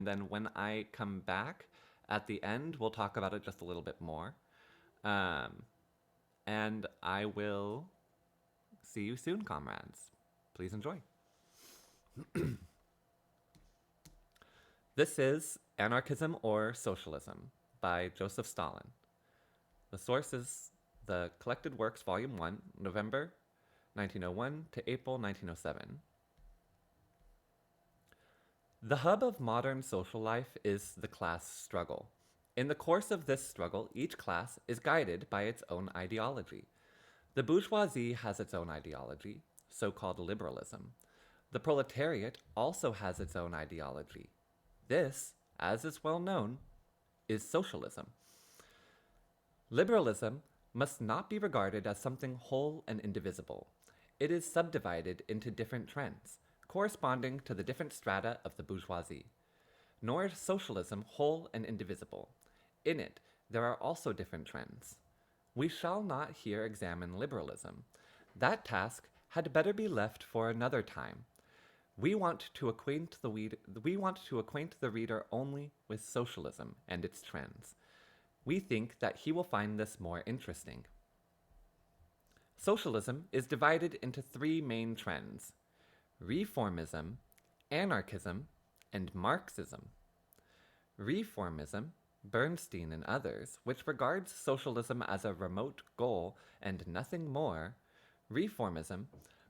then when I come back at the end, we'll talk about it just a little bit more. Um, and I will see you soon, comrades. Please enjoy. This is Anarchism or Socialism by Josef Stalin. The source is the Collected Works, Volume 1, November 1901 to April 1907. The hub of modern social life is the class struggle. In the course of this struggle, each class is guided by its own ideology. The bourgeoisie has its own ideology, so-called liberalism. The proletariat also has its own ideology. This, as is well known, is socialism. Liberalism must not be regarded as something whole and indivisible. It is subdivided into different trends, corresponding to the different strata of the bourgeoisie. Nor is socialism whole and indivisible. In it, there are also different trends. We shall not here examine liberalism. That task had better be left for another time. We want to acquaint the reader only with socialism and its trends. We think that he will find this more interesting. Socialism is divided into three main trends: reformism, anarchism, and Marxism. Reformism, Bernstein and others, which regards socialism as a remote goal and nothing more; reformism,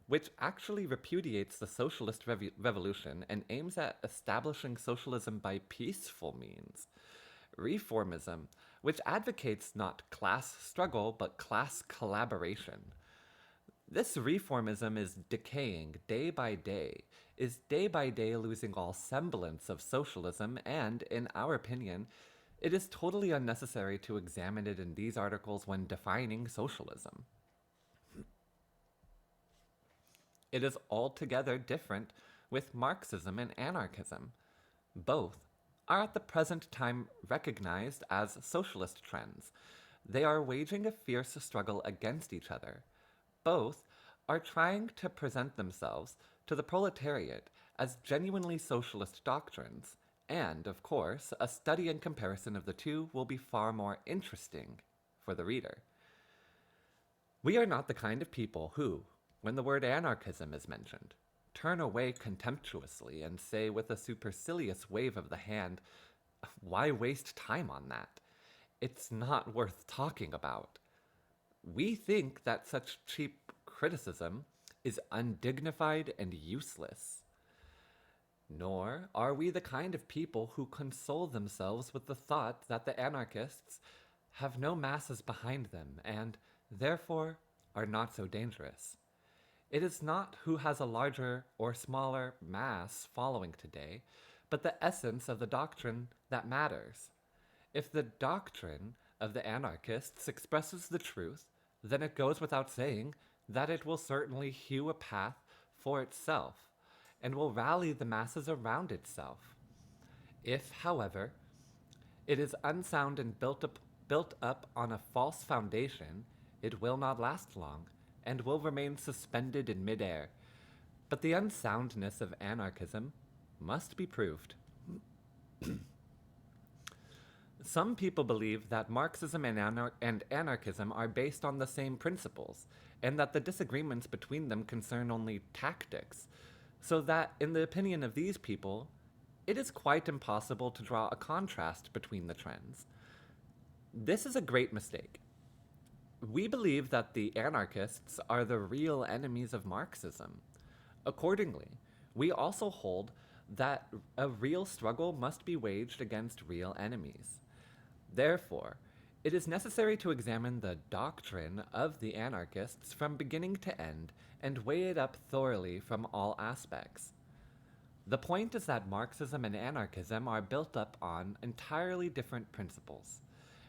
which actually repudiates the socialist revolution and aims at establishing socialism by peaceful means; reformism, which advocates not class struggle but class collaboration. This reformism is decaying day by day, is day by day losing all semblance of socialism, and, in our opinion, it is totally unnecessary to examine it in these articles when defining socialism. It is altogether different with Marxism and anarchism. Both are at the present time recognized as socialist trends. They are waging a fierce struggle against each other. Both are trying to present themselves to the proletariat as genuinely socialist doctrines, and, of course, a study and comparison of the two will be far more interesting for the reader. We are not the kind of people who, when the word anarchism is mentioned, turn away contemptuously and say with a supercilious wave of the hand, "Why waste time on that? It's not worth talking about." We think that such cheap criticism is undignified and useless. Nor are we the kind of people who console themselves with the thought that the anarchists have no masses behind them and, therefore, are not so dangerous. It is not who has a larger or smaller mass following today, but the essence of the doctrine that matters. If the doctrine of the anarchists expresses the truth, then it goes without saying that it will certainly hew a path for itself, and will rally the masses around itself. If, however, it is unsound and built up on a false foundation, it will not last long, and will remain suspended in midair. But the unsoundness of anarchism must be proved. Some people believe that Marxism and anarchism are based on the same principles, and that the disagreements between them concern only tactics, so that, in the opinion of these people, it is quite impossible to draw a contrast between the trends. This is a great mistake. We believe that the anarchists are the real enemies of Marxism. Accordingly, we also hold that a real struggle must be waged against real enemies. Therefore, it is necessary to examine the doctrine of the anarchists from beginning to end and weigh it up thoroughly from all aspects. The point is that Marxism and anarchism are built up on entirely different principles,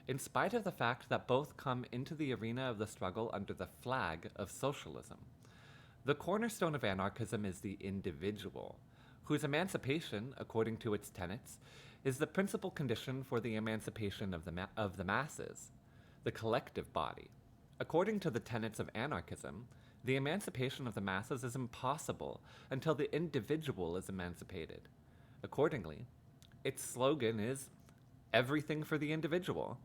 in spite of the fact that both come into the arena of the struggle under the flag of socialism. The cornerstone of anarchism is the individual, whose emancipation, according to its tenets, is the principal condition for the emancipation of the masses, the collective body. According to the tenets of anarchism, the emancipation of the masses is impossible until the individual is emancipated. Accordingly, Its slogan is everything for the individual.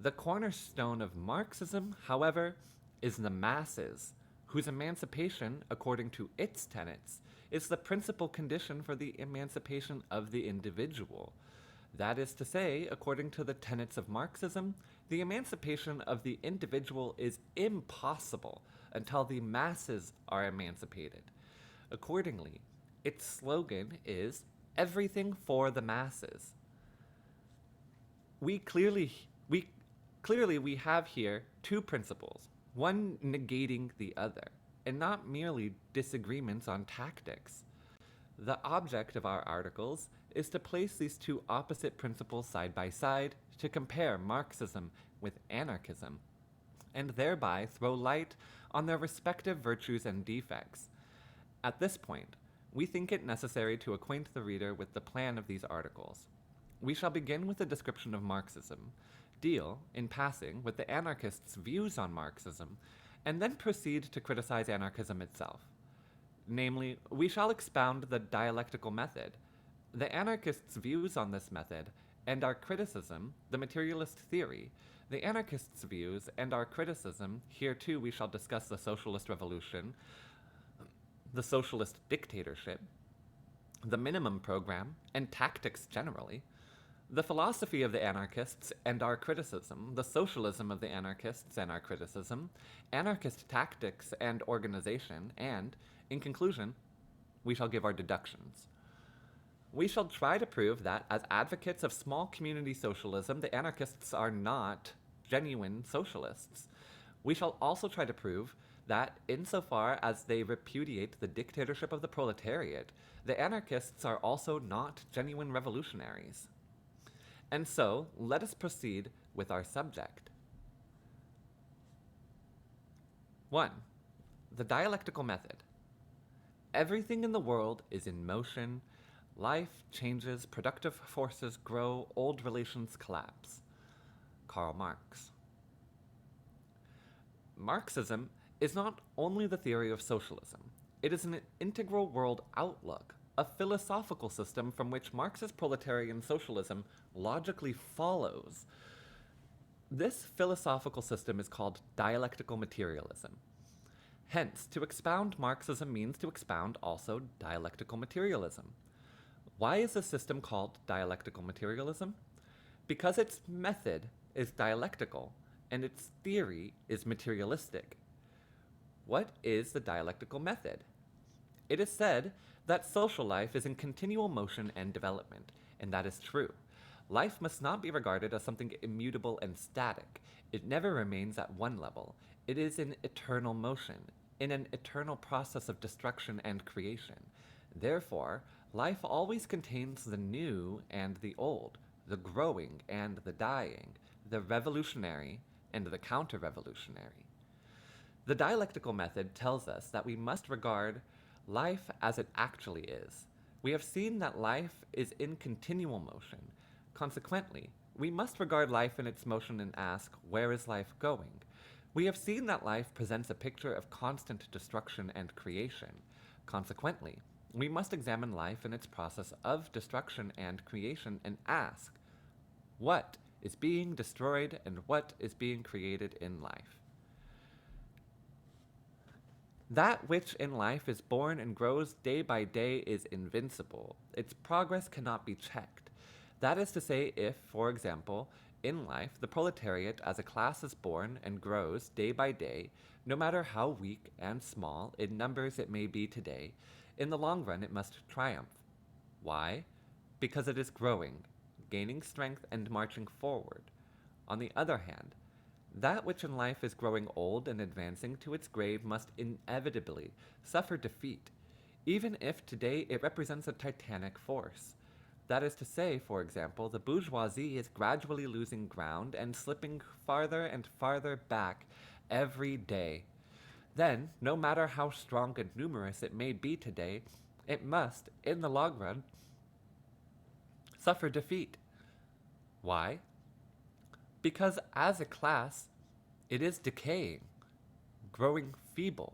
The cornerstone of Marxism, however, is the masses, whose emancipation, according to its tenets, is the principal condition for the emancipation of the individual. That is to say, according to the tenets of Marxism, the emancipation of the individual is impossible until the masses are emancipated. Accordingly, its slogan is everything for the masses. We clearly have here two principles, one negating the other, and not merely disagreements on tactics. The object of our articles is to place these two opposite principles side by side to compare Marxism with anarchism, and thereby throw light on their respective virtues and defects. At this point, we think it necessary to acquaint the reader with the plan of these articles. We shall begin with a description of Marxism, deal, in passing, with the anarchists' views on Marxism, and then proceed to criticize anarchism itself. Namely, we shall expound the dialectical method, the anarchists' views on this method, and our criticism, the materialist theory, the anarchists' views, and our criticism. Here too we shall discuss the socialist revolution, the socialist dictatorship, the minimum program, and tactics generally, the philosophy of the anarchists and our criticism, the socialism of the anarchists and our criticism, anarchist tactics and organization, and, in conclusion, we shall give our deductions. We shall try to prove that, as advocates of small community socialism, the anarchists are not genuine socialists. We shall also try to prove that, insofar as they repudiate the dictatorship of the proletariat, the anarchists are also not genuine revolutionaries. And so, let us proceed with our subject. 1. The dialectical method. Everything in the world is in motion. Life changes, productive forces grow, old relations collapse. Karl Marx. Marxism is not only the theory of socialism, it is an integral world outlook, a philosophical system from which Marxist proletarian socialism logically follows. This philosophical system is called dialectical materialism. Hence, to expound Marxism means to expound also dialectical materialism. Why is this system called dialectical materialism? Because its method is dialectical and its theory is materialistic. What is the dialectical method? It is said that social life is in continual motion and development, and that is true. Life must not be regarded as something immutable and static. It never remains at one level. It is in eternal motion, in an eternal process of destruction and creation. Therefore, life always contains the new and the old, the growing and the dying, the revolutionary and the counter-revolutionary. The dialectical method tells us that we must regard life as it actually is. We have seen that life is in continual motion. Consequently, we must regard life in its motion and ask, where is life going? We have seen that life presents a picture of constant destruction and creation. Consequently, we must examine life in its process of destruction and creation and ask, what is being destroyed and what is being created in life? That which in life is born and grows day by day is invincible. Its progress cannot be checked. That is to say, if, for example, in life, the proletariat as a class is born and grows day by day, no matter how weak and small in numbers it may be today, in the long run it must triumph. Why? Because it is growing, gaining strength and marching forward. On the other hand, that which in life is growing old and advancing to its grave must inevitably suffer defeat, even if today it represents a titanic force. That is to say, for example, the bourgeoisie is gradually losing ground and slipping farther and farther back every day. Then, no matter how strong and numerous it may be today, it must, in the long run, suffer defeat. Why? Because as a class, it is decaying, growing feeble,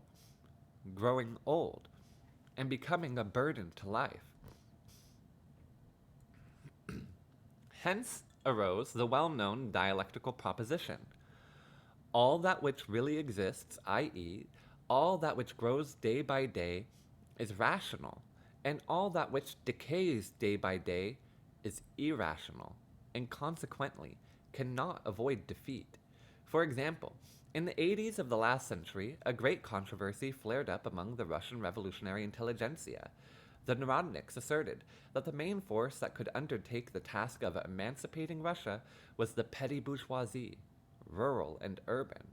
growing old, and becoming a burden to life. Hence arose the well-known dialectical proposition: all that which really exists, i.e., all that which grows day by day, is rational, and all that which decays day by day is irrational, and consequently cannot avoid defeat. For example, in the 80s of the last century, a great controversy flared up among the Russian revolutionary intelligentsia. The Narodniks asserted that the main force that could undertake the task of emancipating Russia was the petty bourgeoisie, rural and urban.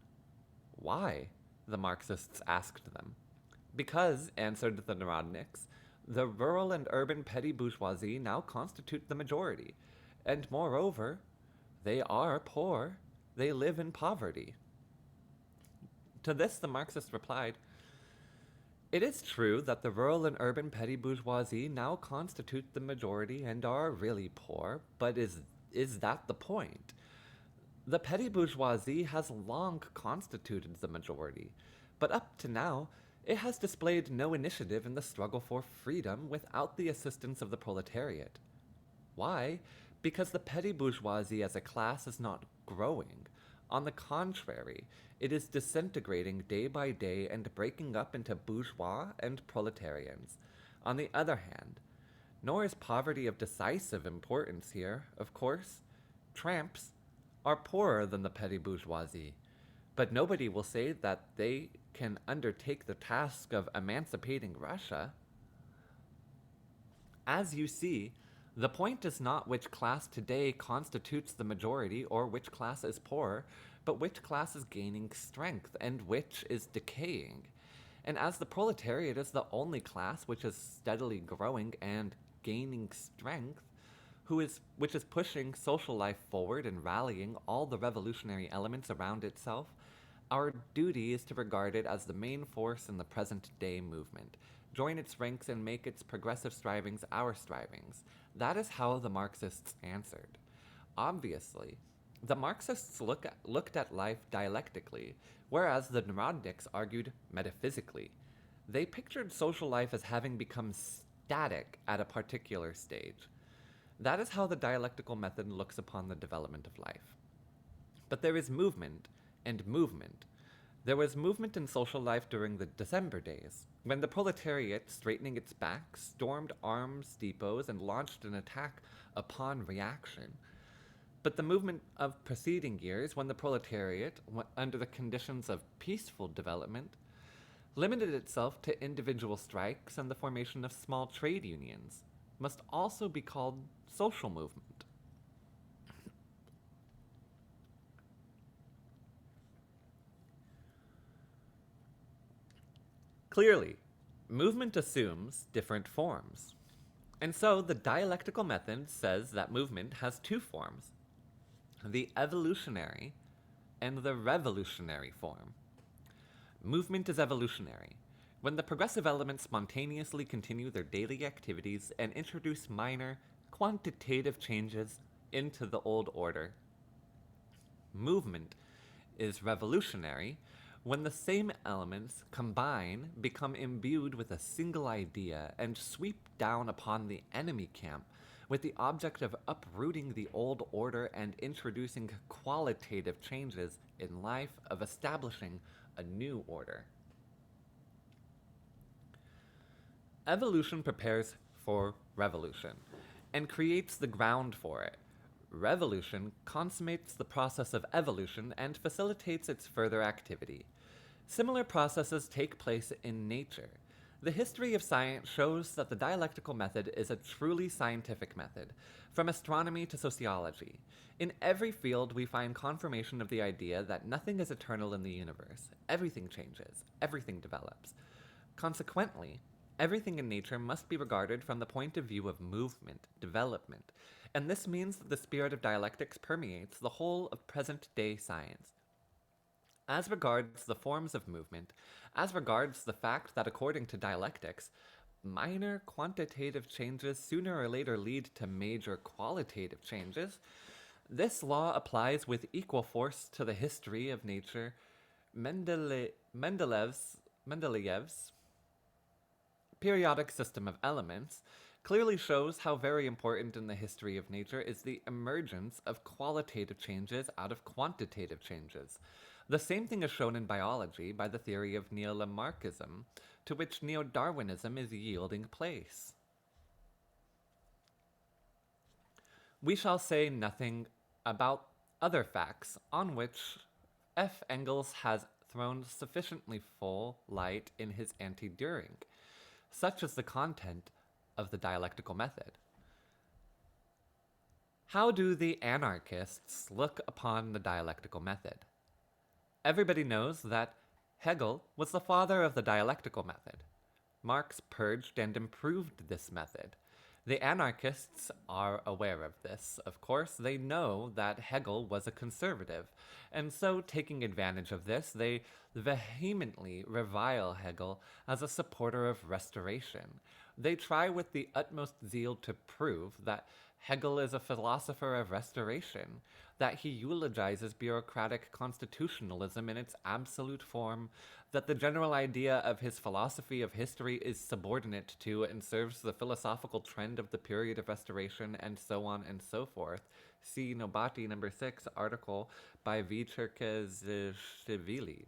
Why? The Marxists asked them. Because, answered the Narodniks, the rural and urban petty bourgeoisie now constitute the majority, and moreover, they are poor, they live in poverty. To this the Marxists replied, it is true that the rural and urban petty bourgeoisie now constitute the majority and are really poor, but is that the point? The petty bourgeoisie has long constituted the majority, but up to now, it has displayed no initiative in the struggle for freedom without the assistance of the proletariat. Why? Because the petty bourgeoisie as a class is not growing. On the contrary, it is disintegrating day by day and breaking up into bourgeois and proletarians. On the other hand, nor is poverty of decisive importance here, of course. Tramps are poorer than the petty bourgeoisie, but nobody will say that they can undertake the task of emancipating Russia. As you see, the point is not which class today constitutes the majority or which class is poor, but which class is gaining strength and which is decaying. And as the proletariat is the only class which is steadily growing and gaining strength, which is pushing social life forward and rallying all the revolutionary elements around itself, our duty is to regard it as the main force in the present day movement, join its ranks and make its progressive strivings our strivings. That is how the Marxists answered. Obviously, the Marxists looked at life dialectically, whereas the Narodniks argued metaphysically. They pictured social life as having become static at a particular stage. That is how the dialectical method looks upon the development of life. But there is movement and movement. There was movement in social life during the December days, when the proletariat, straightening its back, stormed arms depots and launched an attack upon reaction. But the movement of preceding years, when the proletariat, under the conditions of peaceful development, limited itself to individual strikes and the formation of small trade unions, must also be called social movement. Clearly, movement assumes different forms. And so the dialectical method says that movement has two forms: the evolutionary and the revolutionary form. Movement is evolutionary, when the progressive elements spontaneously continue their daily activities and introduce minor, quantitative changes into the old order. Movement is revolutionary, when the same elements combine, become imbued with a single idea, and sweep down upon the enemy camp with the object of uprooting the old order and introducing qualitative changes in life, of establishing a new order. Evolution prepares for revolution and creates the ground for it. Revolution consummates the process of evolution and facilitates its further activity. Similar processes take place in nature. The history of science shows that the dialectical method is a truly scientific method, from astronomy to sociology. In every field, we find confirmation of the idea that nothing is eternal in the universe. Everything changes, everything develops. Consequently, everything in nature must be regarded from the point of view of movement, development, and this means that the spirit of dialectics permeates the whole of present-day science. As regards the forms of movement, as regards the fact that according to dialectics, minor quantitative changes sooner or later lead to major qualitative changes, this law applies with equal force to the history of nature. Mendeleev's periodic system of elements clearly shows how very important in the history of nature is the emergence of qualitative changes out of quantitative changes. The same thing is shown in biology by the theory of neo-Lamarckism, to which neo-Darwinism is yielding place. We shall say nothing about other facts on which F. Engels has thrown sufficiently full light in his Anti-Düring, such as the content of the dialectical method. How do the anarchists look upon the dialectical method? Everybody knows that Hegel was the father of the dialectical method. Marx purged and improved this method. The anarchists are aware of this, of course. They know that Hegel was a conservative, and so, taking advantage of this, they vehemently revile Hegel as a supporter of restoration. They try with the utmost zeal to prove that Hegel is a philosopher of restoration, that he eulogizes bureaucratic constitutionalism in its absolute form, that the general idea of his philosophy of history is subordinate to and serves the philosophical trend of the period of restoration, and so on and so forth. See Nobati number 6 article by Vycherkezhishvili.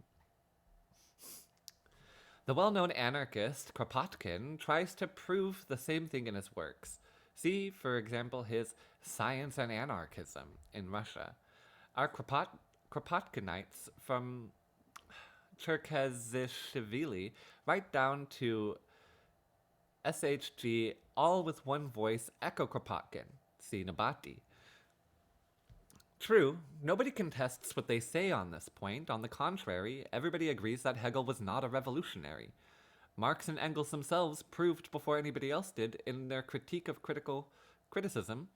The well-known anarchist Kropotkin tries to prove the same thing in his works. See, for example, his Science and Anarchism in Russia. Our Kropotkinites from Cherkezhishvili write down to SHG all with one voice echo Kropotkin. See Nabati. True, nobody contests what they say on this point. On the contrary, everybody agrees that Hegel was not a revolutionary. Marx and Engels themselves proved before anybody else did in their critique of criticism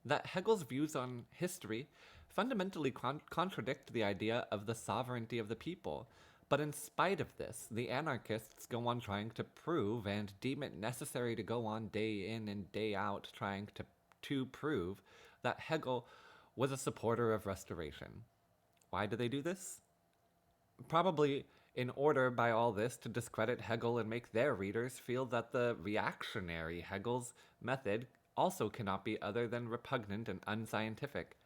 that Hegel's views on history fundamentally contradict the idea of the sovereignty of the people. But in spite of this, the anarchists go on trying to prove and deem it necessary to go on day in and day out trying to prove that Hegel was a supporter of restoration. Why do they do this? Probably in order by all this to discredit Hegel and make their readers feel that the reactionary Hegel's method also cannot be other than repugnant and unscientific.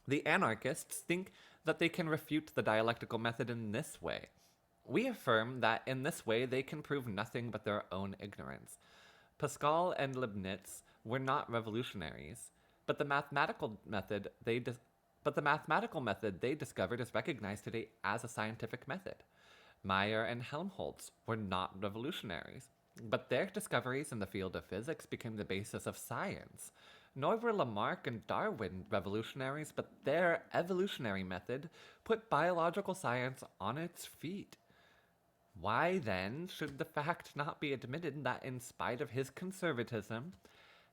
The anarchists think that they can refute the dialectical method in this way. We affirm that in this way they can prove nothing but their own ignorance. Pascal and Leibniz were not revolutionaries, but the mathematical method they discovered is recognized today as a scientific method. Mayer and Helmholtz were not revolutionaries, but their discoveries in the field of physics became the basis of science. Nor were Lamarck and Darwin revolutionaries, but their evolutionary method put biological science on its feet. Why, then, should the fact not be admitted that in spite of his conservatism,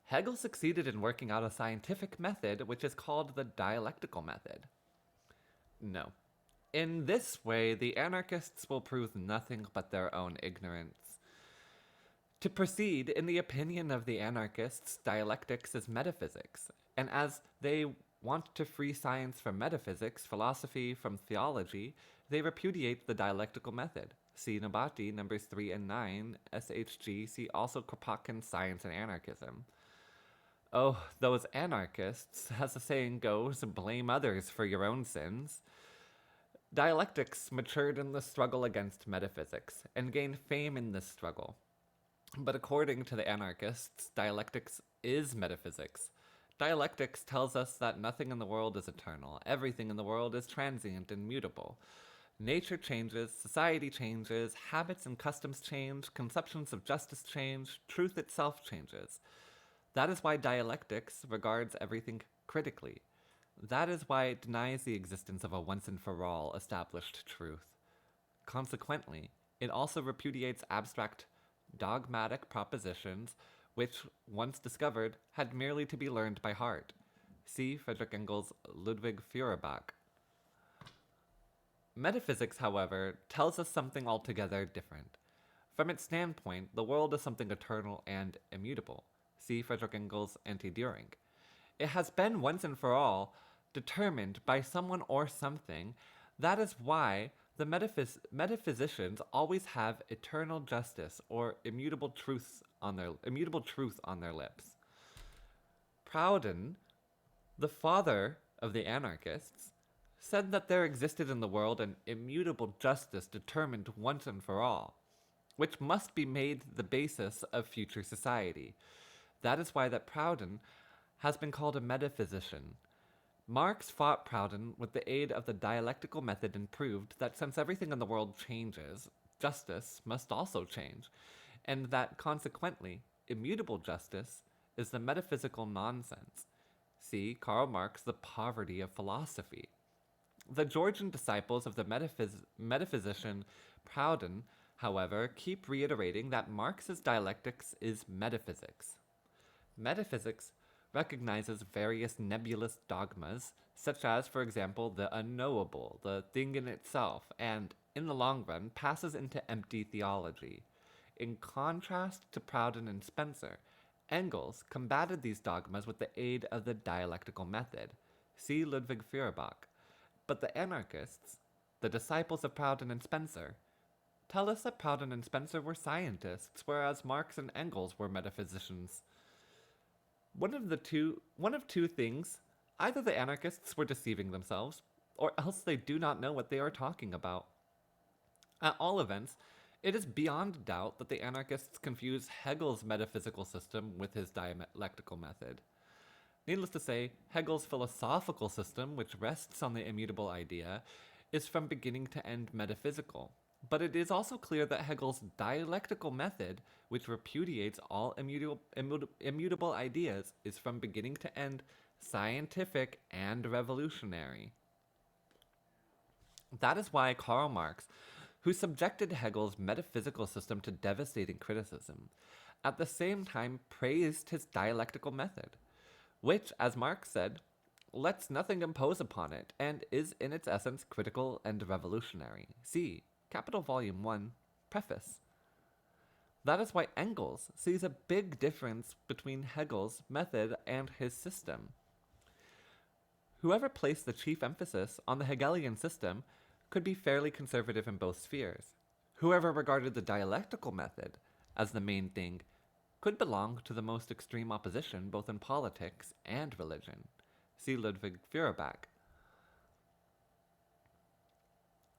Hegel succeeded in working out a scientific method which is called the dialectical method? No. In this way, the anarchists will prove nothing but their own ignorance. To proceed, in the opinion of the anarchists, dialectics is metaphysics, and as they want to free science from metaphysics, philosophy from theology, they repudiate the dialectical method. See Nabati, numbers 3 and 9, SHG, see also Kropotkin's Science and Anarchism. Oh, those anarchists, as the saying goes, blame others for your own sins. Dialectics matured in the struggle against metaphysics, and gained fame in this struggle. But according to the anarchists, dialectics is metaphysics. Dialectics tells us that nothing in the world is eternal. Everything in the world is transient and mutable. Nature changes, society changes, habits and customs change, conceptions of justice change, truth itself changes. That is why dialectics regards everything critically. That is why it denies the existence of a once-and-for-all established truth. Consequently, it also repudiates abstract, dogmatic propositions which, once discovered, had merely to be learned by heart. See Friedrich Engels' Ludwig Feuerbach. Metaphysics, however, tells us something altogether different. From its standpoint, the world is something eternal and immutable. See Friedrich Engels' Anti-Düring. It has been once and for all determined by someone or something. That is why The metaphysicians always have eternal justice or immutable truth on their lips. Proudhon, the father of the anarchists, said that there existed in the world an immutable justice determined once and for all, which must be made the basis of future society. That is why that Proudhon has been called a metaphysician. Marx fought Proudhon with the aid of the dialectical method and proved that since everything in the world changes, justice must also change, and that consequently, immutable justice is the metaphysical nonsense. See Karl Marx, The Poverty of Philosophy. The Georgian disciples of the metaphysician Proudhon, however, keep reiterating that Marx's dialectics is metaphysics. Metaphysics recognizes various nebulous dogmas, such as, for example, the unknowable, the thing in itself, and, in the long run, passes into empty theology. In contrast to Proudhon and Spencer, Engels combated these dogmas with the aid of the dialectical method. See Ludwig Feuerbach. But the anarchists, the disciples of Proudhon and Spencer, tell us that Proudhon and Spencer were scientists, whereas Marx and Engels were metaphysicians. One of two things: either the anarchists were deceiving themselves, or else they do not know what they are talking about. At all events, it is beyond doubt that the anarchists confuse Hegel's metaphysical system with his dialectical method. Needless to say, Hegel's philosophical system, which rests on the immutable idea, is from beginning to end metaphysical. But it is also clear that Hegel's dialectical method, which repudiates all immutable ideas, is from beginning to end scientific and revolutionary. That is why Karl Marx, who subjected Hegel's metaphysical system to devastating criticism, at the same time praised his dialectical method, which, as Marx said, lets nothing impose upon it and is in its essence critical and revolutionary. See Capital Volume 1, Preface. That is why Engels sees a big difference between Hegel's method and his system. Whoever placed the chief emphasis on the Hegelian system could be fairly conservative in both spheres. Whoever regarded the dialectical method as the main thing could belong to the most extreme opposition both in politics and religion. See Ludwig Feuerbach.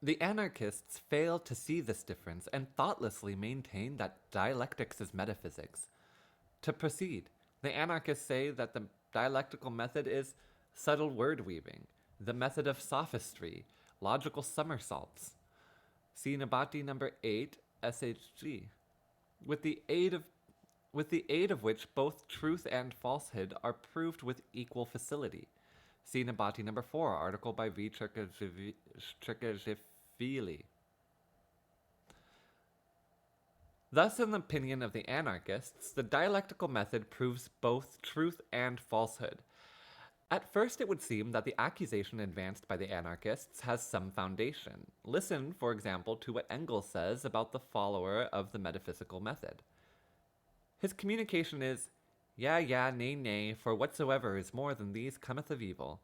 The anarchists fail to see this difference and thoughtlessly maintain that dialectics is metaphysics. To proceed, the anarchists say that the dialectical method is subtle word weaving, the method of sophistry, logical somersaults. See Nabati number 8, SHG. With the aid of which both truth and falsehood are proved with equal facility. See Nabati number 4, article by V. Cherkashvili. Thus, in the opinion of the anarchists, the dialectical method proves both truth and falsehood. At first, it would seem that the accusation advanced by the anarchists has some foundation. Listen, for example, to what Engels says about the follower of the metaphysical method. His communication is, yea, nay, for whatsoever is more than these cometh of evil.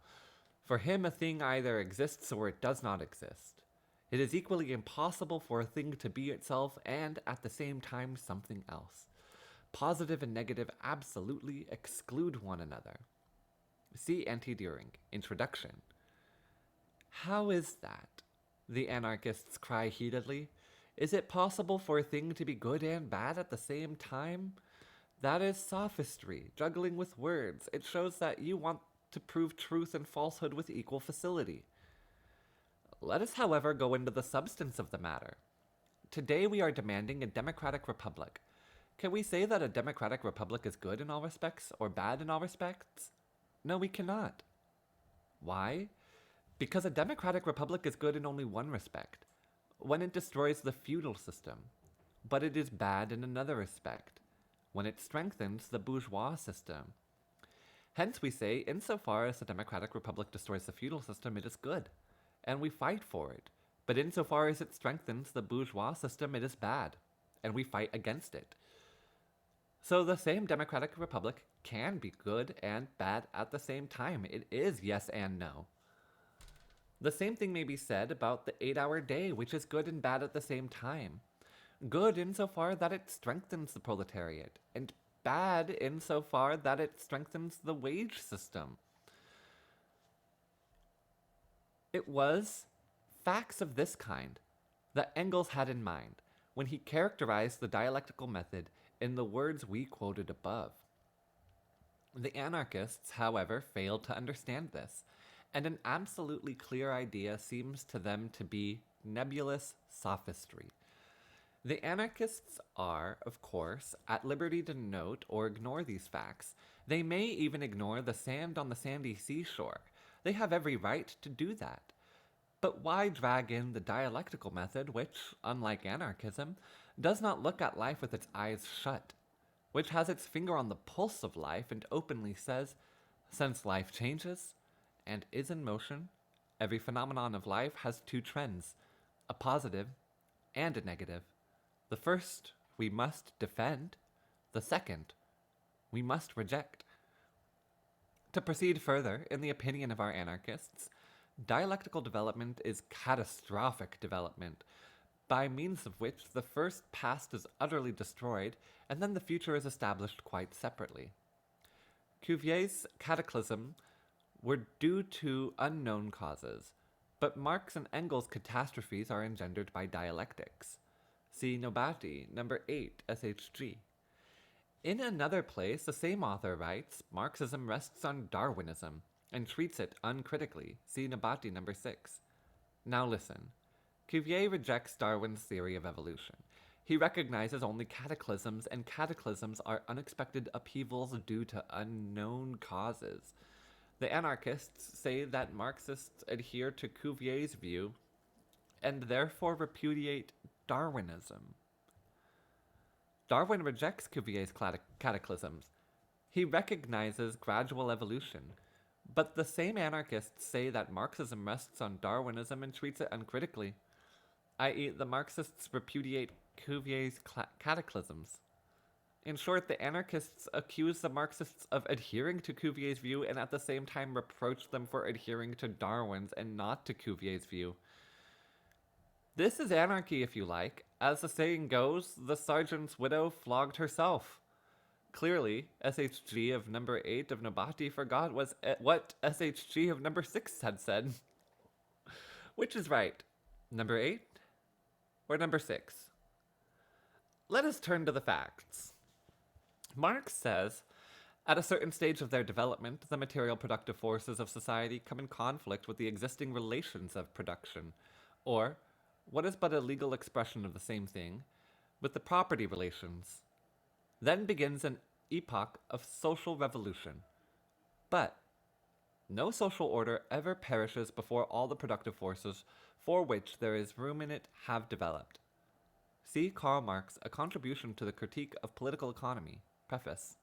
For him a thing either exists or it does not exist. It is equally impossible for a thing to be itself and at the same time something else. Positive and negative absolutely exclude one another. See Anti-Düring, Introduction. How is that? The anarchists cry heatedly. Is it possible for a thing to be good and bad at the same time? That is sophistry, juggling with words. It shows that you want to prove truth and falsehood with equal facility. Let us, however, go into the substance of the matter. Today we are demanding a democratic republic. Can we say that a democratic republic is good in all respects or bad in all respects? No, we cannot. Why? Because a democratic republic is good in only one respect, when it destroys the feudal system, but it is bad in another respect, when it strengthens the bourgeois system. Hence we say, insofar as the democratic republic destroys the feudal system, it is good, and we fight for it. But insofar as it strengthens the bourgeois system, it is bad, and we fight against it. So the same democratic republic can be good and bad at the same time. It is yes and no. The same thing may be said about the 8-hour day, which is good and bad at the same time. Good insofar that it strengthens the proletariat, and bad insofar that it strengthens the wage system. It was facts of this kind that Engels had in mind when he characterized the dialectical method in the words we quoted above. The anarchists, however, failed to understand this, and an absolutely clear idea seems to them to be nebulous sophistry. The anarchists are, of course, at liberty to note or ignore these facts. They may even ignore the sand on the sandy seashore. They have every right to do that. But why drag in the dialectical method, which, unlike anarchism, does not look at life with its eyes shut, which has its finger on the pulse of life and openly says, since life changes and is in motion, every phenomenon of life has two trends, a positive and a negative. The first we must defend, the second we must reject. To proceed further, in the opinion of our anarchists, dialectical development is catastrophic development, by means of which the first past is utterly destroyed, and then the future is established quite separately. Cuvier's cataclysm were due to unknown causes, but Marx and Engels' catastrophes are engendered by dialectics. See Nobati, number 8, SHG. In another place, the same author writes, Marxism rests on Darwinism and treats it uncritically. See Nobati, number 6. Now listen. Cuvier rejects Darwin's theory of evolution. He recognizes only cataclysms, and cataclysms are unexpected upheavals due to unknown causes. The anarchists say that Marxists adhere to Cuvier's view and therefore repudiate Darwinism. Darwin rejects Cuvier's cataclysms. He recognizes gradual evolution. But the same anarchists say that Marxism rests on Darwinism and treats it uncritically, i.e., the Marxists repudiate Cuvier's cataclysms. In short, the anarchists accuse the Marxists of adhering to Cuvier's view and at the same time reproach them for adhering to Darwin's and not to Cuvier's view. This is anarchy, if you like. As the saying goes, the sergeant's widow flogged herself. Clearly, SHG of number 8 of Nobati forgot what SHG of number 6 had said. Which is right, number 8 or number 6? Let us turn to the facts. Marx says, at a certain stage of their development, the material productive forces of society come in conflict with the existing relations of production, or, what is but a legal expression of the same thing, with the property relations. Then begins an epoch of social revolution. But no social order ever perishes before all the productive forces for which there is room in it have developed. See Karl Marx, A Contribution to the Critique of Political Economy, Preface.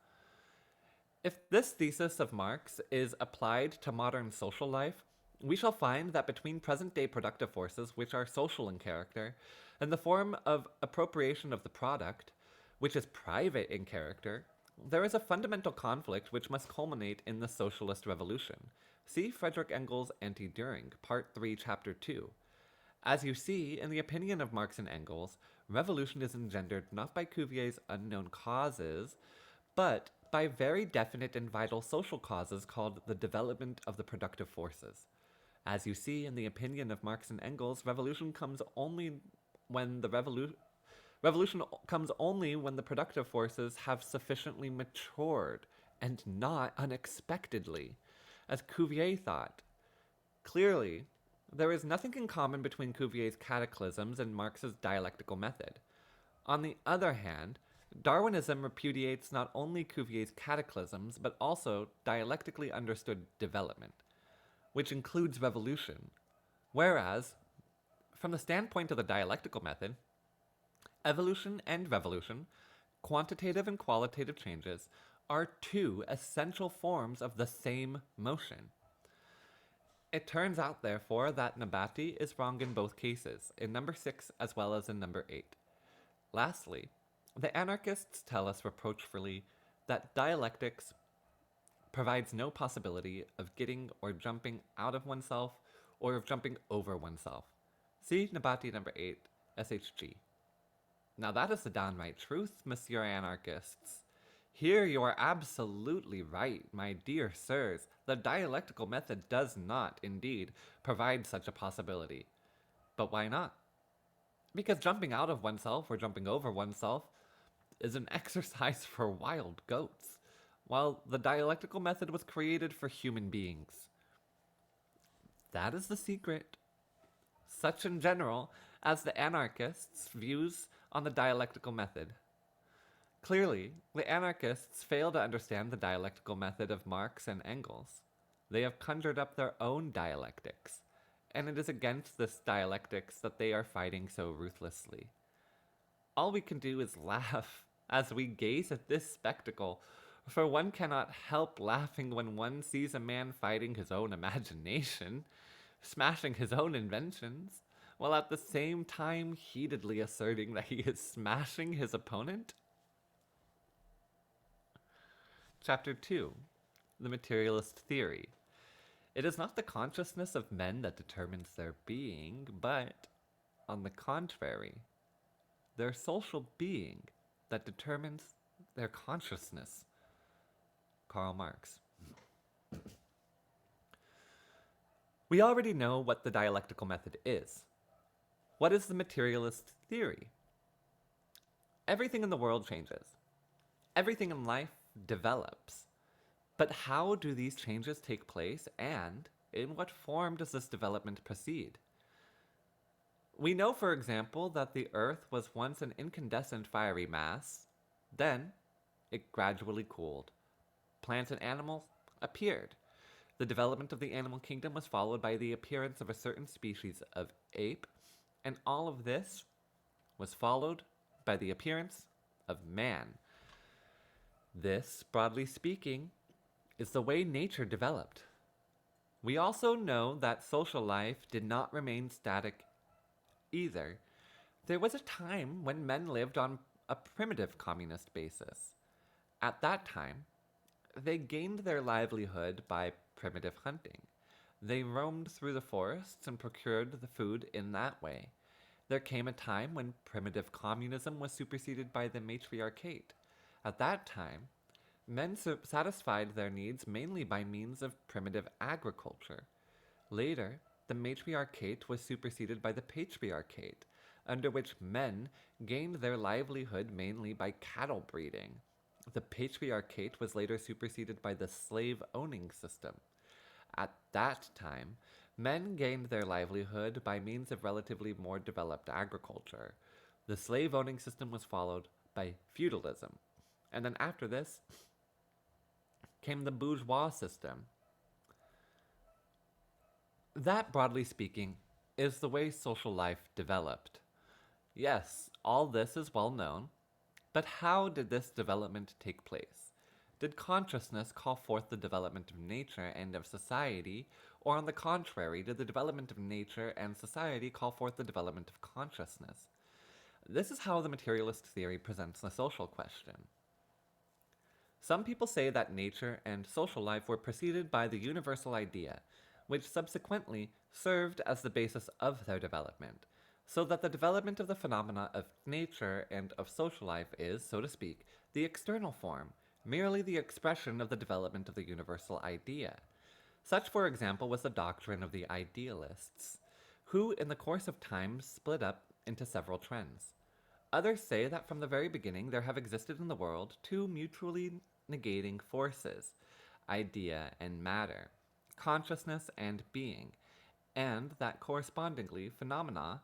If this thesis of Marx is applied to modern social life, we shall find that between present-day productive forces, which are social in character, and the form of appropriation of the product, which is private in character, there is a fundamental conflict which must culminate in the socialist revolution. See Friedrich Engels' Anti-Düring, Part 3, Chapter 2. As you see, in the opinion of Marx and Engels, revolution is engendered not by Cuvier's unknown causes, but by very definite and vital social causes called the development of the productive forces. As you see, in the opinion of Marx and Engels, revolution comes only when the productive forces have sufficiently matured, and not unexpectedly, as Cuvier thought. Clearly, there is nothing in common between Cuvier's cataclysms and Marx's dialectical method. On the other hand, Darwinism repudiates not only Cuvier's cataclysms, but also dialectically understood development, which includes revolution, whereas, from the standpoint of the dialectical method, evolution and revolution, quantitative and qualitative changes, are two essential forms of the same motion. It turns out, therefore, that Nobati is wrong in both cases, in number 6 as well as in number 8. Lastly, the anarchists tell us reproachfully that dialectics provides no possibility of getting or jumping out of oneself or of jumping over oneself. See Nabati number 8, SHG. Now that is the downright truth, Monsieur Anarchists. Here you are absolutely right, my dear sirs. The dialectical method does not, indeed, provide such a possibility. But why not? Because jumping out of oneself or jumping over oneself is an exercise for wild goats, while the dialectical method was created for human beings. That is the secret. Such in general as the anarchists' views on the dialectical method. Clearly, the anarchists fail to understand the dialectical method of Marx and Engels. They have conjured up their own dialectics, and it is against this dialectics that they are fighting so ruthlessly. All we can do is laugh as we gaze at this spectacle, for one cannot help laughing when one sees a man fighting his own imagination, smashing his own inventions, while at the same time heatedly asserting that he is smashing his opponent. Chapter 2. The Materialist Theory. It is not the consciousness of men that determines their being, but, on the contrary, their social being that determines their consciousness. Karl Marx. We already know what the dialectical method is. What is the materialist theory? Everything in the world changes. Everything in life develops. But how do these changes take place, and in what form does this development proceed? We know, for example, that the Earth was once an incandescent fiery mass. Then, it gradually cooled. Plants and animals appeared. The development of the animal kingdom was followed by the appearance of a certain species of ape, and all of this was followed by the appearance of man. This, broadly speaking, is the way nature developed. We also know that social life did not remain static either. There was a time when men lived on a primitive communist basis. At that time, they gained their livelihood by primitive hunting. They roamed through the forests and procured the food in that way. There came a time when primitive communism was superseded by the matriarchate. At that time, men satisfied their needs mainly by means of primitive agriculture. Later, the matriarchate was superseded by the patriarchate, under which men gained their livelihood mainly by cattle breeding. The patriarchate was later superseded by the slave-owning system. At that time, men gained their livelihood by means of relatively more developed agriculture. The slave-owning system was followed by feudalism. And then after this came the bourgeois system. That, broadly speaking, is the way social life developed. Yes, all this is well known, but how did this development take place? Did consciousness call forth the development of nature and of society, or on the contrary, did the development of nature and society call forth the development of consciousness? This is how the materialist theory presents the social question. Some people say that nature and social life were preceded by the universal idea, which subsequently served as the basis of their development, so that the development of the phenomena of nature and of social life is, so to speak, the external form, merely the expression of the development of the universal idea. Such, for example, was the doctrine of the idealists, who in the course of time split up into several trends. Others say that from the very beginning there have existed in the world two mutually negating forces, idea and matter, consciousness and being, and that correspondingly phenomena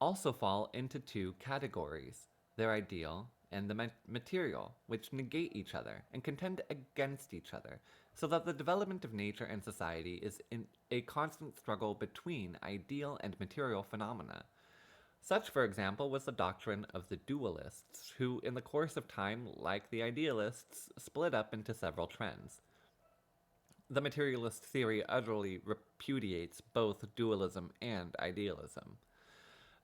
also fall into two categories, their ideal and the material, which negate each other and contend against each other, so that the development of nature and society is in a constant struggle between ideal and material phenomena. Such, for example, was the doctrine of the dualists, who, in the course of time, like the idealists, split up into several trends. The materialist theory utterly repudiates both dualism and idealism.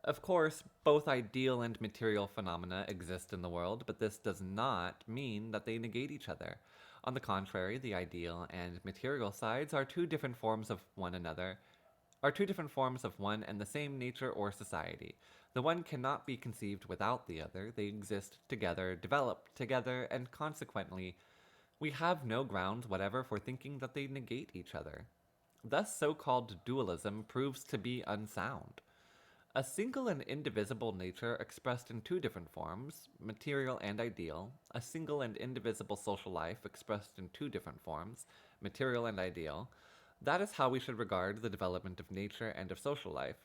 Of course, both ideal and material phenomena exist in the world, but this does not mean that they negate each other. On the contrary, the ideal and material sides are two different forms of one another, are two different forms of one and the same nature or society. The one cannot be conceived without the other. They exist together, develop together, and consequently, we have no grounds whatever for thinking that they negate each other. Thus, so called dualism proves to be unsound. A single and indivisible nature expressed in two different forms, material and ideal, a single and indivisible social life expressed in two different forms, material and ideal, that is how we should regard the development of nature and of social life.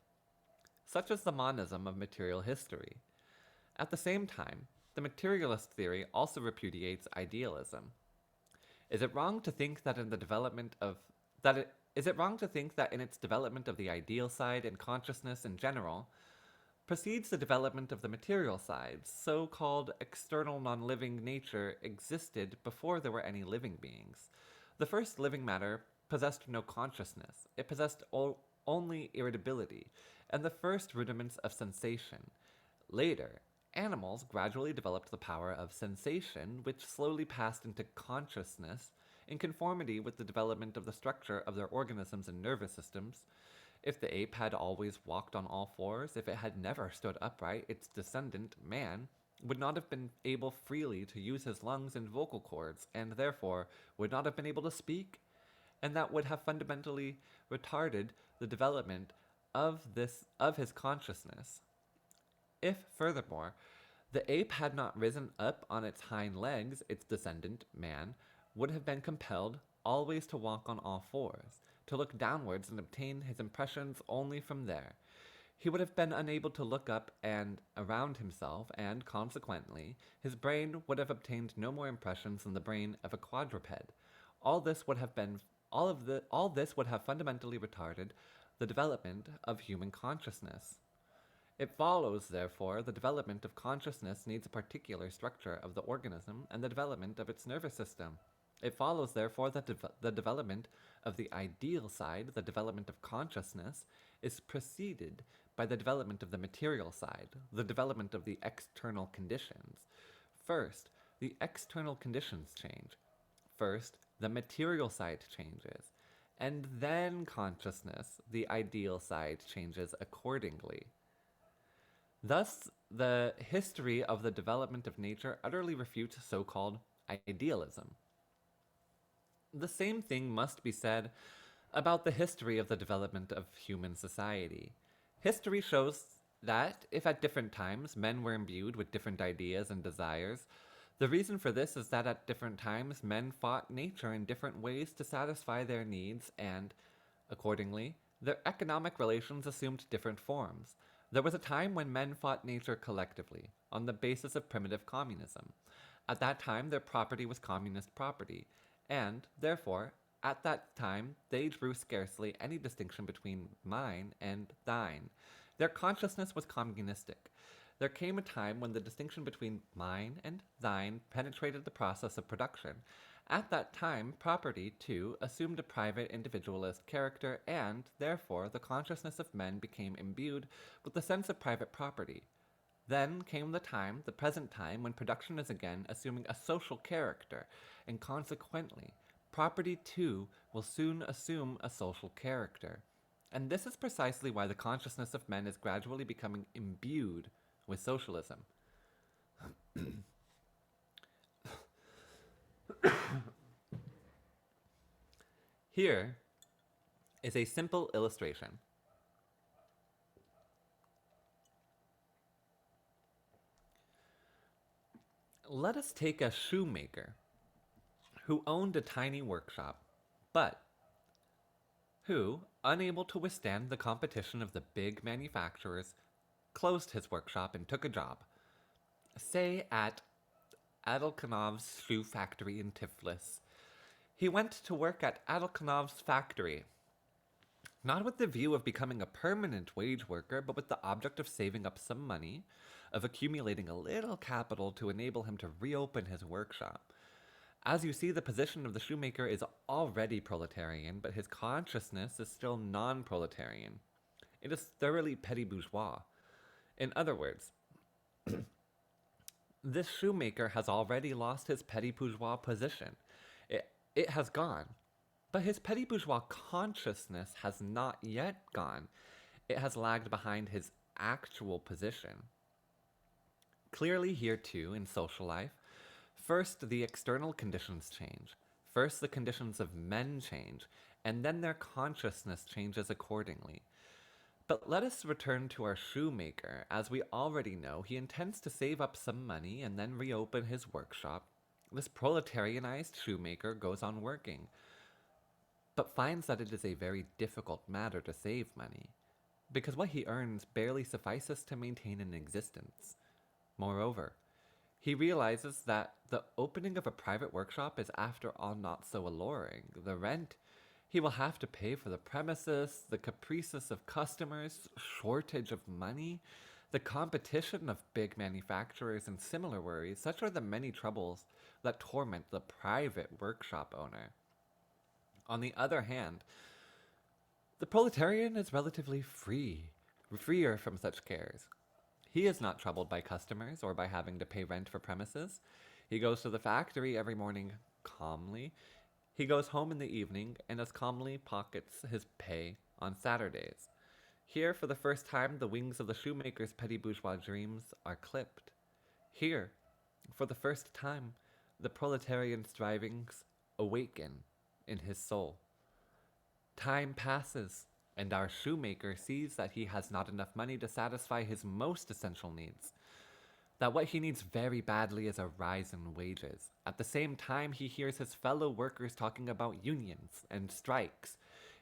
Such is the monism of material history. At the same time, the materialist theory also repudiates idealism. Is it wrong to think that in the development of that it is it wrong to think that in its development of the ideal side and consciousness in general precedes the development of the material side? So-called external non-living nature existed before there were any living beings. The first living matter possessed no consciousness. It possessed only irritability and the first rudiments of sensation. Later, animals gradually developed the power of sensation, which slowly passed into consciousness in conformity with the development of the structure of their organisms and nervous systems. If the ape had always walked on all fours, if it had never stood upright, its descendant, man, would not have been able freely to use his lungs and vocal cords, and therefore would not have been able to speak, and that would have fundamentally retarded the development of his consciousness. If, furthermore, the ape had not risen up on its hind legs, its descendant, man, would have been compelled always to walk on all fours, to look downwards and obtain his impressions only from there. He would have been unable to look up and around himself, and consequently, his brain would have obtained no more impressions than the brain of a quadruped. All this would have been all this would have fundamentally retarded the development of human consciousness. It follows, therefore, the development of consciousness needs a particular structure of the organism and the development of its nervous system. It follows, therefore, that the development of the ideal side, the development of consciousness, is preceded by the development of the material side, the development of the external conditions. First, the external conditions change. First, the material side changes. And then consciousness, the ideal side, changes accordingly. Thus, the history of the development of nature utterly refutes so-called idealism. The same thing must be said about the history of the development of human society. History shows that, if at different times men were imbued with different ideas and desires, the reason for this is that at different times men fought nature in different ways to satisfy their needs and, accordingly, their economic relations assumed different forms. There was a time when men fought nature collectively, on the basis of primitive communism. At that time, their property was communist property, and, therefore, at that time, they drew scarcely any distinction between mine and thine. Their consciousness was communistic. There came a time when the distinction between mine and thine penetrated the process of production. At that time, property, too, assumed a private individualist character, and, therefore, the consciousness of men became imbued with the sense of private property. Then came the present time, when production is again assuming a social character, and consequently, property, too, will soon assume a social character. And this is precisely why the consciousness of men is gradually becoming imbued with socialism. Here is a simple illustration. Let us take a shoemaker who owned a tiny workshop, but who, unable to withstand the competition of the big manufacturers, closed his workshop and took a job, say at Adelkanov's shoe factory in Tiflis. He went to work at Adelkanov's factory, not with the view of becoming a permanent wage worker, but with the object of saving up some money, of accumulating a little capital to enable him to reopen his workshop. As you see, the position of the shoemaker is already proletarian, but his consciousness is still non-proletarian. It is thoroughly petty bourgeois. In other words, this shoemaker has already lost his petty bourgeois position. It has gone. But his petty bourgeois consciousness has not yet gone. It has lagged behind his actual position. Clearly, here too, in social life, first the external conditions change. First, the conditions of men change, and then their consciousness changes accordingly. But let us return to our shoemaker. As we already know, he intends to save up some money and then reopen his workshop. This proletarianized shoemaker goes on working, but finds that it is a very difficult matter to save money, because what he earns barely suffices to maintain an existence. Moreover, he realizes that the opening of a private workshop is after all not so alluring. The rent he will have to pay for the premises, the caprices of customers, shortage of money, the competition of big manufacturers, and similar worries, such are the many troubles that torment the private workshop owner. On the other hand, the proletarian is relatively freer from such cares. He is not troubled by customers or by having to pay rent for premises. He goes to the factory every morning calmly. He goes home in the evening and as calmly pockets his pay on Saturdays. Here, for the first time, the wings of the shoemaker's petty bourgeois dreams are clipped. Here, for the first time, the proletarian strivings awaken in his soul. Time passes, and our shoemaker sees that he has not enough money to satisfy his most essential needs. That what he needs very badly is a rise in wages. At the same time, he hears his fellow workers talking about unions and strikes.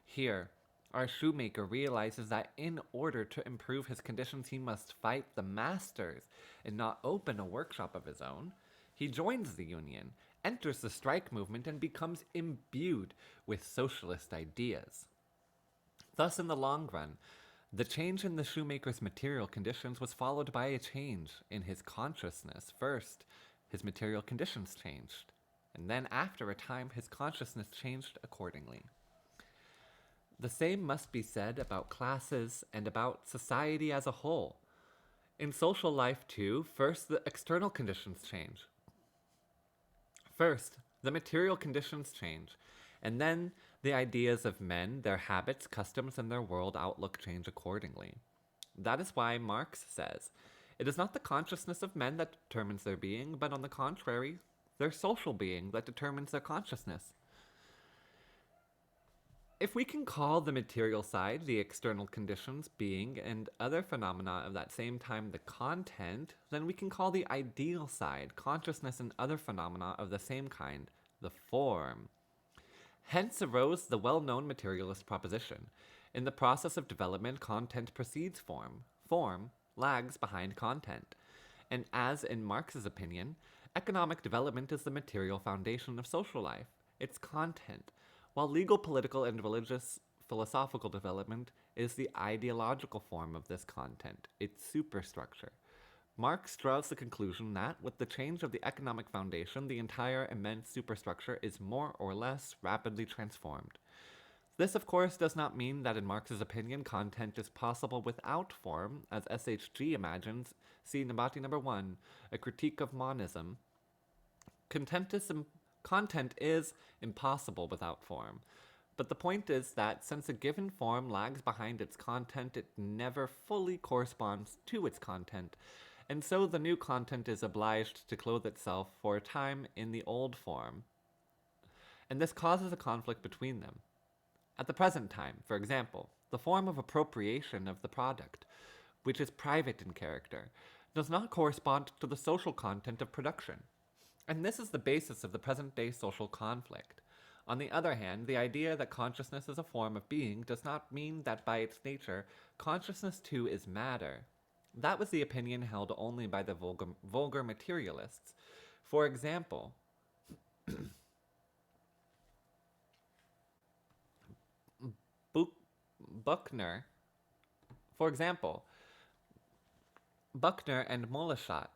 Here, our shoemaker realizes that in order to improve his conditions, he must fight the masters and not open a workshop of his own. He joins the union, enters the strike movement, and becomes imbued with socialist ideas. Thus, in the long run, the change in the shoemaker's material conditions was followed by a change in his consciousness. First, his material conditions changed, and then after a time, his consciousness changed accordingly. The same must be said about classes and about society as a whole. In social life, too, first the external conditions change. First, the material conditions change, and then the ideas of men, their habits, customs, and their world outlook change accordingly. That is why Marx says, it is not the consciousness of men that determines their being, but on the contrary, their social being that determines their consciousness. If we can call the material side the external conditions, being, and other phenomena of that same time the content, then we can call the ideal side, consciousness and other phenomena of the same kind, the form. Hence arose the well-known materialist proposition. In the process of development, content precedes form. Form lags behind content. And as in Marx's opinion, economic development is the material foundation of social life, its content, while legal, political, and religious philosophical development is the ideological form of this content, its superstructure. Marx draws the conclusion that, with the change of the economic foundation, the entire immense superstructure is more or less rapidly transformed. This, of course, does not mean that in Marx's opinion, content is possible without form, as SHG imagines, see Nabati number 1, a critique of monism. Content is impossible without form. But the point is that since a given form lags behind its content, it never fully corresponds to its content, and so the new content is obliged to clothe itself for a time in the old form. And this causes a conflict between them. At the present time, for example, the form of appropriation of the product, which is private in character, does not correspond to the social content of production. And this is the basis of the present-day social conflict. On the other hand, the idea that consciousness is a form of being does not mean that by its nature, consciousness too is matter. That was the opinion held only by the vulgar materialists. For example, Buchner and Moleschott,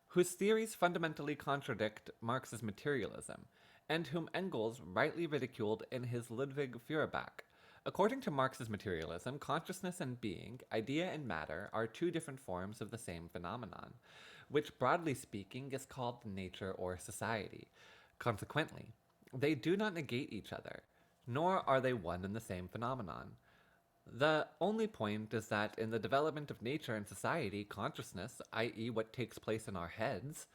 whose theories fundamentally contradict Marx's materialism, and whom Engels rightly ridiculed in his Ludwig Feuerbach. According to Marx's materialism, consciousness and being, idea and matter, are two different forms of the same phenomenon, which broadly speaking is called nature or society. Consequently, they do not negate each other. nor are they one and the same phenomenon. The only point is that in the development of nature and society, consciousness, i.e., what takes place in our heads,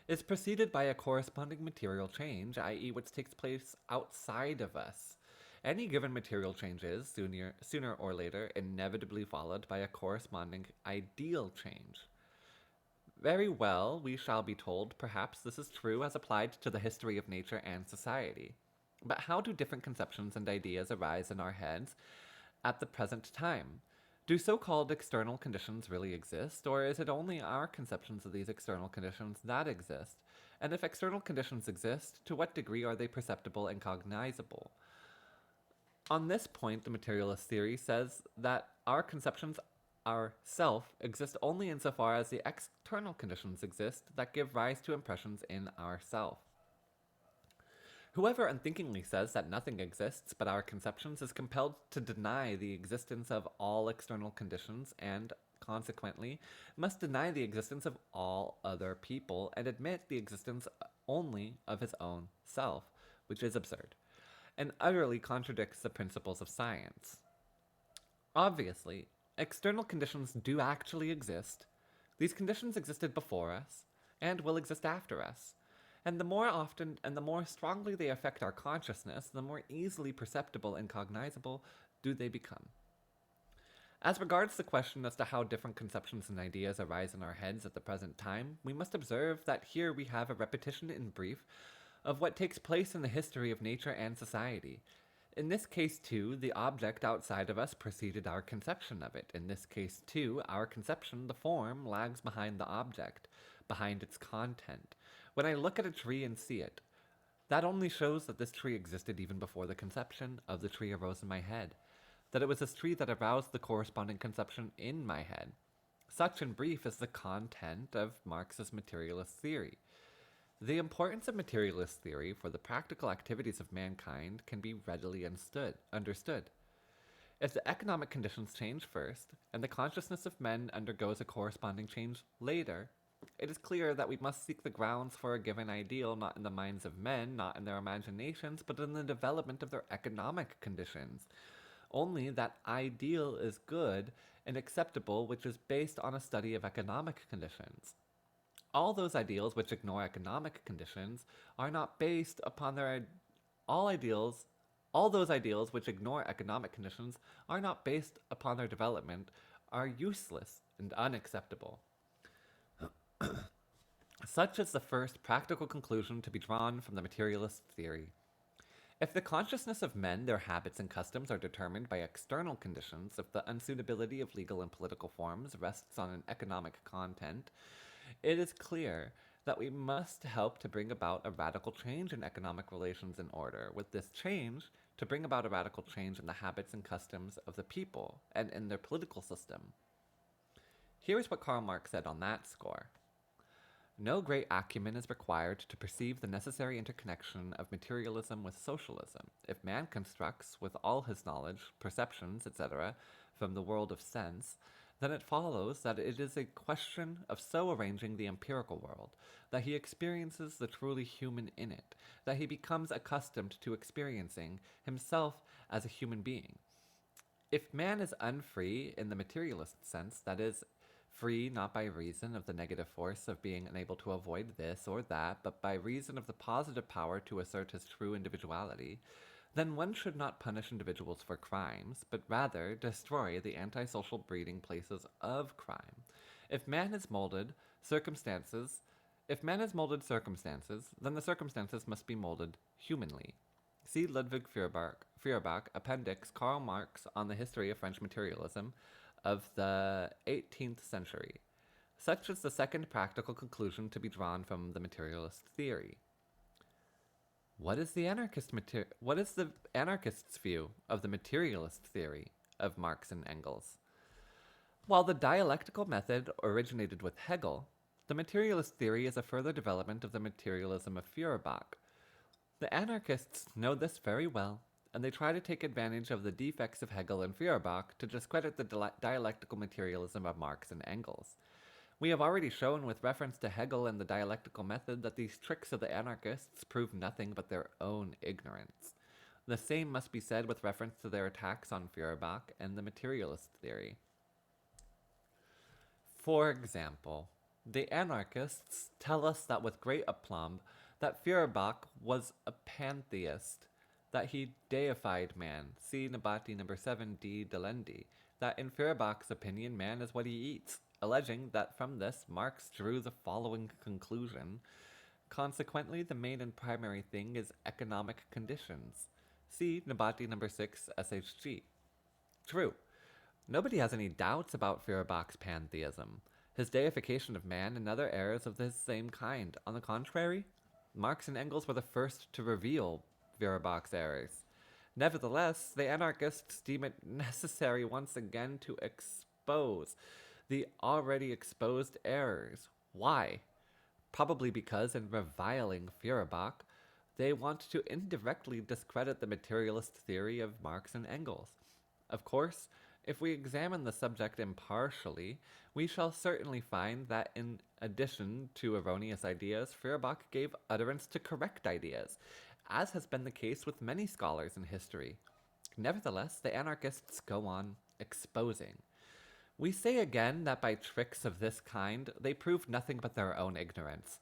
is preceded by a corresponding material change, i.e., what takes place outside of us. Any given material change is, sooner or later, inevitably followed by a corresponding ideal change. Very well, we shall be told, perhaps this is true as applied to the history of nature and society. But how do different conceptions and ideas arise in our heads at the present time? Do so-called external conditions really exist, or is it only our conceptions of these external conditions that exist? And if external conditions exist, to what degree are they perceptible and cognizable? On this point, the materialist theory says that our conceptions, our self, exist only insofar as the external conditions exist that give rise to impressions in our self. Whoever unthinkingly says that nothing exists but our conceptions is compelled to deny the existence of all external conditions and, consequently, must deny the existence of all other people and admit the existence only of his own self, which is absurd, and utterly contradicts the principles of science. Obviously, external conditions do actually exist. These conditions existed before us, and will exist after us. And the more often and the more strongly they affect our consciousness, the more easily perceptible and cognizable do they become. As regards the question as to how different conceptions and ideas arise in our heads at the present time, we must observe that here we have a repetition in brief of what takes place in the history of nature and society. In this case, too, the object outside of us preceded our conception of it. In this case, too, our conception, the form, lags behind the object, behind its content. When I look at a tree and see it, that only shows that this tree existed even before the conception of the tree arose in my head, that it was this tree that aroused the corresponding conception in my head. Such, in brief, is the content of Marx's materialist theory. The importance of materialist theory for the practical activities of mankind can be readily understood. If the economic conditions change first, and the consciousness of men undergoes a corresponding change later, it is clear that we must seek the grounds for a given ideal not in the minds of men, not in their imaginations, but in the development of their economic conditions. Only that ideal is good and acceptable which is based on a study of economic conditions. All those ideals which ignore economic conditions are not based upon all those ideals which ignore economic conditions are not based upon their development, are useless and unacceptable. Such is the first practical conclusion to be drawn from the materialist theory. If the consciousness of men, their habits and customs are determined by external conditions, if the unsuitability of legal and political forms rests on an economic content, it is clear that we must help to bring about a radical change in economic relations in order, with this change, to bring about a radical change in the habits and customs of the people and in their political system. Here is what Karl Marx said on that score. No great acumen is required to perceive the necessary interconnection of materialism with socialism. If man constructs, with all his knowledge, perceptions, etc., from the world of sense, then it follows that it is a question of so arranging the empirical world that he experiences the truly human in it, that he becomes accustomed to experiencing himself as a human being. If man is unfree in the materialist sense, that is, free not by reason of the negative force of being unable to avoid this or that, but by reason of the positive power to assert his true individuality, then one should not punish individuals for crimes, but rather destroy the antisocial breeding places of crime. If man has molded circumstances, then the circumstances must be molded humanly. See Ludwig Feuerbach, Appendix Karl Marx on the History of French Materialism of the 18th century. Such is the second practical conclusion to be drawn from the materialist theory. What is the anarchist's view of the materialist theory of Marx and Engels? While the dialectical method originated with Hegel, the materialist theory is a further development of the materialism of Feuerbach. The anarchists know this very well, and they try to take advantage of the defects of Hegel and Feuerbach to discredit the dialectical materialism of Marx and Engels. We have already shown with reference to Hegel and the dialectical method that these tricks of the anarchists prove nothing but their own ignorance. The same must be said with reference to their attacks on Feuerbach and the materialist theory. For example, the anarchists tell us that with great aplomb that Feuerbach was a pantheist, that he deified man, see Nabati number 7 D. Delendi, that in Feuerbach's opinion man is what he eats, alleging that from this Marx drew the following conclusion: consequently, the main and primary thing is economic conditions. See Nabati number 6 SHG. True. Nobody has any doubts about Feuerbach's pantheism, his deification of man, and other errors of the same kind. On the contrary, Marx and Engels were the first to reveal Feuerbach's errors. Nevertheless, the anarchists deem it necessary once again to expose the already exposed errors. Why? Probably because, in reviling Feuerbach, they want to indirectly discredit the materialist theory of Marx and Engels. Of course, if we examine the subject impartially, we shall certainly find that in addition to erroneous ideas, Feuerbach gave utterance to correct ideas, as has been the case with many scholars in history. Nevertheless, the anarchists go on exposing. We say again that by tricks of this kind, they prove nothing but their own ignorance.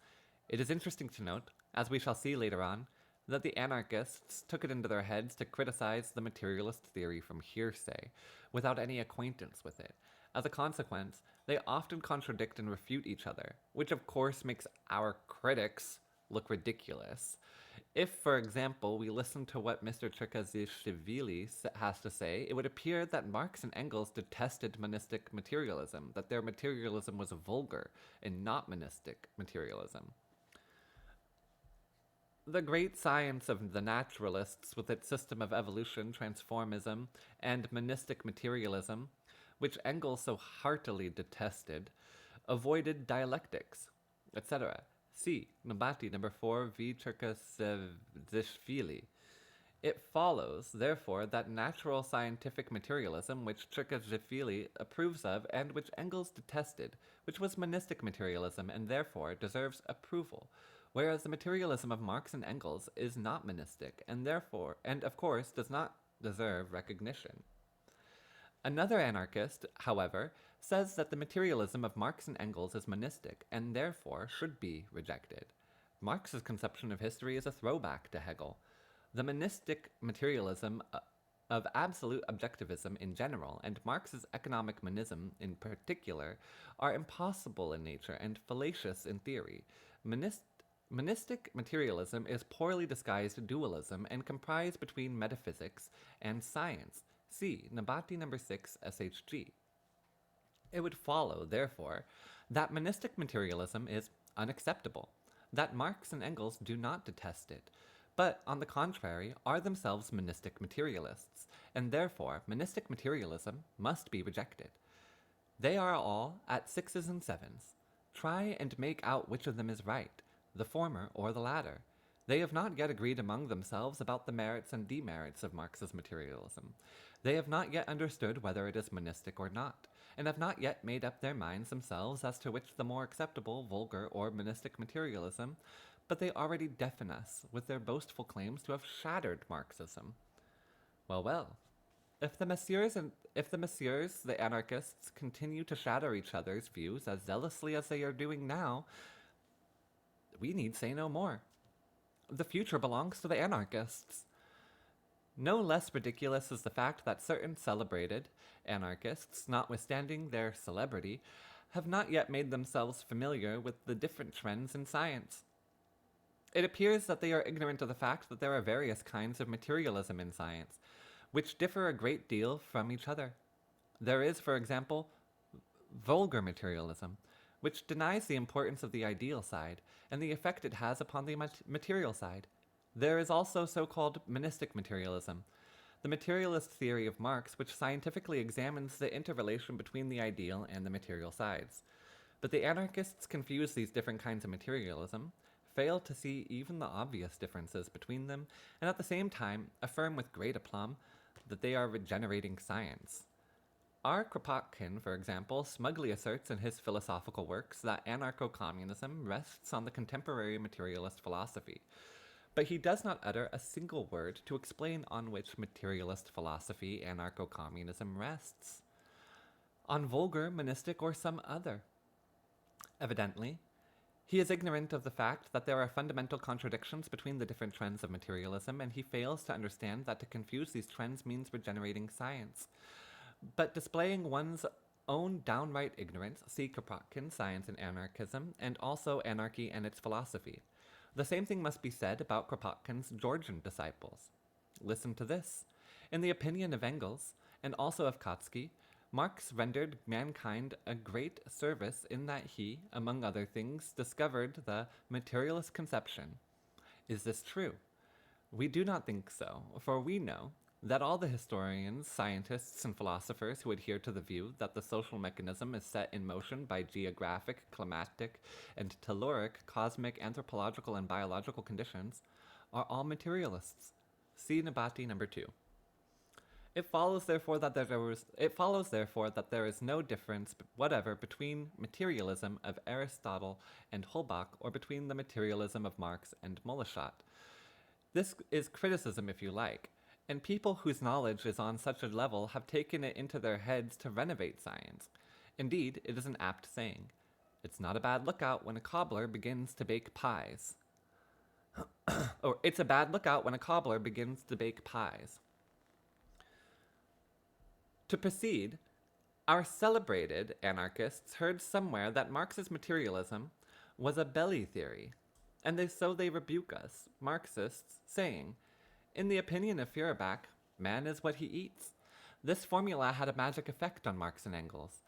It is interesting to note, as we shall see later on, that the anarchists took it into their heads to criticize the materialist theory from hearsay, without any acquaintance with it. As a consequence, they often contradict and refute each other, which of course makes our critics look ridiculous. If, for example, we listen to what Mr. Trikazishvili has to say, it would appear that Marx and Engels detested monistic materialism, that their materialism was vulgar and not monistic materialism. The great science of the naturalists, with its system of evolution, transformism, and monistic materialism, which Engels so heartily detested, avoided dialectics, etc. See Nabati number 4 V. Cherkasevishvili. It follows, therefore, that natural scientific materialism, which Cherkasevishvili approves of and which Engels detested, which was monistic materialism and therefore deserves approval, whereas the materialism of Marx and Engels is not monistic and therefore, and of course, does not deserve recognition. Another anarchist, however, says that the materialism of Marx and Engels is monistic and therefore should be rejected. Marx's conception of history is a throwback to Hegel. The monistic materialism of absolute objectivism in general and Marx's economic monism in particular are impossible in nature and fallacious in theory. Monistic materialism is poorly disguised dualism and comprised between metaphysics and science. See Nabati number 6 SHG. It would follow, therefore, that monistic materialism is unacceptable, that Marx and Engels do not detest it, but, on the contrary, are themselves monistic materialists, and therefore monistic materialism must be rejected. They are all at 6s and 7s. Try and make out which of them is right, the former or the latter. They have not yet agreed among themselves about the merits and demerits of Marx's materialism. They have not yet understood whether it is monistic or not, and have not yet made up their minds themselves as to which the more acceptable, vulgar, or monistic materialism, but they already deafen us with their boastful claims to have shattered Marxism. Well, if the messieurs, the anarchists, continue to shatter each other's views as zealously as they are doing now, we need say no more. The future belongs to the anarchists. No less ridiculous is the fact that certain celebrated anarchists, notwithstanding their celebrity, have not yet made themselves familiar with the different trends in science. It appears that they are ignorant of the fact that there are various kinds of materialism in science, which differ a great deal from each other. There is, for example, vulgar materialism, which denies the importance of the ideal side and the effect it has upon the material side. There is also so-called monistic materialism, the materialist theory of Marx, which scientifically examines the interrelation between the ideal and the material sides. But the anarchists confuse these different kinds of materialism, fail to see even the obvious differences between them, and at the same time affirm with great aplomb that they are regenerating science. R. Kropotkin, for example, smugly asserts in his philosophical works that anarcho-communism rests on the contemporary materialist philosophy. but he does not utter a single word to explain on which materialist philosophy anarcho-communism rests. On vulgar, monistic, or some other. Evidently, he is ignorant of the fact that there are fundamental contradictions between the different trends of materialism, and he fails to understand that to confuse these trends means regenerating science. But displaying one's own downright ignorance, see Kropotkin, Science and Anarchism, and also Anarchy and its Philosophy. The same thing must be said about Kropotkin's Georgian disciples. Listen to this. In the opinion of Engels, and also of Kautsky, Marx rendered mankind a great service in that he, among other things, discovered the materialist conception. Is this true? We do not think so, for we know that all the historians, scientists, and philosophers who adhere to the view that the social mechanism is set in motion by geographic, climatic, and telluric, cosmic, anthropological, and biological conditions are all materialists. See Nabati number 2. It follows therefore that there is no difference whatever between materialism of Aristotle and Holbach or between the materialism of Marx and Moleschott. This is criticism, if you like, and people whose knowledge is on such a level have taken it into their heads to renovate science. Indeed, it is an apt saying. It's not a bad lookout when a cobbler begins to bake pies. Or it's a bad lookout when a cobbler begins to bake pies. To proceed, our celebrated anarchists heard somewhere that Marx's materialism was a belly theory, and so they rebuke us, Marxists, saying, in the opinion of Feuerbach, man is what he eats. This formula had a magic effect on Marx and Engels,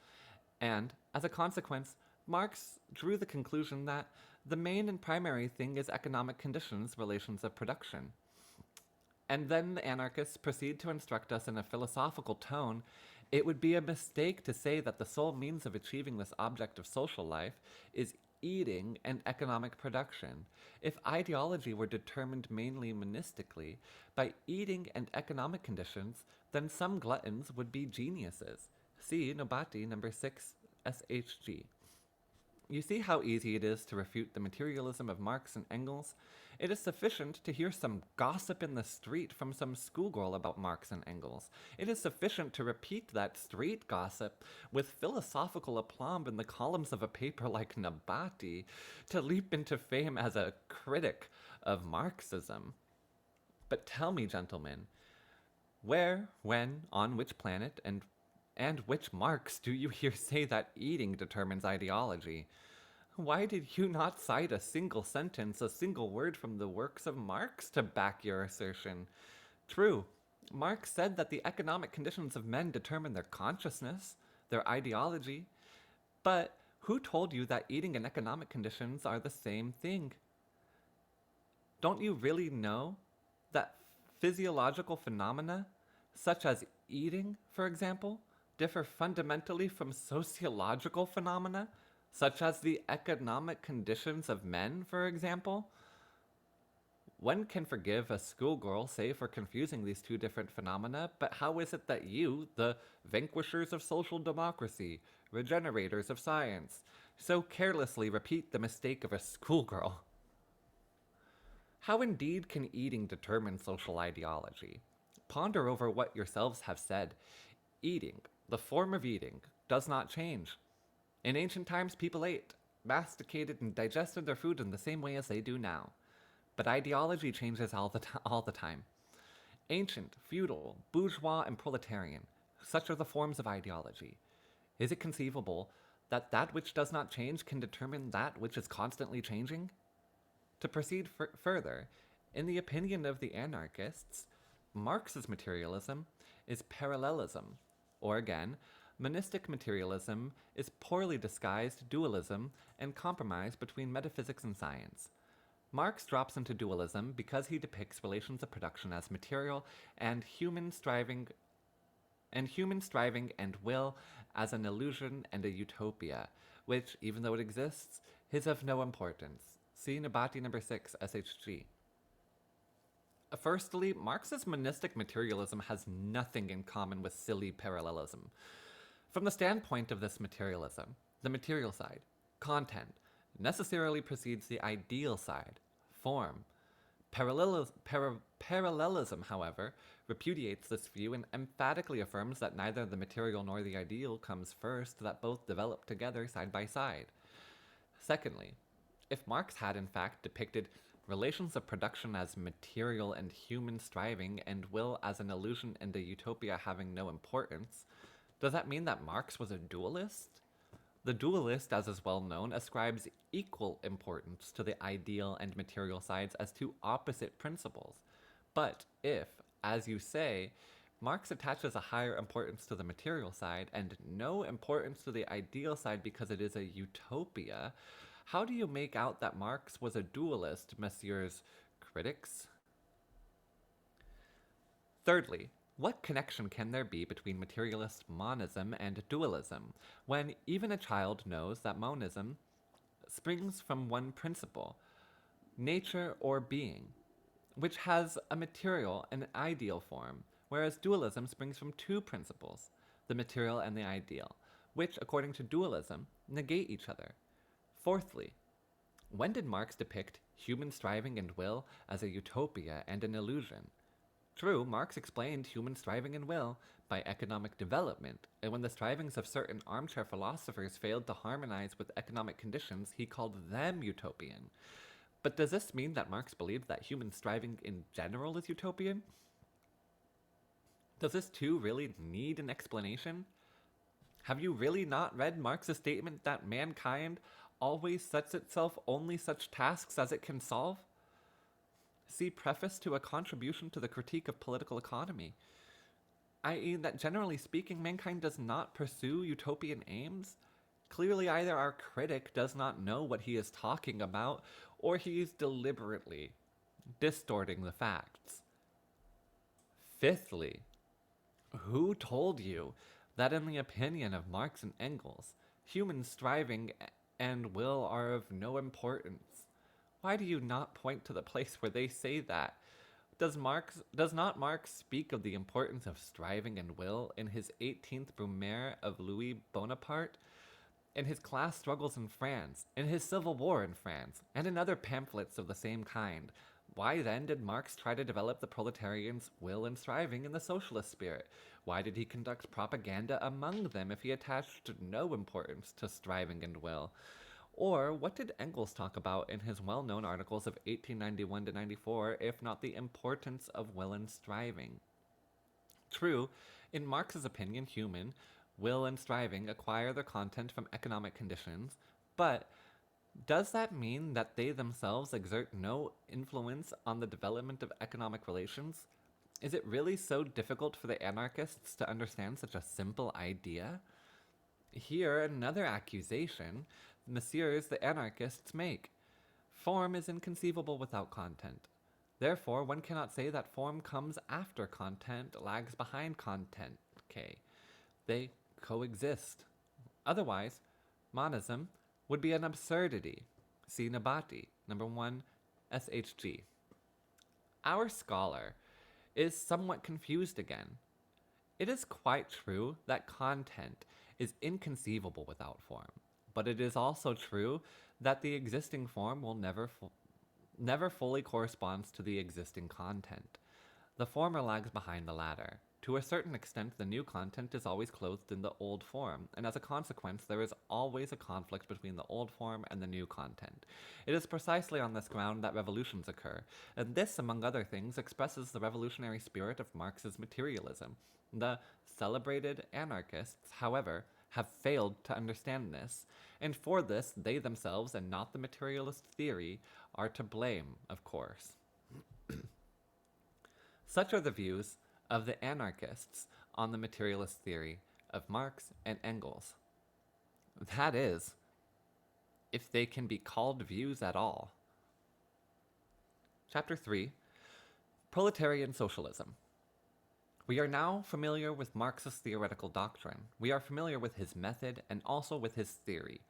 and, as a consequence, Marx drew the conclusion that the main and primary thing is economic conditions, relations of production. And then the anarchists proceed to instruct us in a philosophical tone. It would be a mistake to say that the sole means of achieving this object of social life is eating and economic production. If ideology were determined mainly monistically by eating and economic conditions, then some gluttons would be geniuses. See Nobati number 6 SHG. You see how easy it is to refute the materialism of Marx and Engels? It is sufficient to hear some gossip in the street from some schoolgirl about Marx and Engels. It is sufficient to repeat that street gossip with philosophical aplomb in the columns of a paper like Nabati to leap into fame as a critic of Marxism. But tell me, gentlemen, where, when, on which planet, and which Marx do you hear say that eating determines ideology? Why did you not cite a single sentence, a single word from the works of Marx to back your assertion? True, Marx said that the economic conditions of men determine their consciousness, their ideology, but who told you that eating and economic conditions are the same thing? Don't you really know that physiological phenomena, such as eating, for example, differ fundamentally from sociological phenomena, such as the economic conditions of men, for example? One can forgive a schoolgirl, say, for confusing these two different phenomena, but how is it that you, the vanquishers of social democracy, regenerators of science, so carelessly repeat the mistake of a schoolgirl? How indeed can eating determine social ideology? Ponder over what yourselves have said. Eating, the form of eating, does not change. In ancient times, people ate, masticated, and digested their food in the same way as they do now. But ideology changes all the time. Ancient, feudal, bourgeois, and proletarian, such are the forms of ideology. Is it conceivable that that which does not change can determine that which is constantly changing? To proceed further, in the opinion of the anarchists, Marx's materialism is parallelism, or again, monistic materialism is poorly disguised dualism and compromise between metaphysics and science. Marx drops into dualism because he depicts relations of production as material and human striving and will as an illusion and a utopia, which, even though it exists, is of no importance. See Nabati number 6, SHG. Firstly, Marx's monistic materialism has nothing in common with silly parallelism. From the standpoint of this materialism, the material side, content, necessarily precedes the ideal side, form. Parallelism, however, repudiates this view and emphatically affirms that neither the material nor the ideal comes first, that both develop together side by side. Secondly, if Marx had in fact depicted relations of production as material and human striving and will as an illusion and a utopia having no importance, does that mean that Marx was a dualist? The dualist, as is well known, ascribes equal importance to the ideal and material sides as two opposite principles. But if, as you say, Marx attaches a higher importance to the material side and no importance to the ideal side because it is a utopia, how do you make out that Marx was a dualist, messieurs critics? Thirdly, what connection can there be between materialist monism and dualism, when even a child knows that monism springs from one principle, nature or being, which has a material and ideal form, whereas dualism springs from two principles, the material and the ideal, which, according to dualism, negate each other? Fourthly, when did Marx depict human striving and will as a utopia and an illusion? True, Marx explained human striving and will by economic development, and when the strivings of certain armchair philosophers failed to harmonize with economic conditions, he called them utopian. But does this mean that Marx believed that human striving in general is utopian? Does this too really need an explanation? Have you really not read Marx's statement that mankind always sets itself only such tasks as it can solve? See preface to a contribution to the critique of political economy, i.e., that generally speaking, mankind does not pursue utopian aims. Clearly, either our critic does not know what he is talking about, or he is deliberately distorting the facts. Fifthly, who told you that in the opinion of Marx and Engels, human striving and will are of no importance? Why do you not point to the place where they say that? Does not Marx speak of the importance of striving and will in his 18th Brumaire of Louis Bonaparte, in his class struggles in France, in his civil war in France, and in other pamphlets of the same kind? Why then did Marx try to develop the proletarians' will and striving in the socialist spirit? Why did he conduct propaganda among them if he attached no importance to striving and will? Or what did Engels talk about in his well-known articles of 1891 to 94, if not the importance of will and striving? True, in Marx's opinion, human will and striving acquire their content from economic conditions, but does that mean that they themselves exert no influence on the development of economic relations? Is it really so difficult for the anarchists to understand such a simple idea? Here, another accusation messieurs the anarchists make. Form is inconceivable without content. Therefore, one cannot say that form comes after content, lags behind content. Okay. They coexist. Otherwise, monism would be an absurdity. See Nabati, number 1, SHG. Our scholar is somewhat confused again. It is quite true that content is inconceivable without form, but it is also true that the existing form will never fully corresponds to the existing content. The former lags behind the latter. To a certain extent, the new content is always clothed in the old form, and as a consequence, there is always a conflict between the old form and the new content. It is precisely on this ground that revolutions occur, and this, among other things, expresses the revolutionary spirit of Marx's materialism. The celebrated anarchists, however, have failed to understand this, and for this they themselves, and not the materialist theory, are to blame, of course. Such are the views of the anarchists on the materialist theory of Marx and Engels. That is, if they can be called views at all. Chapter 3, Proletarian Socialism. We are now familiar with Marx's theoretical doctrine. We are familiar with his method and also with his theory.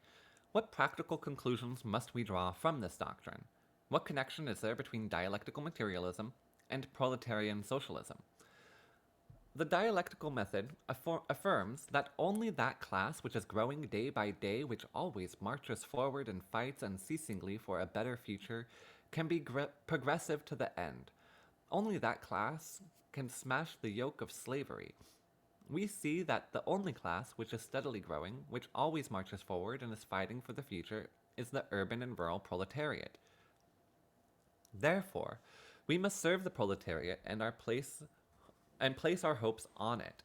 What practical conclusions must we draw from this doctrine? What connection is there between dialectical materialism and proletarian socialism? The dialectical method affirms that only that class which is growing day by day, which always marches forward and fights unceasingly for a better future, can be progressive to the end. Only that class can smash the yoke of slavery. We see that the only class which is steadily growing, which always marches forward and is fighting for the future, is the urban and rural proletariat. Therefore, we must serve the proletariat and place our hopes on it.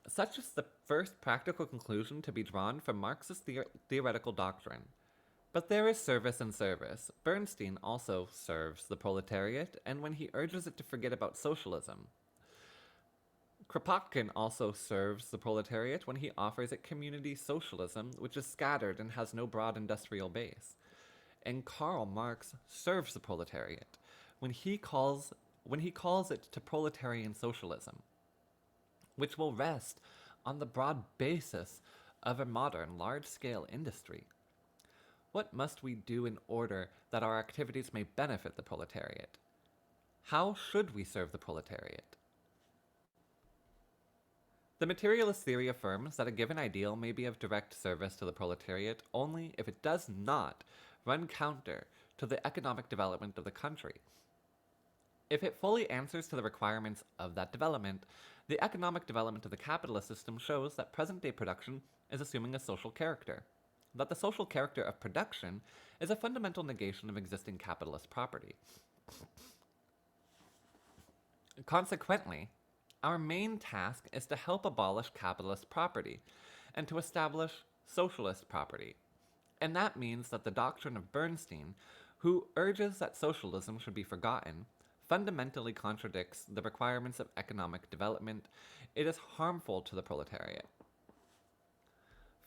Such is the first practical conclusion to be drawn from Marxist theoretical doctrine. But there is service and service. Bernstein also serves the proletariat, and when he urges it to forget about socialism. Kropotkin also serves the proletariat when he offers it community socialism, which is scattered and has no broad industrial base. And Karl Marx serves the proletariat when he calls it to proletarian socialism, which will rest on the broad basis of a modern large-scale industry. What must we do in order that our activities may benefit the proletariat? How should we serve the proletariat? The materialist theory affirms that a given ideal may be of direct service to the proletariat only if it does not run counter to the economic development of the country. If it fully answers to the requirements of that development, the economic development of the capitalist system shows that present-day production is assuming a social character, that the social character of production is a fundamental negation of existing capitalist property. Consequently, our main task is to help abolish capitalist property and to establish socialist property. And that means that the doctrine of Bernstein, who urges that socialism should be forgotten, fundamentally contradicts the requirements of economic development. It is harmful to the proletariat.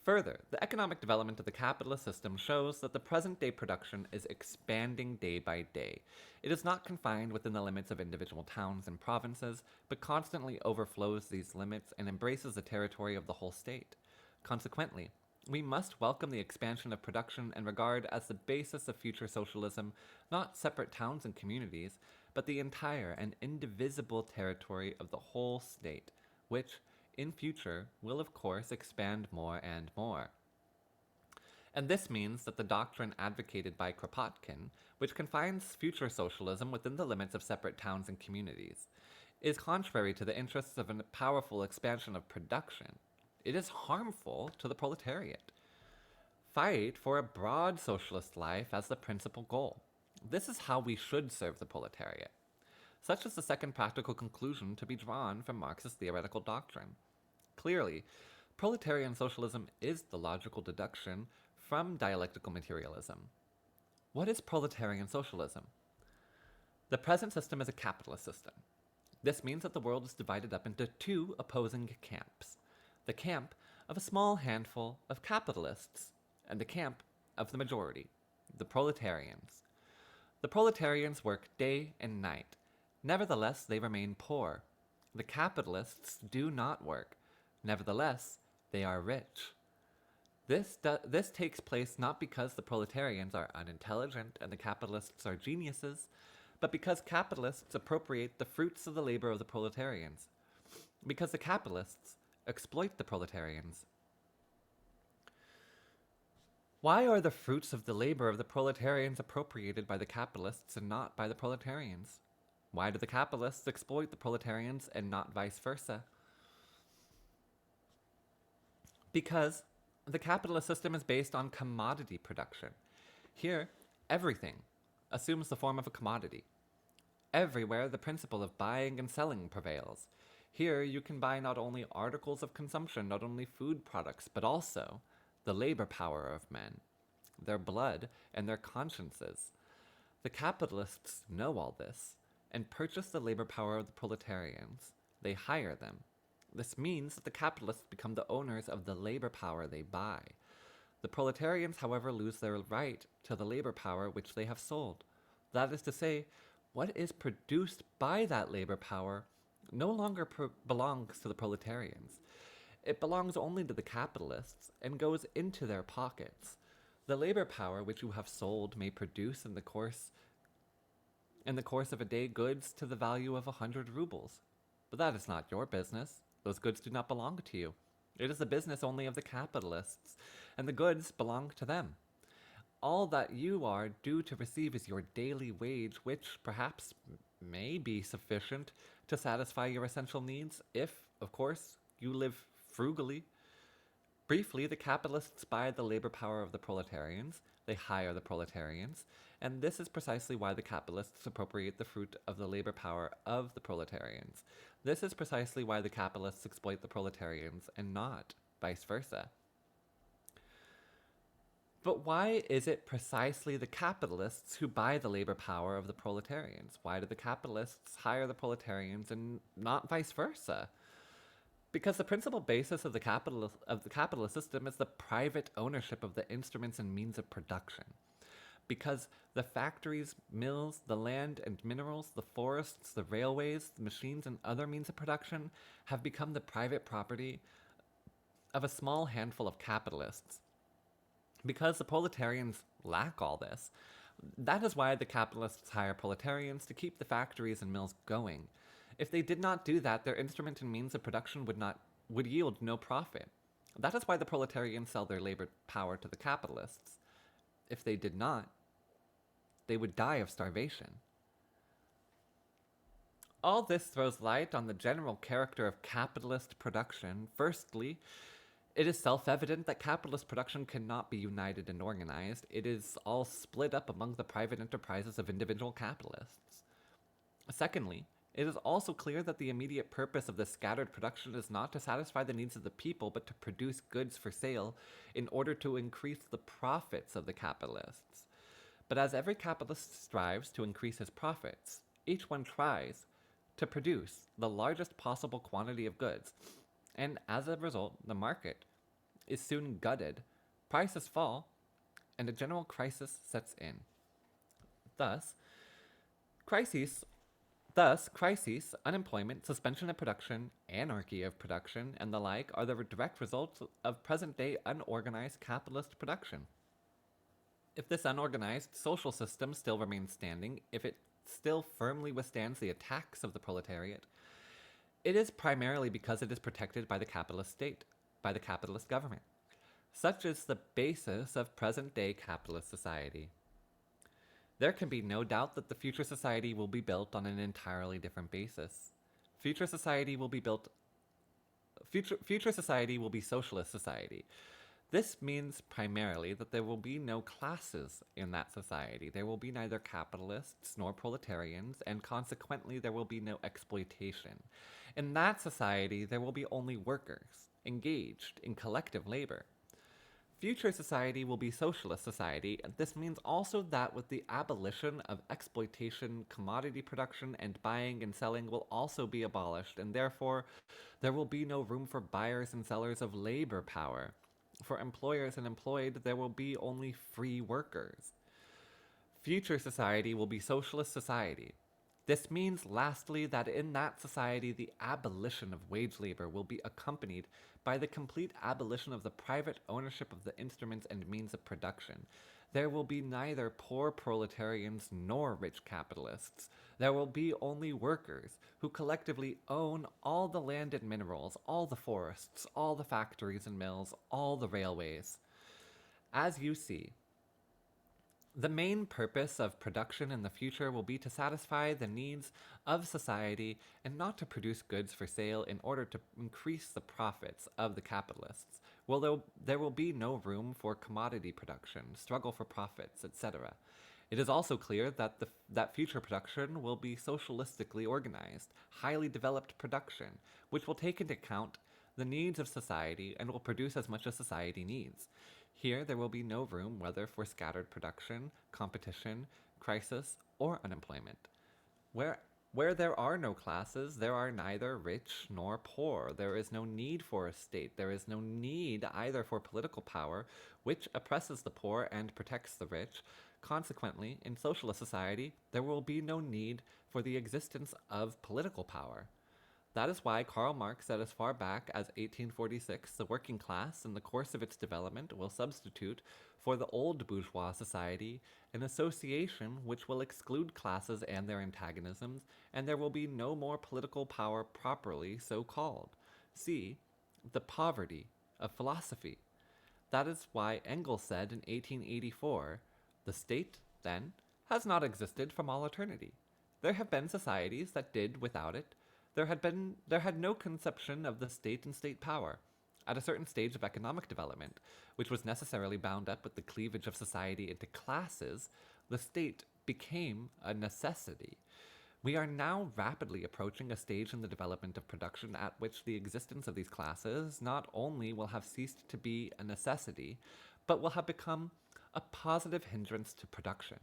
Further, the economic development of the capitalist system shows that the present-day production is expanding day by day. It is not confined within the limits of individual towns and provinces, but constantly overflows these limits and embraces the territory of the whole state. Consequently, we must welcome the expansion of production and regard as the basis of future socialism not separate towns and communities, but the entire and indivisible territory of the whole state, which, in future, will of course expand more and more. And this means that the doctrine advocated by Kropotkin, which confines future socialism within the limits of separate towns and communities, is contrary to the interests of a powerful expansion of production. It is harmful to the proletariat. Fight for a broad socialist life as the principal goal. This is how we should serve the proletariat. Such is the second practical conclusion to be drawn from Marx's theoretical doctrine. Clearly, proletarian socialism is the logical deduction from dialectical materialism. What is proletarian socialism? The present system is a capitalist system. This means that the world is divided up into two opposing camps. The camp of a small handful of capitalists, and the camp of the majority, the proletarians. The proletarians work day and night. Nevertheless, they remain poor. The capitalists do not work. Nevertheless, they are rich. This takes place not because the proletarians are unintelligent and the capitalists are geniuses, but because capitalists appropriate the fruits of the labor of the proletarians. Because the capitalists exploit the proletarians. Why are the fruits of the labor of the proletarians appropriated by the capitalists and not by the proletarians? Why do the capitalists exploit the proletarians and not vice versa? Because the capitalist system is based on commodity production. Here, everything assumes the form of a commodity. Everywhere, the principle of buying and selling prevails. Here, you can buy not only articles of consumption, not only food products, but also the labor power of men, their blood, and their consciences. The capitalists know all this and purchase the labor power of the proletarians. They hire them. This means that the capitalists become the owners of the labor power they buy. The proletarians, however, lose their right to the labor power which they have sold. That is to say, what is produced by that labor power no longer belongs to the proletarians. It belongs only to the capitalists and goes into their pockets. The labor power which you have sold may produce in the course of a day goods to the value of 100 rubles. But that is not your business. Those goods do not belong to you. It is the business only of the capitalists, and the goods belong to them. all that you are due to receive is your daily wage, which perhaps may be sufficient to satisfy your essential needs if, of course, you live frugally. Briefly, the capitalists buy the labor power of the proletarians, they hire the proletarians, and this is precisely why the capitalists appropriate the fruit of the labor power of the proletarians. This is precisely why the capitalists exploit the proletarians and not vice versa. But why is it precisely the capitalists who buy the labor power of the proletarians? Why do the capitalists hire the proletarians and not vice versa? Because the principal basis of the capitalist system is the private ownership of the instruments and means of production. Because the factories, mills, the land and minerals, the forests, the railways, the machines, and other means of production have become the private property of a small handful of capitalists. Because the proletarians lack all this, that is why the capitalists hire proletarians to keep the factories and mills going. If they did not do that, their instrument and means of production would yield no profit. That is why the proletarians sell their labor power to the capitalists. If they did not, they would die of starvation. All this throws light on the general character of capitalist production. Firstly, it is self-evident that capitalist production cannot be united and organized. It is all split up among the private enterprises of individual capitalists. Secondly, it is also clear that the immediate purpose of this scattered production is not to satisfy the needs of the people, but to produce goods for sale in order to increase the profits of the capitalists. But as every capitalist strives to increase his profits, each one tries to produce the largest possible quantity of goods, and as a result, the market is soon gutted, prices fall, and a general crisis sets in. Thus, crises, unemployment, suspension of production, anarchy of production, and the like are the direct results of present-day unorganized capitalist production. If this unorganized social system still remains standing, if it still firmly withstands the attacks of the proletariat, it is primarily because it is protected by the capitalist state, by the capitalist government. Such is the basis of present-day capitalist society. There can be no doubt that the future society will be built on an entirely different basis. Future society will be socialist society. This means primarily that there will be no classes in that society. There will be neither capitalists nor proletarians, and consequently there will be no exploitation. In that society, there will be only workers, engaged in collective labor. Future society will be socialist society, and this means also that with the abolition of exploitation, commodity production and buying and selling will also be abolished, and therefore there will be no room for buyers and sellers of labor power. For employers and employed, there will be only free workers. Future society will be socialist society. This means, lastly, that in that society, the abolition of wage labor will be accompanied by the complete abolition of the private ownership of the instruments and means of production. There will be neither poor proletarians nor rich capitalists. There will be only workers who collectively own all the land and minerals, all the forests, all the factories and mills, all the railways. As you see, the main purpose of production in the future will be to satisfy the needs of society and not to produce goods for sale in order to increase the profits of the capitalists. Well, there will be no room for commodity production, struggle for profits, etc. It is also clear that future production will be socialistically organized, highly developed production, which will take into account the needs of society and will produce as much as society needs. Here, there will be no room whether for scattered production, competition, crisis, or unemployment. Where there are no classes, there are neither rich nor poor. There is no need for a state. There is no need either for political power, which oppresses the poor and protects the rich. Consequently, in socialist society, there will be no need for the existence of political power. That is why Karl Marx said as far back as 1846, the working class, in the course of its development, will substitute for the old bourgeois society an association which will exclude classes and their antagonisms, and there will be no more political power properly so called. See, the poverty of philosophy. That is why Engels said in 1884, The state, then, has not existed from all eternity. There have been societies that did without it. There had no conception of the state and state power. At a certain stage of economic development, which was necessarily bound up with the cleavage of society into classes, the state became a necessity. We are now rapidly approaching a stage in the development of production at which the existence of these classes not only will have ceased to be a necessity, but will have become a positive hindrance to production.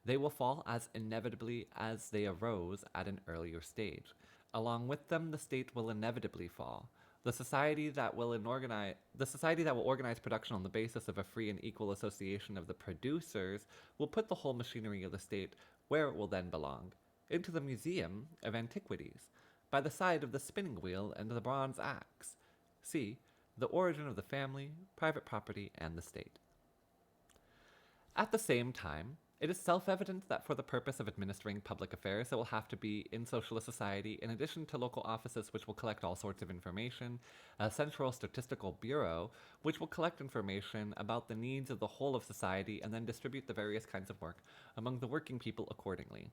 They will fall as inevitably as they arose at an earlier stage. Along with them, the state will inevitably fall. The society that will organize production on the basis of a free and equal association of the producers will put the whole machinery of the state where it will then belong, into the museum of antiquities, by the side of the spinning wheel and the bronze axe. See the origin of the family, private property, and the state. At the same time, it is self-evident that for the purpose of administering public affairs, there will have to be, in socialist society, in addition to local offices which will collect all sorts of information, a central statistical bureau which will collect information about the needs of the whole of society and then distribute the various kinds of work among the working people accordingly.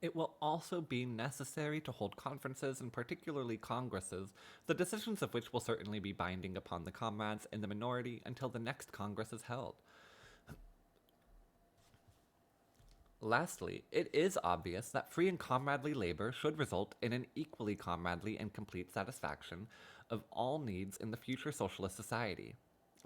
It will also be necessary to hold conferences, and particularly congresses, the decisions of which will certainly be binding upon the comrades in the minority until the next congress is held. Lastly, it is obvious that free and comradely labor should result in an equally comradely and complete satisfaction of all needs in the future socialist society.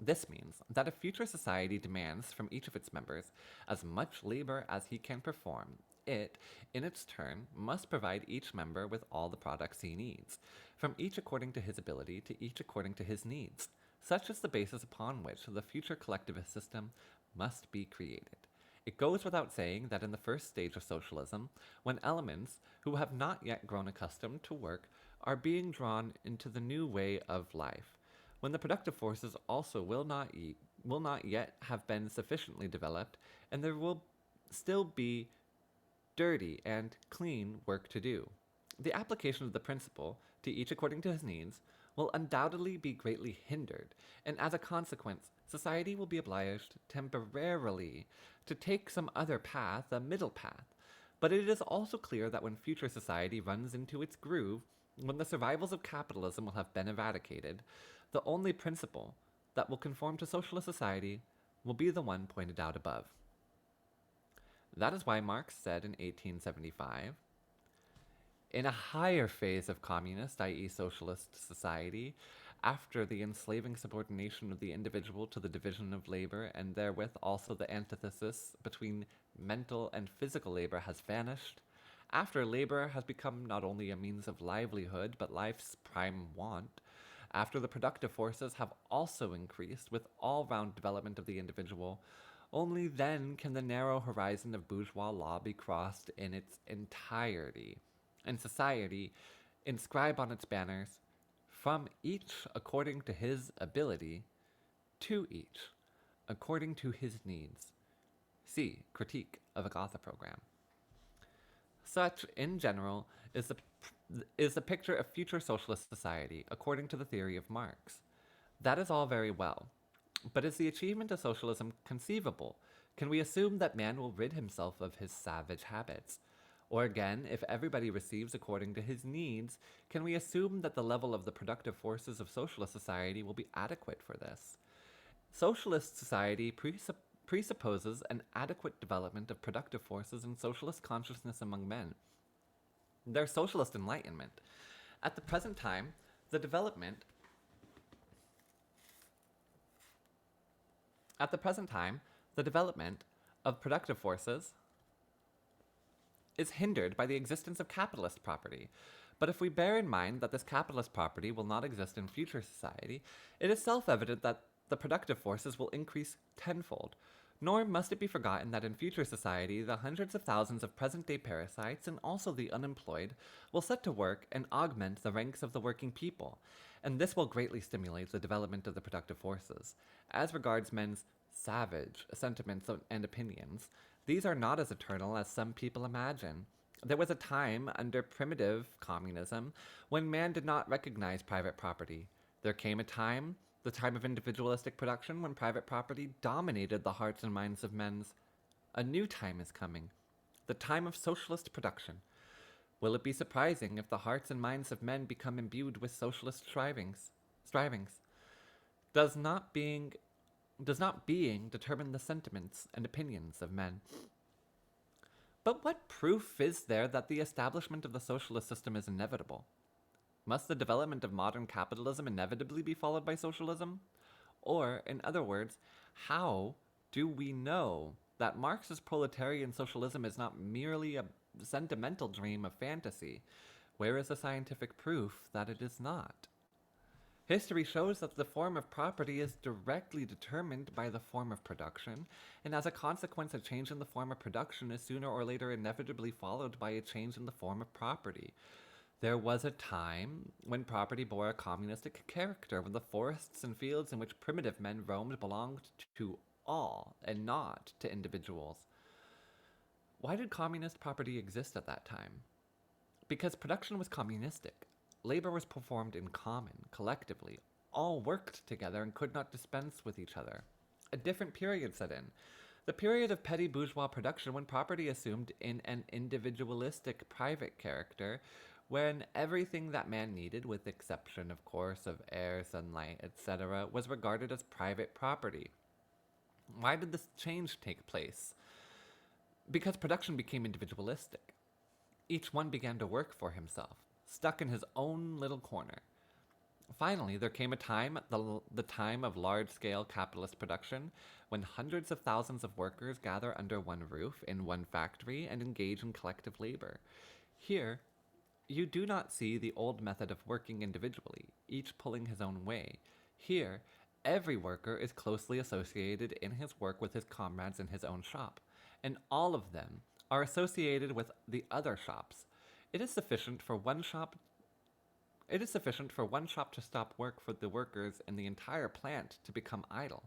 This means that a future society demands from each of its members as much labor as he can perform. It, in its turn, must provide each member with all the products he needs, from each according to his ability to each according to his needs. Such is the basis upon which the future collectivist system must be created. It goes without saying that in the first stage of socialism, when elements who have not yet grown accustomed to work are being drawn into the new way of life, when the productive forces also will not yet have been sufficiently developed, and there will still be dirty and clean work to do. The application of the principle, to each according to his needs, will undoubtedly be greatly hindered, and as a consequence, society will be obliged temporarily to take some other path, a middle path. But it is also clear that when future society runs into its groove, when the survivals of capitalism will have been eradicated, the only principle that will conform to socialist society will be the one pointed out above. That is why Marx said in 1875, in a higher phase of communist, i.e. socialist society, after the enslaving subordination of the individual to the division of labor, and therewith also the antithesis between mental and physical labor has vanished, after labor has become not only a means of livelihood, but life's prime want, after the productive forces have also increased with all-round development of the individual, only then can the narrow horizon of bourgeois law be crossed in its entirety, and society inscribe on its banners, from each according to his ability, to each according to his needs. See Critique of a Gotha Program. Such, in general, is the picture of future socialist society according to the theory of Marx. That is all very well, but is the achievement of socialism conceivable? Can we assume that man will rid himself of his savage habits? Or again, if everybody receives according to his needs, can we assume that the level of the productive forces of socialist society will be adequate for this? Socialist society presupposes an adequate development of productive forces and socialist consciousness among men. Their socialist enlightenment. At the present time, the development of productive forces is hindered by the existence of capitalist property. But if we bear in mind that this capitalist property will not exist in future society, it is self-evident that the productive forces will increase tenfold. Nor must it be forgotten that in future society, the hundreds of thousands of present-day parasites and also the unemployed will set to work and augment the ranks of the working people, and this will greatly stimulate the development of the productive forces. As regards men's savage sentiments and opinions, these are not as eternal as some people imagine. There was a time under primitive communism when man did not recognize private property. There came a time the time of individualistic production when private property dominated the hearts and minds of men. A new time is coming, the time of socialist production. Will it be surprising if the hearts and minds of men become imbued with socialist strivings? Does not being determine the sentiments and opinions of men? But what proof is there that the establishment of the socialist system is inevitable? Must the development of modern capitalism inevitably be followed by socialism? Or, in other words, how do we know that Marxist proletarian socialism is not merely a sentimental dream of fantasy? Where is the scientific proof that it is not? History shows that the form of property is directly determined by the form of production, and as a consequence, a change in the form of production is sooner or later inevitably followed by a change in the form of property. There was a time when property bore a communistic character, when the forests and fields in which primitive men roamed belonged to all and not to individuals. Why did communist property exist at that time? Because production was communistic. Labor was performed in common, collectively. All worked together and could not dispense with each other. A different period set in. The period of petty bourgeois production, when property assumed in an individualistic private character, when everything that man needed, with exception, of course, of air, sunlight, etc., was regarded as private property. Why did this change take place? Because production became individualistic. Each one began to work for himself, stuck in his own little corner. Finally, there came a time, the time of large-scale capitalist production, when hundreds of thousands of workers gather under one roof in one factory and engage in collective labor. Here, you do not see the old method of working individually, each pulling his own way. Here, every worker is closely associated in his work with his comrades in his own shop, and all of them are associated with the other shops. It is sufficient for one shop to stop work for the workers in the entire plant to become idle.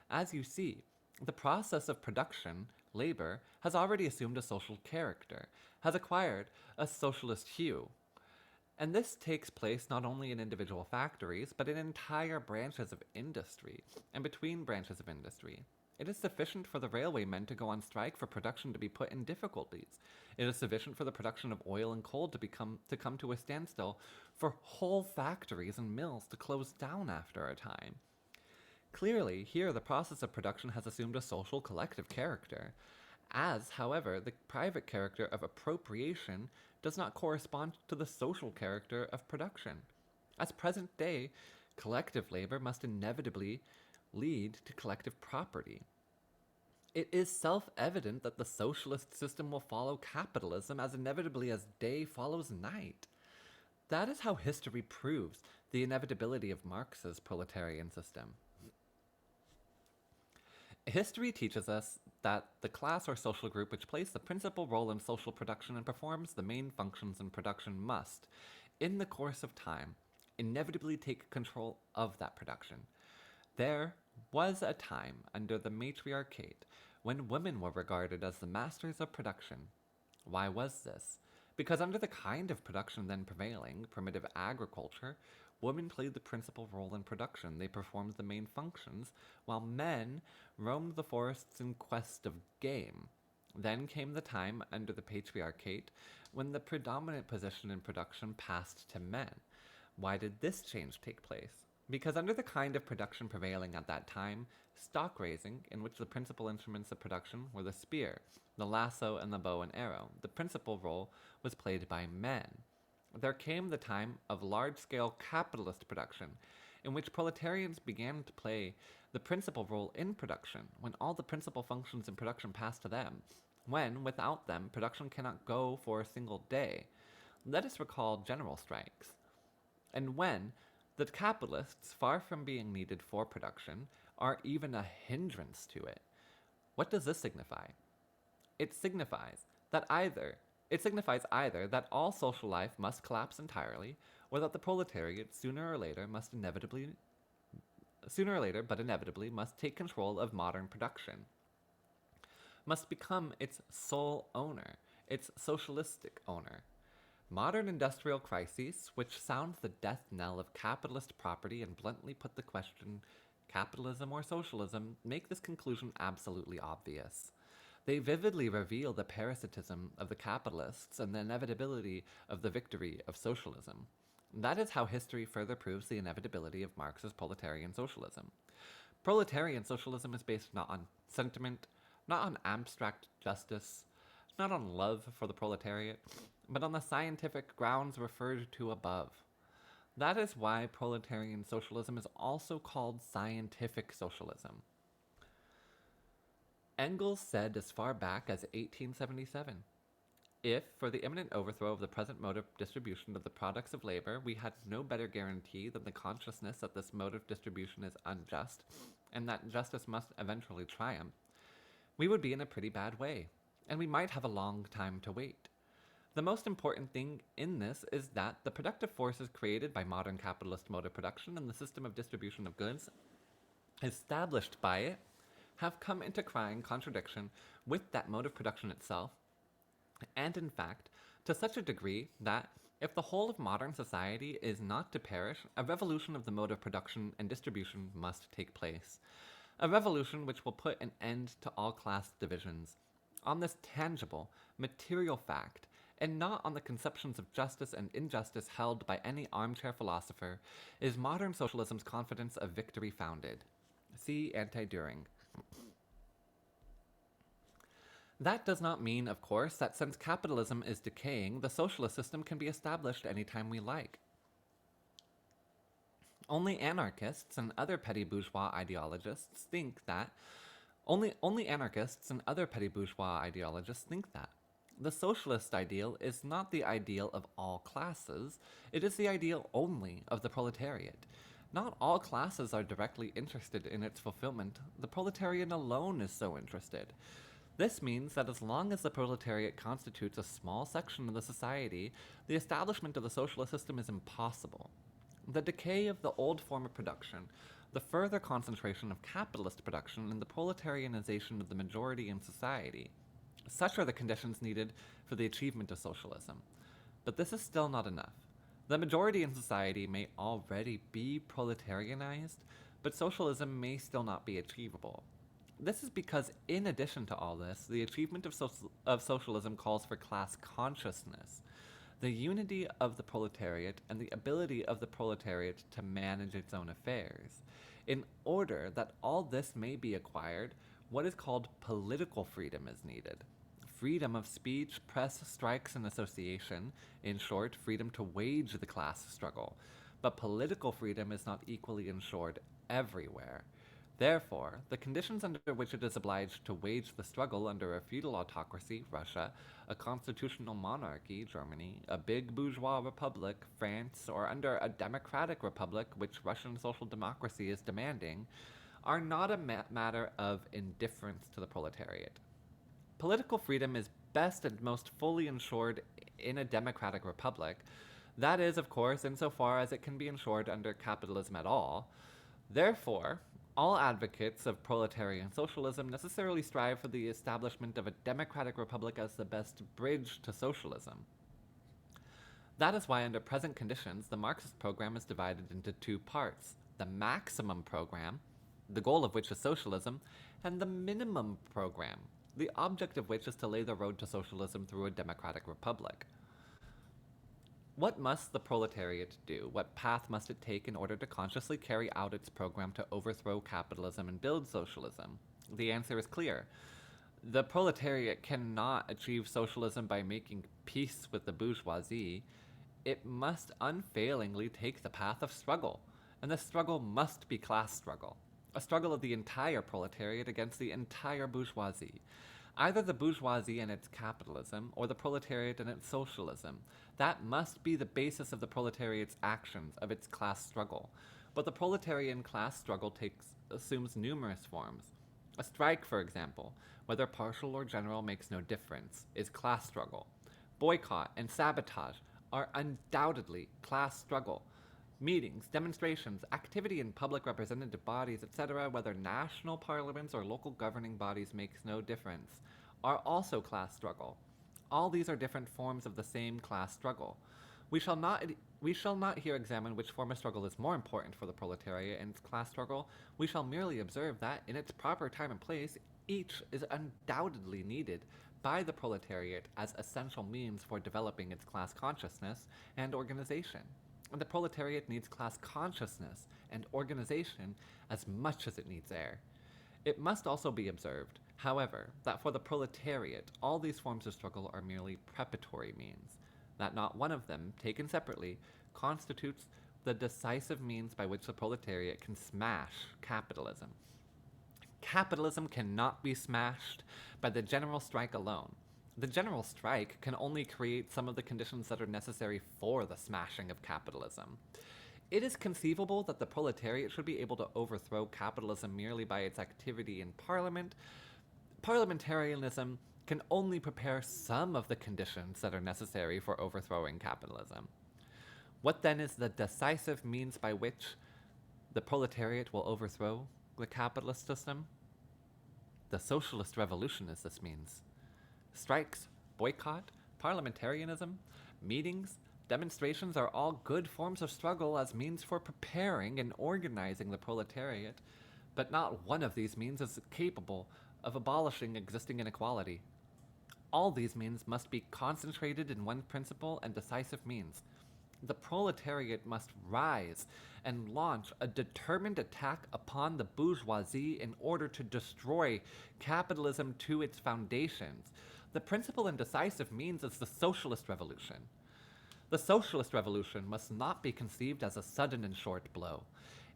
As you see, the process of production, labor, has already assumed a social character, has acquired a socialist hue. And this takes place not only in individual factories, but in entire branches of industry, and between branches of industry. It is sufficient for the railwaymen to go on strike for production to be put in difficulties. It is sufficient for the production of oil and coal to come to a standstill, for whole factories and mills to close down after a time. Clearly, here the process of production has assumed a social collective character, as, however, the private character of appropriation does not correspond to the social character of production. As present day, collective labor must inevitably lead to collective property. It is self-evident that the socialist system will follow capitalism as inevitably as day follows night. That is how history proves the inevitability of Marx's proletarian system. History teaches us that the class or social group which plays the principal role in social production and performs the main functions in production must, in the course of time, inevitably take control of that production. There was a time under the matriarchate when women were regarded as the masters of production. Why was this? Because under the kind of production then prevailing, primitive agriculture, women played the principal role in production. They performed the main functions, while men roamed the forests in quest of game. Then came the time under the patriarchate when the predominant position in production passed to men. Why did this change take place? Because under the kind of production prevailing at that time, stock raising, in which the principal instruments of production were the spear, the lasso, and the bow and arrow, the principal role was played by men. There came the time of large-scale capitalist production, in which proletarians began to play the principal role in production, when all the principal functions in production passed to them, when, without them, production cannot go for a single day. Let us recall general strikes. And when the capitalists, far from being needed for production, are even a hindrance to it. What does this signify? It signifies either that all social life must collapse entirely, or that the proletariat sooner or later but inevitably must take control of modern production, must become its sole owner, its socialistic owner. Modern industrial crises, which sound the death knell of capitalist property and bluntly put the question, capitalism or socialism, make this conclusion absolutely obvious. They vividly reveal the parasitism of the capitalists and the inevitability of the victory of socialism. That is how history further proves the inevitability of Marx's proletarian socialism. Proletarian socialism is based not on sentiment, not on abstract justice, not on love for the proletariat, but on the scientific grounds referred to above. That is why proletarian socialism is also called scientific socialism. Engels said as far back as 1877, if, for the imminent overthrow of the present mode of distribution of the products of labor, we had no better guarantee than the consciousness that this mode of distribution is unjust, and that justice must eventually triumph, we would be in a pretty bad way, and we might have a long time to wait. The most important thing in this is that the productive forces created by modern capitalist mode of production and the system of distribution of goods established by it have come into crying contradiction with that mode of production itself, and in fact, to such a degree that if the whole of modern society is not to perish, a revolution of the mode of production and distribution must take place. A revolution which will put an end to all class divisions. On this tangible, material fact, and not on the conceptions of justice and injustice held by any armchair philosopher, is modern socialism's confidence of victory founded. See Anti-Düring. That does not mean, of course, that since capitalism is decaying, the socialist system can be established anytime we like. Only anarchists and other petty bourgeois ideologists think that. Only anarchists and other petty bourgeois ideologists think that. The socialist ideal is not the ideal of all classes, it is the ideal only of the proletariat. Not all classes are directly interested in its fulfillment, the proletariat alone is so interested. This means that as long as the proletariat constitutes a small section of the society, the establishment of the socialist system is impossible. The decay of the old form of production, the further concentration of capitalist production, and the proletarianization of the majority in society. Such are the conditions needed for the achievement of socialism. But this is still not enough. The majority in society may already be proletarianized, but socialism may still not be achievable. This is because, in addition to all this, the achievement of socialism calls for class consciousness, the unity of the proletariat, and the ability of the proletariat to manage its own affairs. In order that all this may be acquired, what is called political freedom is needed. Freedom of speech, press, strikes, and association, in short, freedom to wage the class struggle. But political freedom is not equally ensured everywhere. Therefore, the conditions under which it is obliged to wage the struggle under a feudal autocracy, Russia, a constitutional monarchy, Germany, a big bourgeois republic, France, or under a democratic republic, which Russian social democracy is demanding, are not a matter of indifference to the proletariat. Political freedom is best and most fully ensured in a democratic republic. That is, of course, insofar as it can be ensured under capitalism at all. Therefore, all advocates of proletarian socialism necessarily strive for the establishment of a democratic republic as the best bridge to socialism. That is why, under present conditions, the Marxist program is divided into two parts: the maximum program, the goal of which is socialism, and the minimum program, the object of which is to lay the road to socialism through a democratic republic. What must the proletariat do? What path must it take in order to consciously carry out its program to overthrow capitalism and build socialism? The answer is clear. The proletariat cannot achieve socialism by making peace with the bourgeoisie. It must unfailingly take the path of struggle, and the struggle must be class struggle, a struggle of the entire proletariat against the entire bourgeoisie. Either the bourgeoisie and its capitalism, or the proletariat and its socialism. That must be the basis of the proletariat's actions, of its class struggle. But the proletarian class struggle assumes numerous forms. A strike, for example, whether partial or general makes no difference, is class struggle. Boycott and sabotage are undoubtedly class struggle. Meetings, demonstrations, activity in public representative bodies, etc., whether national parliaments or local governing bodies makes no difference, are also class struggle. All these are different forms of the same class struggle. We shall not here examine which form of struggle is more important for the proletariat in its class struggle. We shall merely observe that, in its proper time and place, each is undoubtedly needed by the proletariat as essential means for developing its class consciousness and organization. And the proletariat needs class consciousness and organization as much as it needs air. It must also be observed, however, that for the proletariat, all these forms of struggle are merely preparatory means, that not one of them, taken separately, constitutes the decisive means by which the proletariat can smash capitalism. Capitalism cannot be smashed by the general strike alone. The general strike can only create some of the conditions that are necessary for the smashing of capitalism. It is conceivable that the proletariat should be able to overthrow capitalism merely by its activity in parliament. Parliamentarianism can only prepare some of the conditions that are necessary for overthrowing capitalism. What then is the decisive means by which the proletariat will overthrow the capitalist system? The socialist revolution is this means. Strikes, boycott, parliamentarianism, meetings, demonstrations are all good forms of struggle as means for preparing and organizing the proletariat, but not one of these means is capable of abolishing existing inequality. All these means must be concentrated in one principal and decisive means. The proletariat must rise and launch a determined attack upon the bourgeoisie in order to destroy capitalism to its foundations. The principal and decisive means is the socialist revolution. The socialist revolution must not be conceived as a sudden and short blow.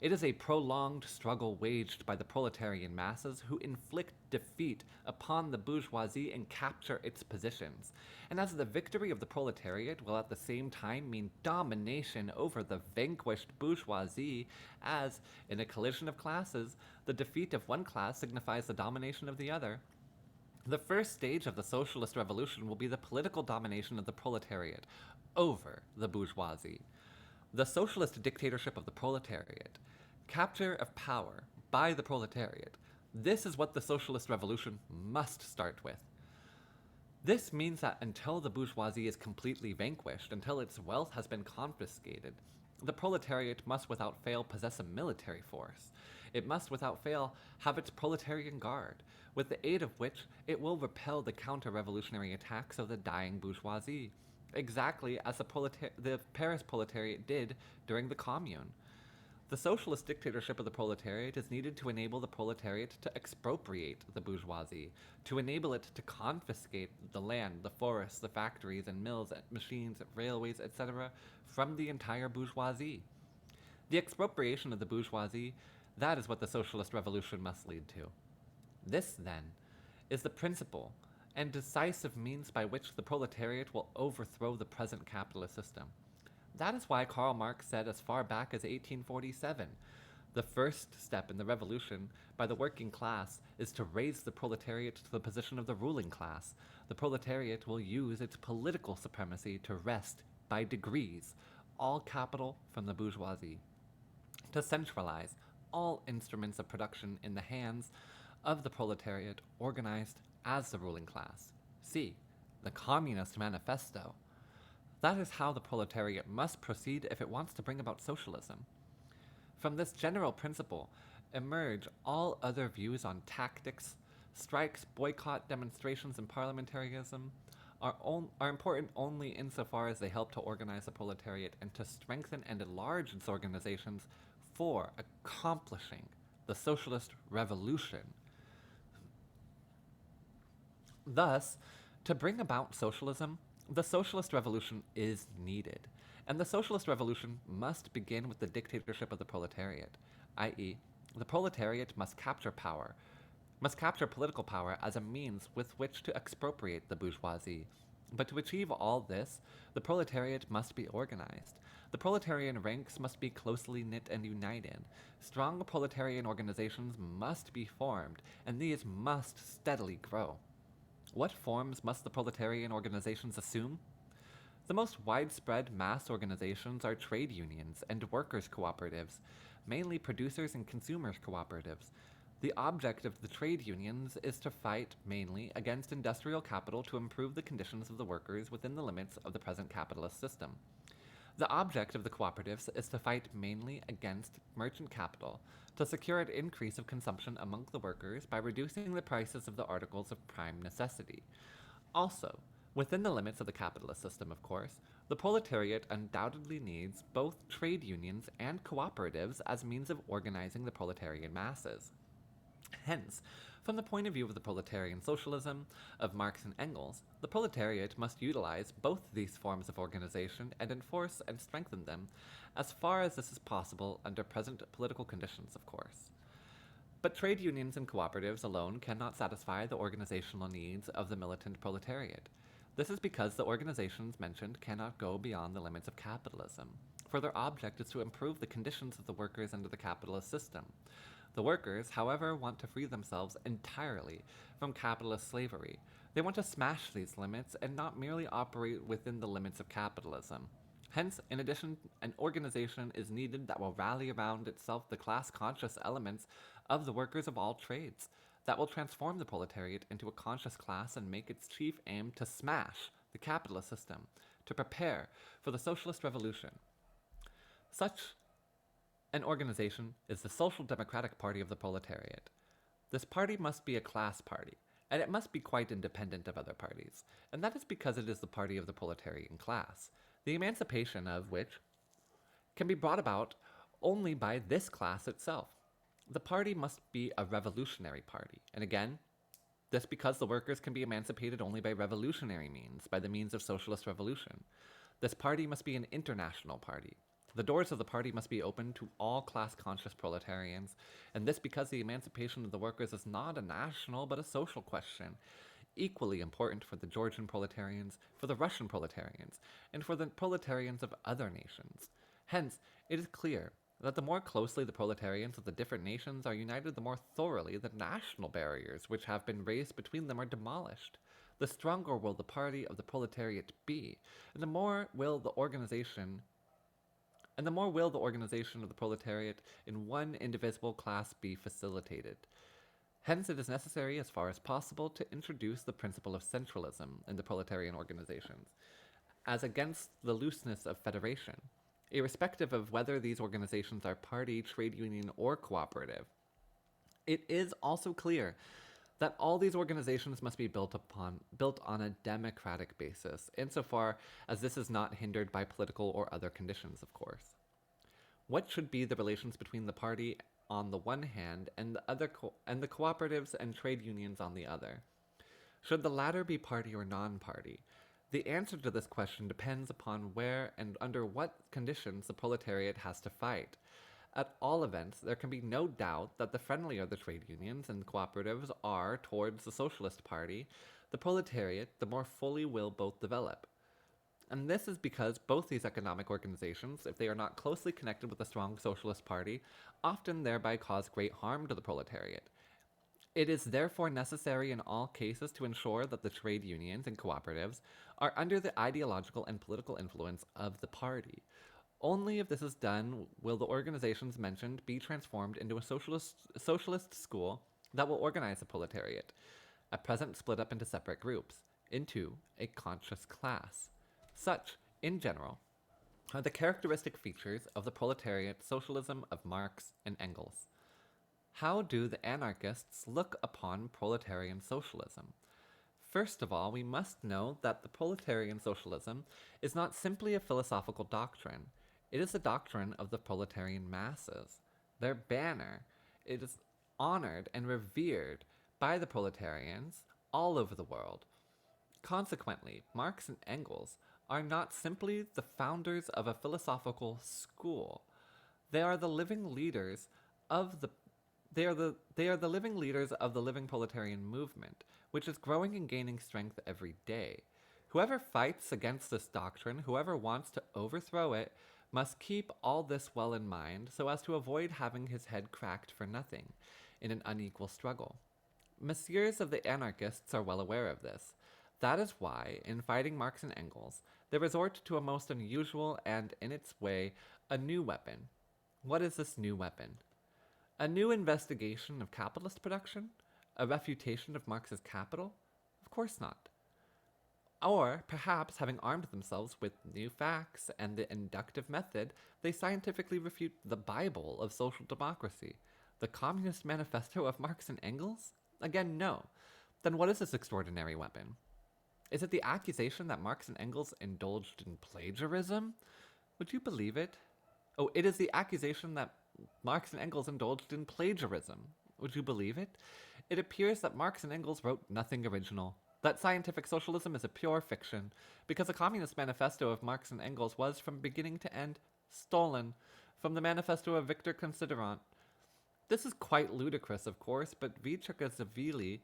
It is a prolonged struggle waged by the proletarian masses who inflict defeat upon the bourgeoisie and capture its positions. And as the victory of the proletariat will at the same time mean domination over the vanquished bourgeoisie, as, in a collision of classes, the defeat of one class signifies the domination of the other. The first stage of the socialist revolution will be the political domination of the proletariat over the bourgeoisie. The socialist dictatorship of the proletariat, capture of power by the proletariat. This is what the socialist revolution must start with. This means that until the bourgeoisie is completely vanquished, until its wealth has been confiscated, the proletariat must without fail possess a military force. It must without fail have its proletarian guard, with the aid of which it will repel the counter-revolutionary attacks of the dying bourgeoisie, exactly as the Paris proletariat did during the Commune. The socialist dictatorship of the proletariat is needed to enable the proletariat to expropriate the bourgeoisie, to enable it to confiscate the land, the forests, the factories and mills, machines, railways, etc. from the entire bourgeoisie. The expropriation of the bourgeoisie, that is what the socialist revolution must lead to. This, then, is the principal and decisive means by which the proletariat will overthrow the present capitalist system. That is why Karl Marx said as far back as 1847, the first step in the revolution by the working class is to raise the proletariat to the position of the ruling class. The proletariat will use its political supremacy to wrest, by degrees, all capital from the bourgeoisie, to centralize all instruments of production in the hands of the proletariat organized as the ruling class. See, the Communist Manifesto. That is how the proletariat must proceed if it wants to bring about socialism. From this general principle emerge all other views on tactics. Strikes, boycott, demonstrations, and parliamentarism are important only insofar as they help to organize the proletariat and to strengthen and enlarge its organizations for accomplishing the socialist revolution. Thus, to bring about socialism, the socialist revolution is needed, and the socialist revolution must begin with the dictatorship of the proletariat, i.e., the proletariat must capture political power as a means with which to expropriate the bourgeoisie. But to achieve all this, the proletariat must be organized. The proletarian ranks must be closely knit and united. Strong proletarian organizations must be formed, and these must steadily grow. What forms must the proletarian organizations assume? The most widespread mass organizations are trade unions and workers' cooperatives, mainly producers and consumers' cooperatives. The object of the trade unions is to fight mainly against industrial capital to improve the conditions of the workers within the limits of the present capitalist system. The object of the cooperatives is to fight mainly against merchant capital to secure an increase of consumption among the workers by reducing the prices of the articles of prime necessity. Also, within the limits of the capitalist system, of course, the proletariat undoubtedly needs both trade unions and cooperatives as means of organizing the proletarian masses. Hence, from the point of view of the proletarian socialism of Marx and Engels, the proletariat must utilize both these forms of organization and enforce and strengthen them as far as this is possible under present political conditions, of course. But trade unions and cooperatives alone cannot satisfy the organizational needs of the militant proletariat. This is because the organizations mentioned cannot go beyond the limits of capitalism, for their object is to improve the conditions of the workers under the capitalist system. The workers, however, want to free themselves entirely from capitalist slavery. They want to smash these limits and not merely operate within the limits of capitalism. Hence, in addition, an organization is needed that will rally around itself the class-conscious elements of the workers of all trades, that will transform the proletariat into a conscious class and make its chief aim to smash the capitalist system, to prepare for the socialist revolution. Such an organization is the Social Democratic Party of the proletariat. This party must be a class party, and it must be quite independent of other parties, and that is because it is the party of the proletarian class, the emancipation of which can be brought about only by this class itself. The party must be a revolutionary party, and again, this because the workers can be emancipated only by revolutionary means, by the means of socialist revolution. This party must be an international party. The doors of the party must be open to all class-conscious proletarians, and this because the emancipation of the workers is not a national but a social question, equally important for the Georgian proletarians, for the Russian proletarians, and for the proletarians of other nations. Hence, it is clear that the more closely the proletarians of the different nations are united, the more thoroughly the national barriers which have been raised between them are demolished. The stronger will the party of the proletariat be, and the more will the organization of the proletariat in one indivisible class be facilitated. Hence, it is necessary, as far as possible, to introduce the principle of centralism in the proletarian organizations, as against the looseness of federation, irrespective of whether these organizations are party, trade union, or cooperative. It is also clear that all these organizations must be built on a democratic basis, insofar as this is not hindered by political or other conditions, of course. What should be the relations between the party on the one hand and the cooperatives and trade unions on the other? Should the latter be party or non-party? The answer to this question depends upon where and under what conditions the proletariat has to fight. At all events, there can be no doubt that the friendlier the trade unions and cooperatives are towards the Socialist Party, the proletariat, the more fully will both develop. And this is because both these economic organizations, if they are not closely connected with a strong Socialist Party, often thereby cause great harm to the proletariat. It is therefore necessary in all cases to ensure that the trade unions and cooperatives are under the ideological and political influence of the party. Only if this is done will the organizations mentioned be transformed into a socialist school that will organize the proletariat, at present split up into separate groups, into a conscious class. Such, in general, are the characteristic features of the proletariat socialism of Marx and Engels. How do the anarchists look upon proletarian socialism? First of all, we must know that the proletarian socialism is not simply a philosophical doctrine. It is the doctrine of the proletarian masses. Their banner. It is honored and revered by the proletarians all over the world. Consequently, Marx and Engels are not simply the founders of a philosophical school. They are the living leaders of the living leaders of the living proletarian movement, which is growing and gaining strength every day. Whoever fights against this doctrine, whoever wants to overthrow it, must keep all this well in mind so as to avoid having his head cracked for nothing in an unequal struggle. Messieurs of the anarchists are well aware of this. That is why, in fighting Marx and Engels, they resort to a most unusual and, in its way, a new weapon. What is this new weapon? A new investigation of capitalist production? A refutation of Marx's capital? Of course not. Or, perhaps, having armed themselves with new facts and the inductive method, they scientifically refute the Bible of social democracy, the Communist Manifesto of Marx and Engels? Again, no. Then what is this extraordinary weapon? Is it the accusation that Marx and Engels indulged in plagiarism? Would you believe it? Oh, it is the accusation that Marx and Engels indulged in plagiarism. Would you believe it? It appears that Marx and Engels wrote nothing original, that scientific socialism is a pure fiction, because the Communist Manifesto of Marx and Engels was, from beginning to end, stolen from the Manifesto of Victor Considerant. This is quite ludicrous, of course, but V. Cherkasashvili,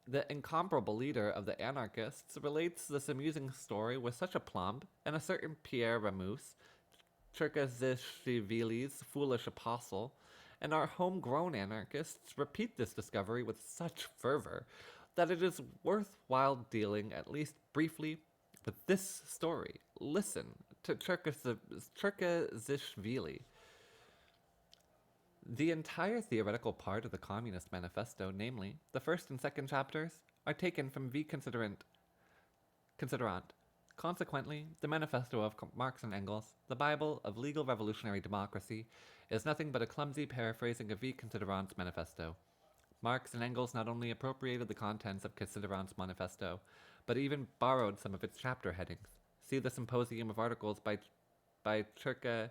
the incomparable leader of the anarchists, relates this amusing story with such aplomb, and a certain Pierre Ramous, Cherkasashvili's foolish apostle, and our homegrown anarchists repeat this discovery with such fervor that it is worthwhile dealing, at least briefly, with this story. Listen to Cherkasashvili. The entire theoretical part of the Communist Manifesto, namely, the first and second chapters, are taken from V. Considerant. Consequently, the Manifesto of Marx and Engels, the Bible of legal revolutionary democracy, is nothing but a clumsy paraphrasing of V. Considerant's Manifesto. Marx and Engels not only appropriated the contents of Considerant's Manifesto, but even borrowed some of its chapter headings. See the Symposium of Articles by Cherkasashvili,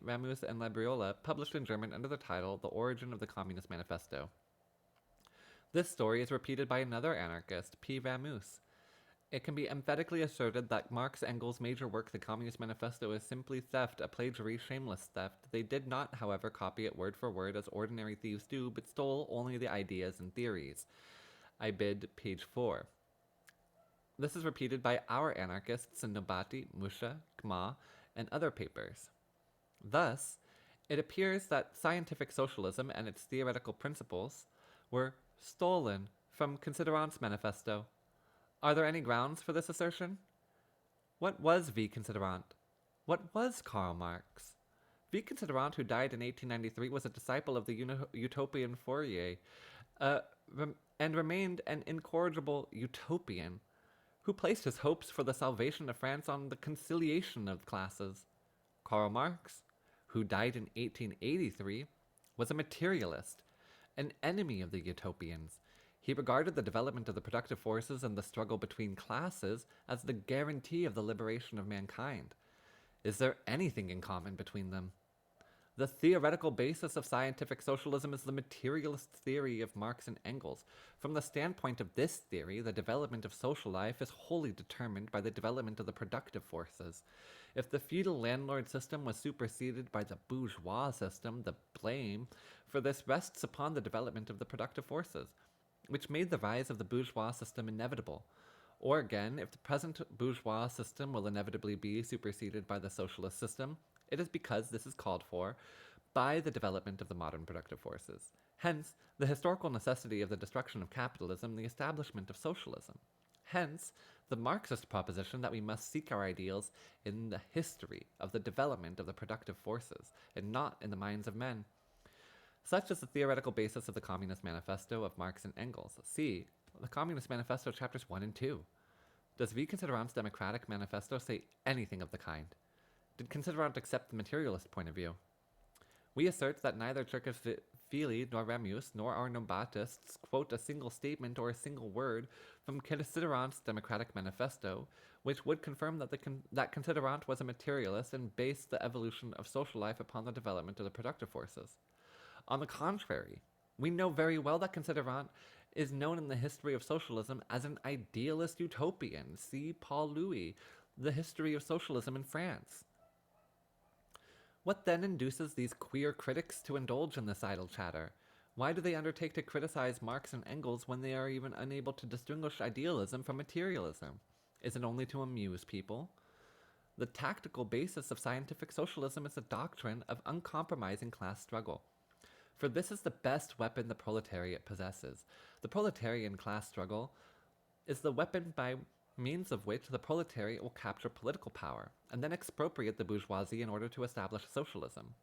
Ramous, and Labriola, published in German under the title The Origin of the Communist Manifesto. This story is repeated by another anarchist, P. Ramous. It can be emphatically asserted that Marx Engels' major work, The Communist Manifesto, is simply theft, a plagiary, shameless theft. They did not, however, copy it word for word as ordinary thieves do, but stole only the ideas and theories. I bid page 4. This is repeated by our anarchists in Nobati, Musha, Gma, and other papers. Thus, it appears that scientific socialism and its theoretical principles were stolen from Considerant's Manifesto. Are there any grounds for this assertion? What was V. Considerant? What was Karl Marx? V. Considerant, who died in 1893, was a disciple of the utopian Fourier, and remained an incorrigible utopian, who placed his hopes for the salvation of France on the conciliation of classes. Karl Marx, who died in 1883, was a materialist, an enemy of the utopians. He regarded the development of the productive forces and the struggle between classes as the guarantee of the liberation of mankind. Is there anything in common between them? The theoretical basis of scientific socialism is the materialist theory of Marx and Engels. From the standpoint of this theory, the development of social life is wholly determined by the development of the productive forces. If the feudal landlord system was superseded by the bourgeois system, the blame for this rests upon the development of the productive forces, which made the rise of the bourgeois system inevitable. Or again, if the present bourgeois system will inevitably be superseded by the socialist system, it is because this is called for by the development of the modern productive forces. Hence, the historical necessity of the destruction of capitalism, the establishment of socialism. Hence, the Marxist proposition that we must seek our ideals in the history of the development of the productive forces, and not in the minds of men. Such is the theoretical basis of the Communist Manifesto of Marx and Engels. See the Communist Manifesto chapters 1 and 2. Does V. Considerant's Democratic Manifesto say anything of the kind? Did Considerant accept the materialist point of view? We assert that neither Cherkasashvili nor Ramous nor our Nobatists quote a single statement or a single word from Considerant's Democratic Manifesto, which would confirm that Considerant was a materialist and based the evolution of social life upon the development of the productive forces. On the contrary, we know very well that Considerant is known in the history of socialism as an idealist utopian. See Paul Louis, The History of Socialism in France. What then induces these queer critics to indulge in this idle chatter? Why do they undertake to criticize Marx and Engels when they are even unable to distinguish idealism from materialism? Is it only to amuse people? The tactical basis of scientific socialism is the doctrine of uncompromising class struggle. For this is the best weapon the proletariat possesses. The proletarian class struggle is the weapon by means of which the proletariat will capture political power, and then expropriate the bourgeoisie in order to establish socialism.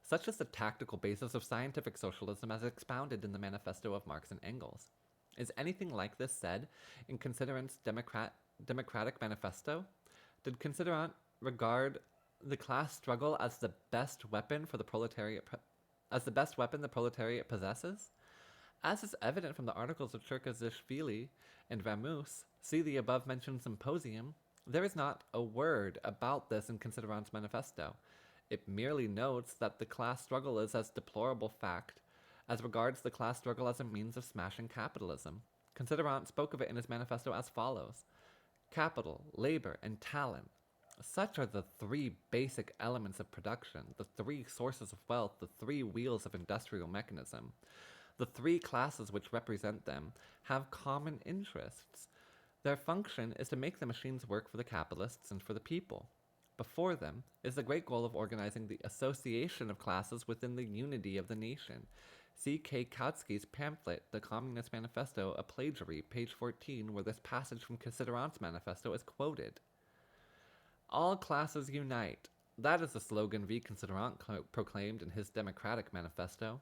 Such is the tactical basis of scientific socialism as expounded in the manifesto of Marx and Engels. Is anything like this said in Considerant's Democratic Manifesto? Did Considerant regard the class struggle as the best weapon for the proletariat the proletariat possesses? As is evident from the articles of Cherkasishvili and Vamoose, see the above-mentioned symposium, there is not a word about this in Considerant's manifesto. It merely notes that the class struggle is as deplorable fact as regards the class struggle as a means of smashing capitalism. Considerant spoke of it in his manifesto as follows: capital, labor, and talent. Such are the three basic elements of production, the three sources of wealth, the three wheels of industrial mechanism. The three classes which represent them have common interests. Their function is to make the machines work for the capitalists and for the people. Before them is the great goal of organizing the association of classes within the unity of the nation. See K. Kautsky's pamphlet, The Communist Manifesto, a plagiary, page 14, where this passage from Considerant's manifesto is quoted. All classes unite. That is the slogan V. Considerant proclaimed in his Democratic Manifesto.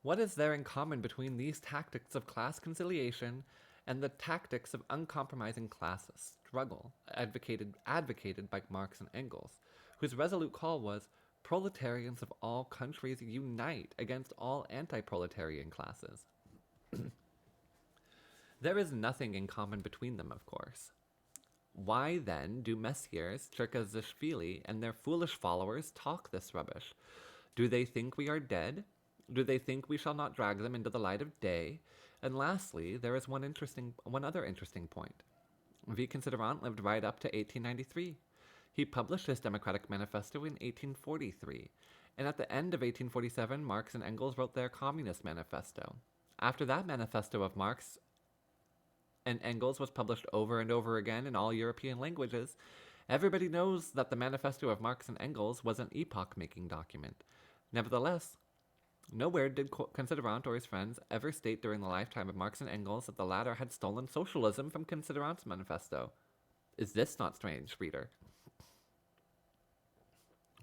What is there in common between these tactics of class conciliation and the tactics of uncompromising class struggle advocated by Marx and Engels, whose resolute call was, proletarians of all countries unite against all anti-proletarian classes? There is nothing in common between them, of course. Why, then, do Messieurs Cherkasishvili and their foolish followers talk this rubbish? Do they think we are dead? Do they think we shall not drag them into the light of day? And lastly, there is one other interesting point. V. Considerant lived right up to 1893. He published his Democratic Manifesto in 1843, and at the end of 1847, Marx and Engels wrote their Communist Manifesto. After that manifesto of Marx and Engels was published over and over again in all European languages, everybody knows that the Manifesto of Marx and Engels was an epoch-making document. Nevertheless, nowhere did Considerant or his friends ever state during the lifetime of Marx and Engels that the latter had stolen socialism from Considerant's manifesto. Is this not strange, reader?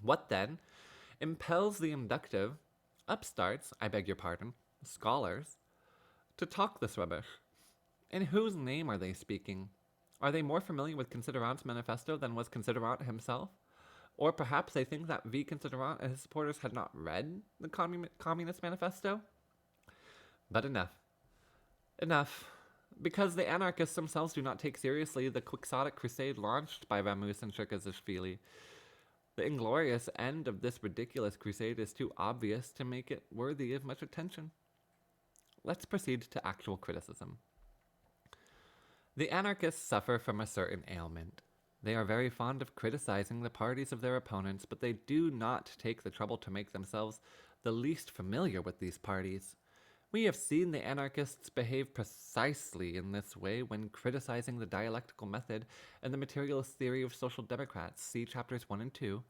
What, then, impels the inductive, upstarts, scholars, to talk this rubbish? In whose name are they speaking? Are they more familiar with Considerant's manifesto than was Considerant himself? Or perhaps they think that V. Considerant and his supporters had not read the Communist Manifesto? But enough. Enough. Because the anarchists themselves do not take seriously the quixotic crusade launched by Vamoose and Cherkasishvili. The inglorious end of this ridiculous crusade is too obvious to make it worthy of much attention. Let's proceed to actual criticism. The anarchists suffer from a certain ailment. They are very fond of criticizing the parties of their opponents, but they do not take the trouble to make themselves the least familiar with these parties. We have seen the anarchists behave precisely in this way when criticizing the dialectical method and the materialist theory of social democrats. See chapters 1 and 2.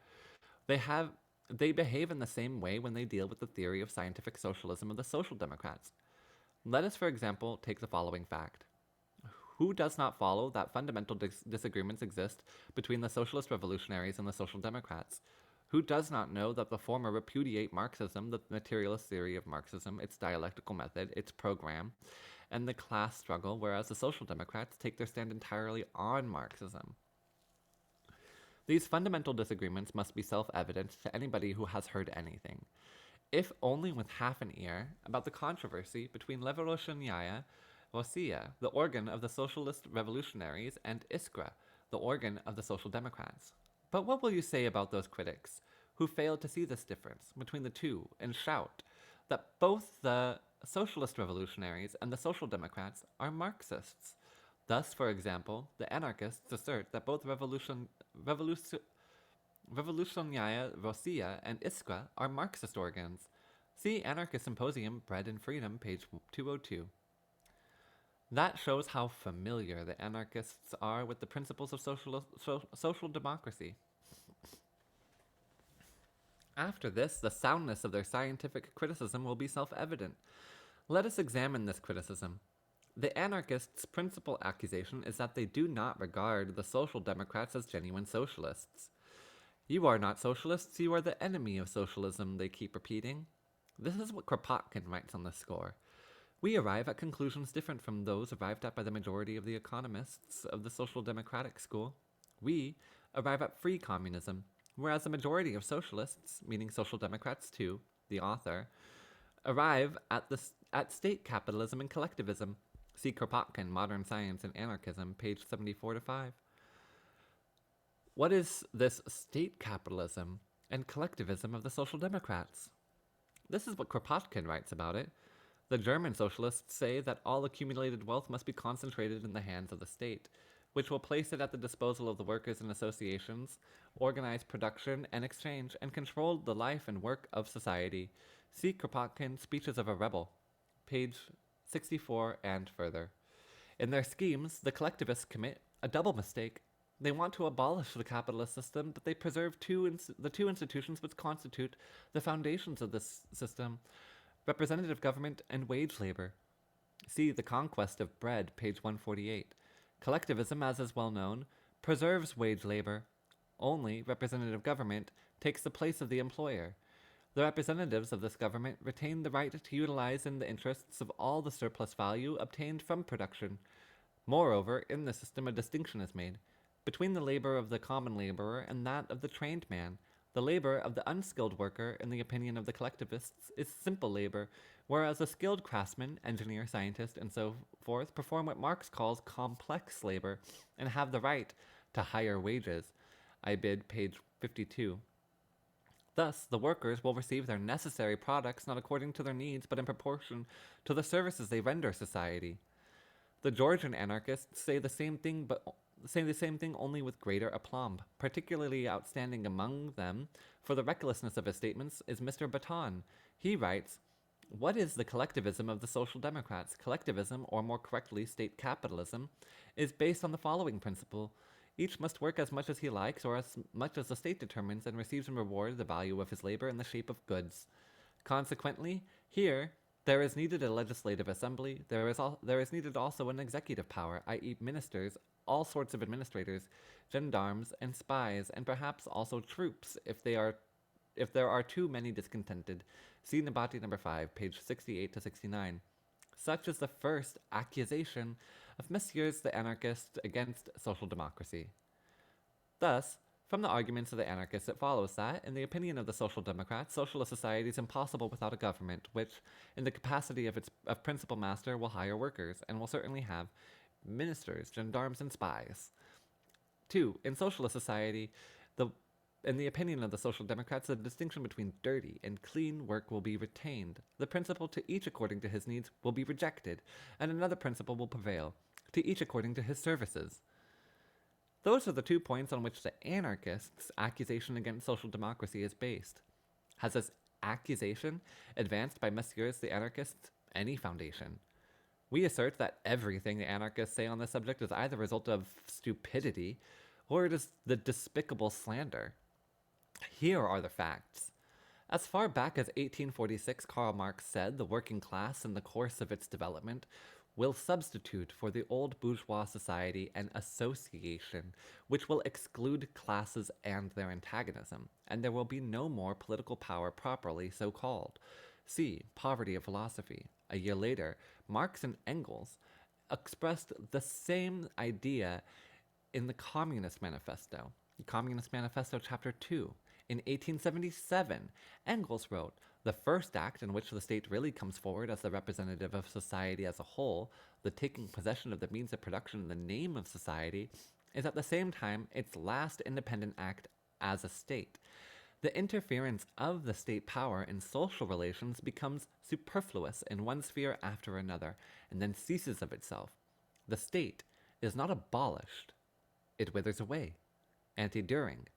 They behave in the same way when they deal with the theory of scientific socialism of the social democrats. Let us, for example, take the following fact. Who does not follow that fundamental disagreements exist between the socialist revolutionaries and the social democrats? Who does not know that the former repudiate Marxism, the materialist theory of Marxism, its dialectical method, its program, and the class struggle, whereas the social democrats take their stand entirely on Marxism? These fundamental disagreements must be self-evident to anybody who has heard anything, if only with half an ear, about the controversy between Revolutionnaia Rossiya, the organ of the socialist revolutionaries, and Iskra, the organ of the social democrats. But what will you say about those critics who fail to see this difference between the two and shout that both the socialist revolutionaries and the social democrats are Marxists? Thus, for example, the anarchists assert that both Revolutionnaia Rossiya and Iskra are Marxist organs. See Anarchist Symposium, Bread and Freedom, page 202. That shows how familiar the anarchists are with the principles of social democracy. After this, the soundness of their scientific criticism will be self-evident. Let us examine this criticism. The anarchists' principal accusation is that they do not regard the social democrats as genuine socialists. You are not socialists, you are the enemy of socialism, they keep repeating. This is what Kropotkin writes on this score. We arrive at conclusions different from those arrived at by the majority of the economists of the social democratic school. We arrive at free communism, whereas the majority of socialists, meaning social democrats too, the author, arrive at state capitalism and collectivism. See Kropotkin, Modern Science and Anarchism, page 74 to 5. What is this state capitalism and collectivism of the social democrats? This is what Kropotkin writes about it. The German socialists say that all accumulated wealth must be concentrated in the hands of the state, which will place it at the disposal of the workers and associations, organize production and exchange, and control the life and work of society. See Kropotkin, Speeches of a Rebel, page 64 and further. In their schemes, the collectivists commit a double mistake. They want to abolish the capitalist system, but they preserve the two institutions which constitute the foundations of this system: representative government and wage labor. See The Conquest of Bread, page 148. Collectivism, as is well known, preserves wage labor. Only representative government takes the place of the employer. The representatives of this government retain the right to utilize in the interests of all the surplus value obtained from production. Moreover, in the system a distinction is made between the labor of the common laborer and that of the trained man. The labor of the unskilled worker, in the opinion of the collectivists, is simple labor, whereas the skilled craftsman, engineer, scientist, and so forth perform what Marx calls complex labor and have the right to higher wages. I bid page 52. Thus, the workers will receive their necessary products not according to their needs, but in proportion to the services they render society. The Georgian anarchists say the same thing only with greater aplomb. Particularly outstanding among them, for the recklessness of his statements, is Mr. Baton. He writes, "What is the collectivism of the social democrats? Collectivism, or more correctly, state capitalism, is based on the following principle. Each must work as much as he likes, or as much as the state determines, and receives in reward the value of his labor in the shape of goods. Consequently, here there is needed a legislative assembly. There is needed also an executive power, i.e. ministers, all sorts of administrators, gendarmes, and spies, and perhaps also troops, if there are too many discontented. See Nabati number 5, page 68 to 69. Such is the first accusation of Messieurs the anarchists against social democracy. Thus, from the arguments of the anarchists, it follows that, in the opinion of the social democrats, socialist society is impossible without a government, which, in the capacity of its principal master, will hire workers, and will certainly have ministers, gendarmes, and spies. 2. In socialist society, in the opinion of the social democrats, the distinction between dirty and clean work will be retained. The principle to each according to his needs will be rejected, and another principle will prevail, to each according to his services. Those are the 2 points on which the anarchists' accusation against social democracy is based. Has this accusation, advanced by Messieurs the anarchists, any foundation? We assert that everything the anarchists say on this subject is either a result of stupidity, or it is the despicable slander. Here are the facts. As far back as 1846, Karl Marx said the working class, in the course of its development, will substitute for the old bourgeois society an association which will exclude classes and their antagonism, and there will be no more political power properly so called. See Poverty of Philosophy. A year later, Marx and Engels expressed the same idea in the Communist Manifesto. Communist Manifesto, Chapter 2. In 1877, Engels wrote, "The first act in which the state really comes forward as the representative of society as a whole, the taking possession of the means of production in the name of society, is at the same time its last independent act as a state. The interference of the state power in social relations becomes superfluous in one sphere after another, and then ceases of itself. The state is not abolished, it withers away." Anti-Düring.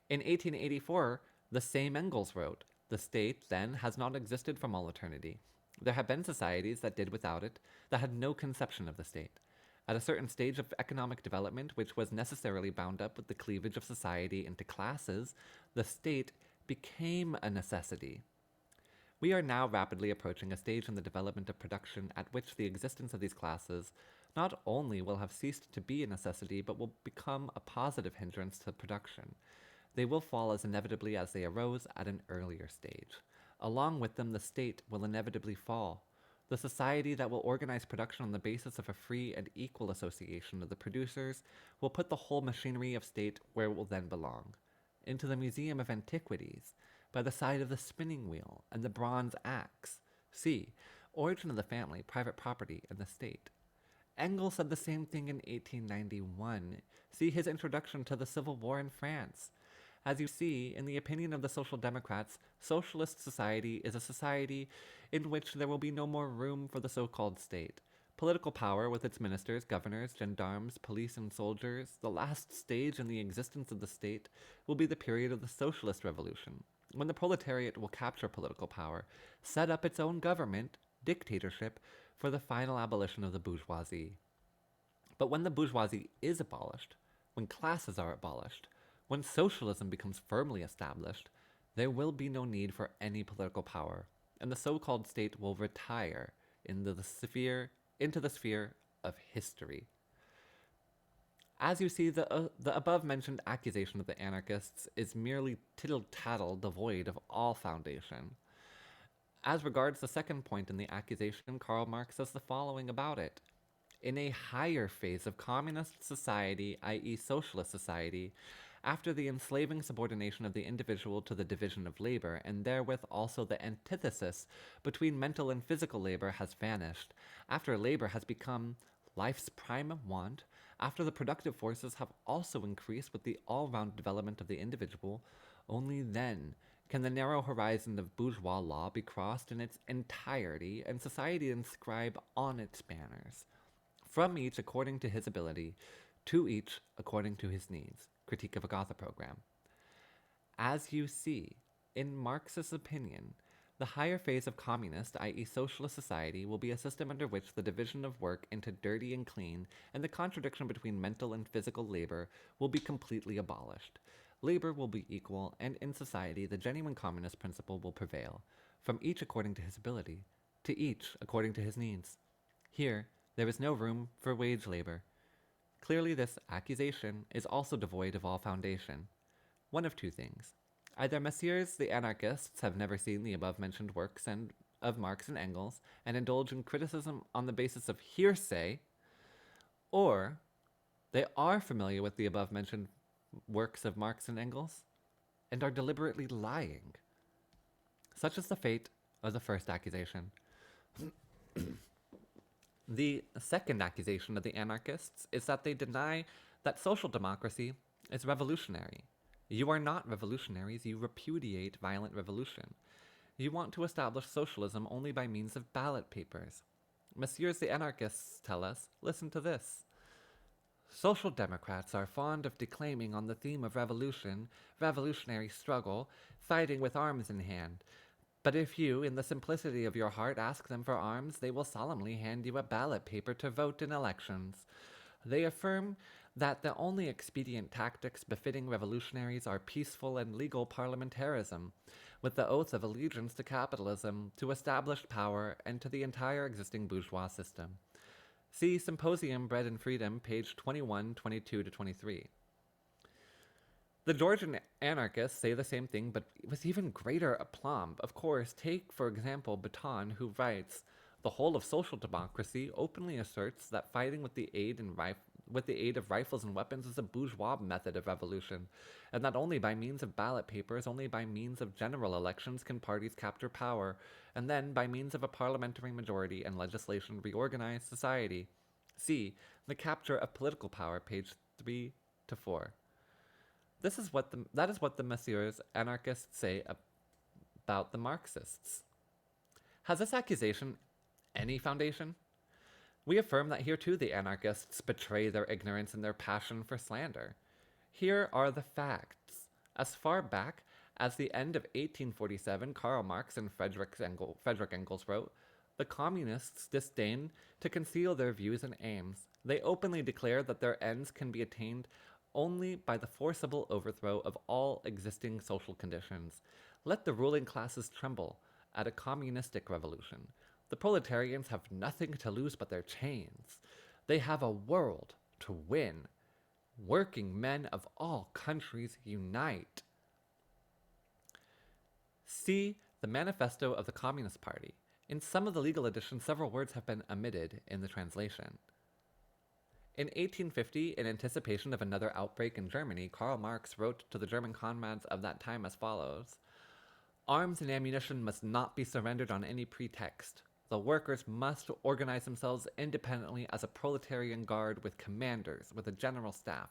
In 1884, the same Engels wrote, "The state, then, has not existed from all eternity. There have been societies that did without it, that had no conception of the state. At a certain stage of economic development, which was necessarily bound up with the cleavage of society into classes, the state became a necessity. We are now rapidly approaching a stage in the development of production at which the existence of these classes not only will have ceased to be a necessity, but will become a positive hindrance to production. They will fall as inevitably as they arose at an earlier stage. Along with them, the state will inevitably fall. The society that will organize production on the basis of a free and equal association of the producers will put the whole machinery of state where it will then belong, into the Museum of Antiquities, by the side of the spinning wheel and the bronze axe. See, origin of the family, private property, and the state. Engels said the same thing in 1891. See his introduction to the Civil War in France. As you see, in the opinion of the Social Democrats, socialist society is a society in which there will be no more room for the so-called state. Political power, with its ministers, governors, gendarmes, police, and soldiers, the last stage in the existence of the state, will be the period of the socialist revolution, when the proletariat will capture political power, set up its own government, dictatorship, for the final abolition of the bourgeoisie. But when the bourgeoisie is abolished, when classes are abolished, when socialism becomes firmly established, there will be no need for any political power, and the so-called state will retire into the sphere of history. As you see, the above-mentioned accusation of the anarchists is merely tittle-tattle devoid of all foundation. As regards the second point in the accusation, Karl Marx says the following about it. In a higher phase of communist society, i.e. socialist society, after the enslaving subordination of the individual to the division of labor, and therewith also the antithesis between mental and physical labor has vanished, after labor has become life's prime want, after the productive forces have also increased with the all-round development of the individual, only then can the narrow horizon of bourgeois law be crossed in its entirety, and society inscribe on its banners, from each according to his ability, to each according to his needs. Critique of a Gotha program. As you see, in Marx's opinion, the higher phase of communist, i.e. socialist society, will be a system under which the division of work into dirty and clean, and the contradiction between mental and physical labor will be completely abolished. Labor will be equal, and in society the genuine communist principle will prevail, from each according to his ability, to each according to his needs. Here, there is no room for wage labor. Clearly, this accusation is also devoid of all foundation. One of two things. Either Messieurs the anarchists have never seen the above-mentioned works of Marx and Engels and indulge in criticism on the basis of hearsay, or they are familiar with the above-mentioned works of Marx and Engels and are deliberately lying. Such is the fate of the first accusation. The second accusation of the anarchists is that they deny that social democracy is revolutionary. You are not revolutionaries, you repudiate violent revolution. You want to establish socialism only by means of ballot papers. Messieurs the anarchists tell us, listen to this. Social democrats are fond of declaiming on the theme of revolution, revolutionary struggle, fighting with arms in hand. But if you, in the simplicity of your heart, ask them for arms, they will solemnly hand you a ballot paper to vote in elections. They affirm that the only expedient tactics befitting revolutionaries are peaceful and legal parliamentarism, with the oath of allegiance to capitalism, to established power, and to the entire existing bourgeois system. See Symposium, Bread and Freedom, page 21, 22 to 23. The Georgian anarchists say the same thing, but with even greater aplomb. Of course, take, for example, Baton, who writes, "The whole of social democracy openly asserts that fighting with the aid of rifles and weapons is a bourgeois method of revolution, and that only by means of ballot papers, only by means of general elections can parties capture power, and then by means of a parliamentary majority and legislation reorganize society." See The Capture of Political Power, page 3 to 4. That is what the Messieurs anarchists say about the Marxists. Has this accusation any foundation? We affirm that here too the anarchists betray their ignorance and their passion for slander. Here are the facts. As far back as the end of 1847, Karl Marx and Friedrich Engels wrote, "The communists disdain to conceal their views and aims. They openly declare that their ends can be attained only by the forcible overthrow of all existing social conditions. Let the ruling classes tremble. at a communistic revolution. The proletarians have nothing to lose but their chains. They have a world to win. Working men of all countries unite. See the Manifesto of the Communist Party. In some of the legal editions, several words have been omitted in the translation. In 1850, in anticipation of another outbreak in Germany, Karl Marx wrote to the German comrades of that time as follows: "Arms and ammunition must not be surrendered on any pretext. The workers must organize themselves independently as a proletarian guard with commanders, with a general staff.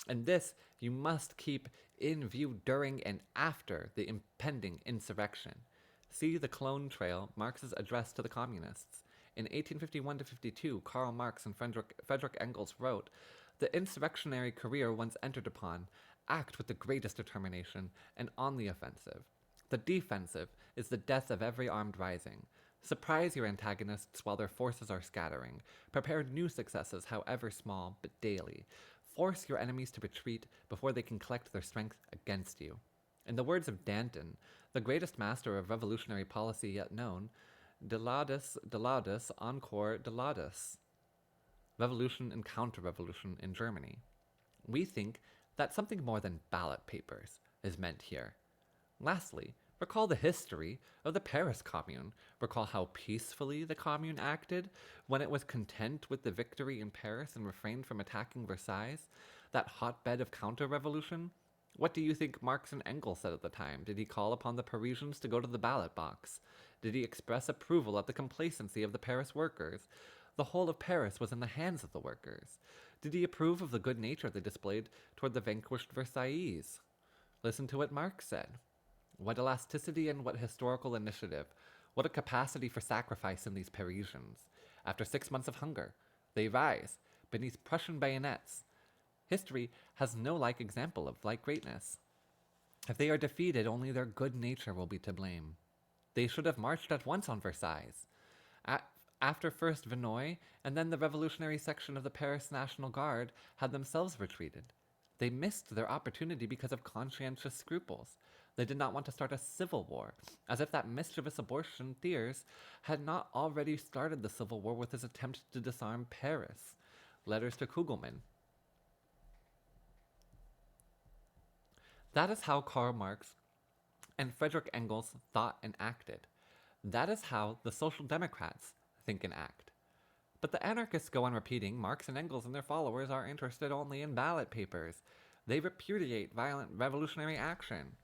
And this you must keep in view during and after the impending insurrection." See the Clone Trail, Marx's address to the communists. In 1851 to 52, Karl Marx and Friedrich Engels wrote, "The insurrectionary career once entered upon, act with the greatest determination, and on the offensive. The defensive is the death of every armed rising. Surprise your antagonists while their forces are scattering. Prepare new successes, however small, but daily. Force your enemies to retreat before they can collect their strength against you." In the words of Danton, the greatest master of revolutionary policy yet known, de laudis, encore de laudis. Revolution and counter-revolution in Germany. We think that something more than ballot papers is meant here. Lastly, recall the history of the Paris Commune. Recall how peacefully the Commune acted when it was content with the victory in Paris and refrained from attacking Versailles, that hotbed of counter-revolution. What do you think Marx and Engels said at the time? Did he call upon the Parisians to go to the ballot box? Did he express approval at the complacency of the Paris workers? The whole of Paris was in the hands of the workers. Did he approve of the good nature they displayed toward the vanquished Versailles? Listen to what Marx said. What elasticity and what historical initiative. What a capacity for sacrifice in these Parisians. After 6 months of hunger, they rise beneath Prussian bayonets. History has no like example of like greatness. If they are defeated, only their good nature will be to blame. They should have marched at once on Versailles. After first Vinoy and then the revolutionary section of the Paris National Guard had themselves retreated. They missed their opportunity because of conscientious scruples. They did not want to start a civil war, as if that mischievous abortion Thiers had not already started the civil war with his attempt to disarm Paris. Letters to Kugelmann. That is how Karl Marx and Friedrich Engels thought and acted. That is how the Social Democrats think and act. But the anarchists go on repeating Marx and Engels and their followers are interested only in ballot papers. They repudiate violent revolutionary action.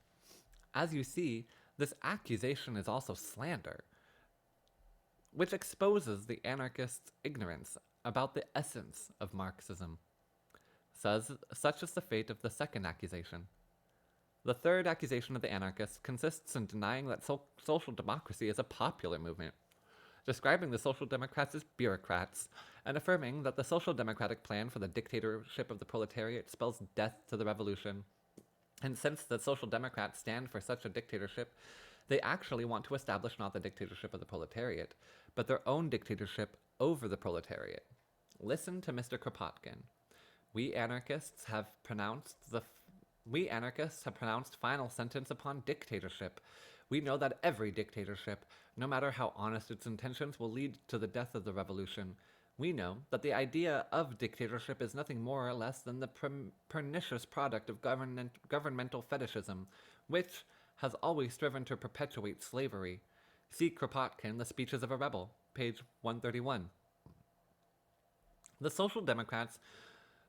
As you see, this accusation is also slander, which exposes the anarchists' ignorance about the essence of Marxism. Such is the fate of the second accusation. The third accusation of the anarchists consists in denying that social democracy is a popular movement, describing the Social Democrats as bureaucrats, and affirming that the social democratic plan for the dictatorship of the proletariat spells death to the revolution. And since the Social Democrats stand for such a dictatorship, they actually want to establish not the dictatorship of the proletariat, but their own dictatorship over the proletariat. Listen to Mr. Kropotkin. We anarchists have pronounced final sentence upon dictatorship. We know that every dictatorship, no matter how honest its intentions, will lead to the death of the revolution. We know that the idea of dictatorship is nothing more or less than the pernicious product of governmental fetishism, which has always striven to perpetuate slavery. See Kropotkin, The Speeches of a Rebel, page 131. The Social Democrats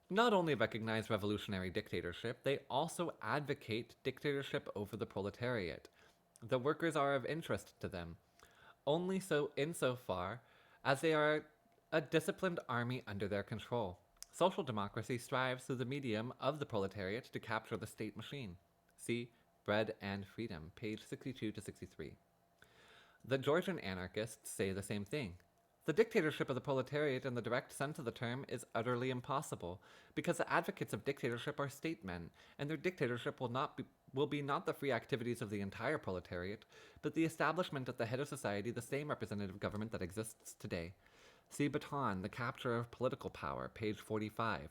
not only recognize revolutionary dictatorship, they also advocate dictatorship over the proletariat. The workers are of interest to them, only so insofar as they are a disciplined army under their control. Social democracy strives through the medium of the proletariat to capture the state machine. See Bread and Freedom, page 62 to 63. The Georgian anarchists say the same thing. The dictatorship of the proletariat in the direct sense of the term is utterly impossible, because the advocates of dictatorship are statesmen, and their dictatorship will be not the free activities of the entire proletariat, but the establishment at the head of society the same representative government that exists today. See Baton, The Capture of Political Power, page 45.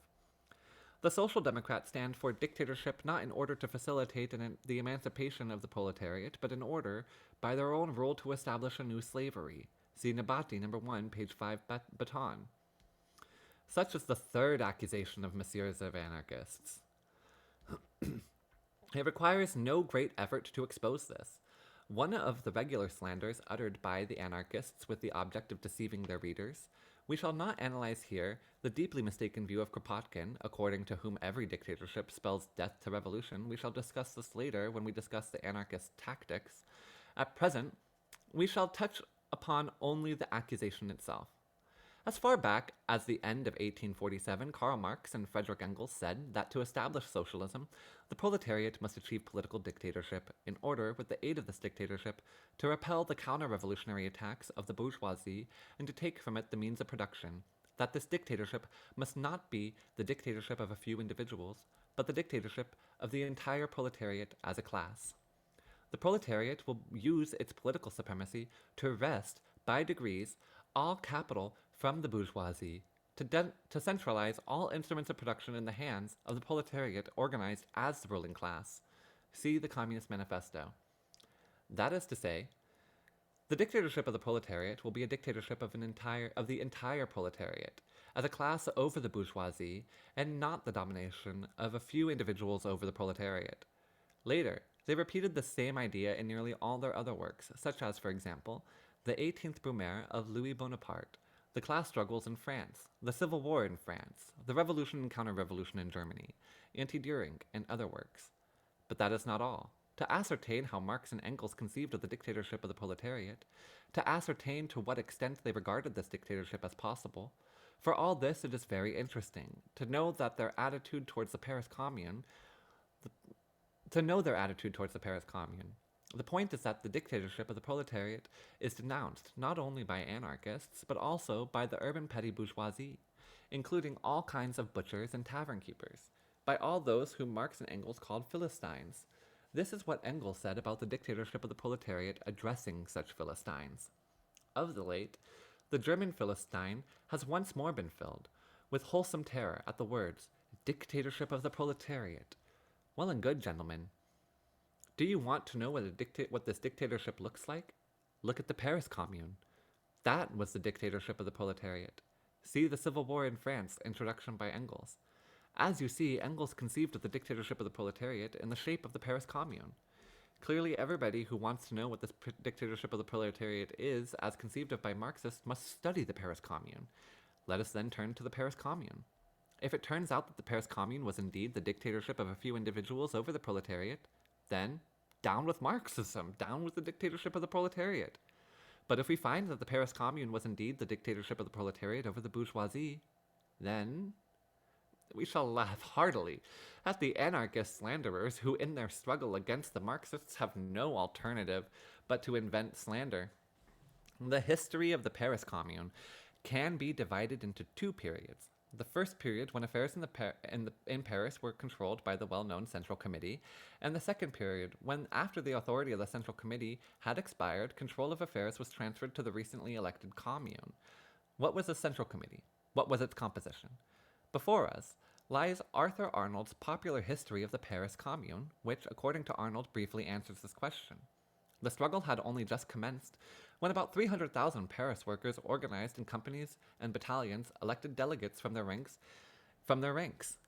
The Social Democrats stand for dictatorship not in order to facilitate the emancipation of the proletariat, but in order, by their own rule, to establish a new slavery. See Nabati, number 1, page 5, Baton. Such is the third accusation of messieurs of anarchists. It requires no great effort to expose this. One of the regular slanders uttered by the anarchists with the object of deceiving their readers. We shall not analyze here the deeply mistaken view of Kropotkin, according to whom every dictatorship spells death to revolution. We shall discuss this later when we discuss the anarchist tactics. At present, we shall touch upon only the accusation itself. As far back as the end of 1847, Karl Marx and Friedrich Engels said that to establish socialism, the proletariat must achieve political dictatorship in order, with the aid of this dictatorship, to repel the counter-revolutionary attacks of the bourgeoisie and to take from it the means of production, that this dictatorship must not be the dictatorship of a few individuals, but the dictatorship of the entire proletariat as a class. The proletariat will use its political supremacy to wrest, by degrees, all capital from the bourgeoisie, to centralize all instruments of production in the hands of the proletariat organized as the ruling class. See the Communist Manifesto. That is to say, the dictatorship of the proletariat will be a dictatorship of the entire proletariat, as a class over the bourgeoisie, and not the domination of a few individuals over the proletariat. Later, they repeated the same idea in nearly all their other works, such as, for example, the 18th Brumaire of Louis Bonaparte, the class struggles in France, the Civil War in France, the Revolution and Counter-Revolution in Germany, Anti-Düring, and other works. But that is not all. To ascertain how Marx and Engels conceived of the dictatorship of the proletariat, to ascertain to what extent they regarded this dictatorship as possible, for all this it is very interesting to know that their attitude towards the Paris Commune, The point is that the dictatorship of the proletariat is denounced not only by anarchists, but also by the urban petty bourgeoisie, including all kinds of butchers and tavern keepers, by all those whom Marx and Engels called Philistines. This is what Engels said about the dictatorship of the proletariat addressing such Philistines. Of the late, the German Philistine has once more been filled with wholesome terror at the words, dictatorship of the proletariat. Well and good, gentlemen. Do you want to know what this dictatorship looks like? Look at the Paris Commune. That was the dictatorship of the proletariat. See the Civil War in France, introduction by Engels. As you see, Engels conceived of the dictatorship of the proletariat in the shape of the Paris Commune. Clearly, everybody who wants to know what this dictatorship of the proletariat is, as conceived of by Marxists, must study the Paris Commune. Let us then turn to the Paris Commune. If it turns out that the Paris Commune was indeed the dictatorship of a few individuals over the proletariat, then down with Marxism, down with the dictatorship of the proletariat. But if we find that the Paris Commune was indeed the dictatorship of the proletariat over the bourgeoisie, then we shall laugh heartily at the anarchist slanderers who, in their struggle against the Marxists, have no alternative but to invent slander. The history of the Paris Commune can be divided into two periods. The first period, when affairs in Paris were controlled by the well-known Central Committee, and the second period, when, after the authority of the Central Committee had expired, control of affairs was transferred to the recently elected Commune. What was the Central Committee? What was its composition? Before us lies Arthur Arnold's popular history of the Paris Commune, which, according to Arnold, briefly answers this question. The struggle had only just commenced when about 300,000 Paris workers organized in companies and battalions elected delegates from their ranks.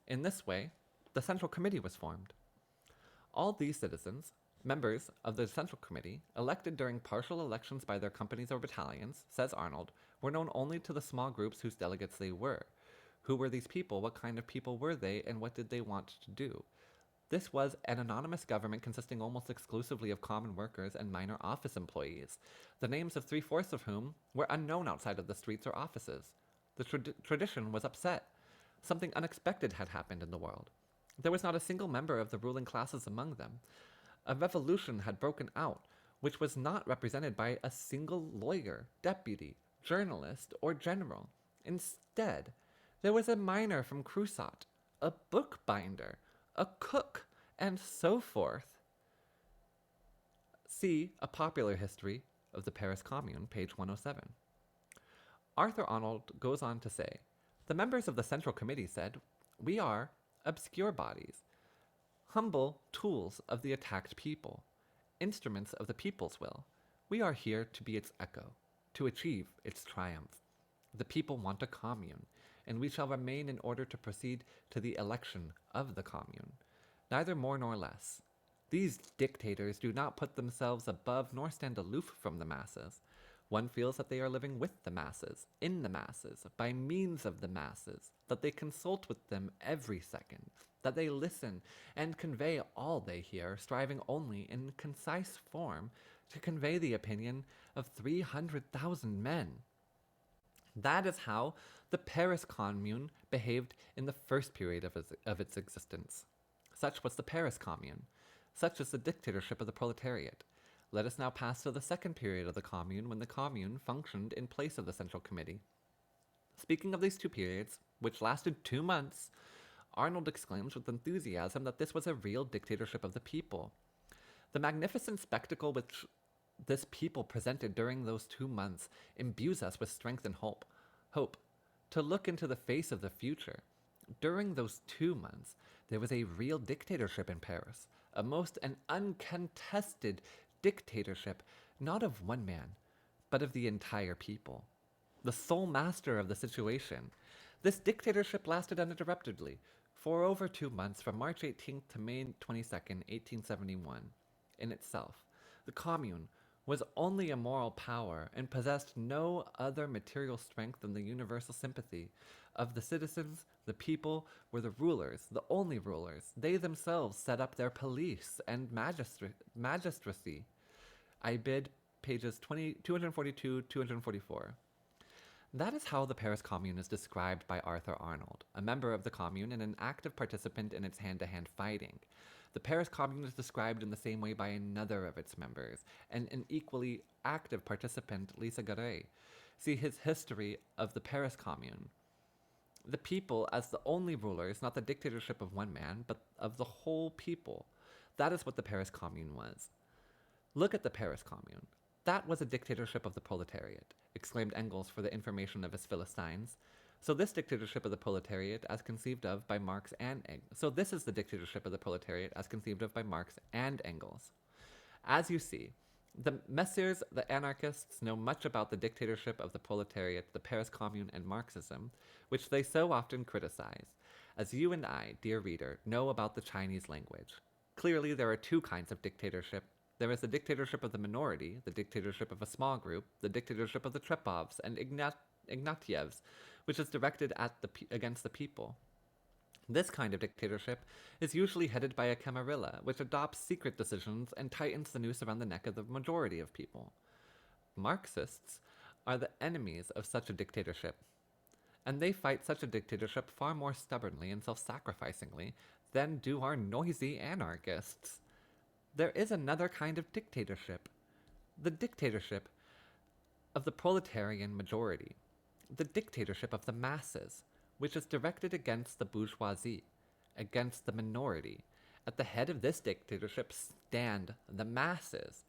In this way, the Central Committee was formed. All these citizens, members of the Central Committee, elected during partial elections by their companies or battalions, says Arnold, were known only to the small groups whose delegates they were. Who were these people? What kind of people were they? And what did they want to do? This was an anonymous government consisting almost exclusively of common workers and minor office employees, the names of 3/4 of whom were unknown outside of the streets or offices. The tradition was upset. Something unexpected had happened in the world. There was not a single member of the ruling classes among them. A revolution had broken out, which was not represented by a single lawyer, deputy, journalist, or general. Instead, there was a miner from Creusot, a bookbinder, a cook, and so forth. See A Popular History of the Paris Commune, page 107. Arthur Arnold goes on to say, the members of the Central Committee said, "We are obscure bodies, humble tools of the attacked people, instruments of the people's will. We are here to be its echo, to achieve its triumph. The people want a commune, and we shall remain in order to proceed to the election of the commune, neither more nor less. These dictators do not put themselves above nor stand aloof from the masses. One feels that they are living with the masses, in the masses, by means of the masses, that they consult with them every second, that they listen and convey all they hear, striving only in concise form to convey the opinion of 300,000 men. That is how the Paris Commune behaved in the first period of its existence. Such was the Paris Commune. Such is the dictatorship of the proletariat. Let us now pass to the second period of the Commune, when the Commune functioned in place of the Central Committee. Speaking of these two periods, which lasted 2 months, Arnold exclaims with enthusiasm that this was a real dictatorship of the people. The magnificent spectacle which this people presented during those 2 months imbues us with strength and hope. To look into the face of the future. During those 2 months, there was a real dictatorship in Paris, a most and uncontested dictatorship, not of one man, but of the entire people. The sole master of the situation. This dictatorship lasted uninterruptedly for over 2 months, from March 18th to May 22nd, 1871. In itself, the Commune was only a moral power and possessed no other material strength than the universal sympathy of the citizens. The people were the rulers, the only rulers. They themselves set up their police and magistracy. I bid pages 242, 244. That is how the Paris Commune is described by Arthur Arnold, a member of the Commune and an active participant in its hand-to-hand fighting. The Paris Commune is described in the same way by another of its members, and an equally active participant, Lisa Garay. See his History of the Paris Commune. The people as the only rulers, not the dictatorship of one man, but of the whole people. That is what the Paris Commune was. Look at the Paris Commune. That was a dictatorship of the proletariat, exclaimed Engels for the information of his Philistines. So this dictatorship of the proletariat as conceived of by Marx and Engels. So this is the dictatorship of the proletariat as conceived of by Marx and Engels. As you see, the messieurs, the anarchists, know much about the dictatorship of the proletariat, the Paris Commune, and Marxism, which they so often criticize, as you and I, dear reader, know about the Chinese language. Clearly, there are two kinds of dictatorship. There is the dictatorship of the minority, the dictatorship of a small group, the dictatorship of the Trepovs and Ignatievs, which is directed against the people. This kind of dictatorship is usually headed by a camarilla, which adopts secret decisions and tightens the noose around the neck of the majority of people. Marxists are the enemies of such a dictatorship, and they fight such a dictatorship far more stubbornly and self-sacrificingly than do our noisy anarchists. There is another kind of dictatorship, the dictatorship of the proletarian majority, the dictatorship of the masses, which is directed against the bourgeoisie, against the minority. At the head of this dictatorship stand the masses.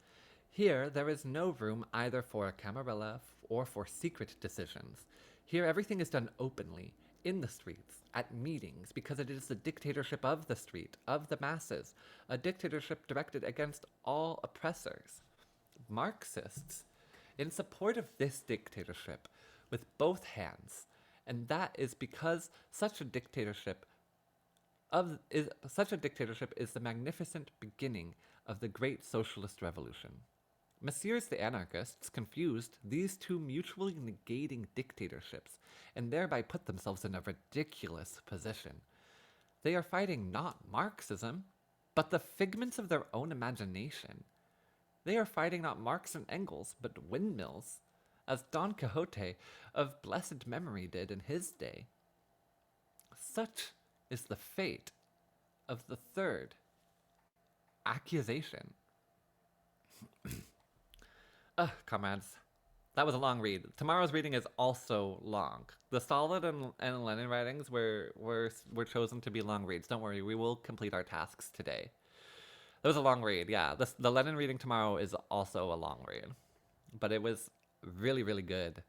Here there is no room either for a camarilla or for secret decisions. Here everything is done openly, in the streets, at meetings, because it is the dictatorship of the street, of the masses, a dictatorship directed against all oppressors. Marxists, in support of this dictatorship, with both hands, and that is because such a dictatorship is the magnificent beginning of the great socialist revolution. Messieurs the anarchists confused these two mutually negating dictatorships and thereby put themselves in a ridiculous position. They are fighting not Marxism, but the figments of their own imagination. They are fighting not Marx and Engels, but windmills, as Don Quixote of blessed memory did in his day. Such is the fate of the third accusation. Comrades, that was a long read. Tomorrow's reading is also long. The Stalin and Lenin writings were chosen to be long reads. Don't worry, we will complete our tasks today. That was a long read, yeah. The Lenin reading tomorrow is also a long read. But it was really, really good.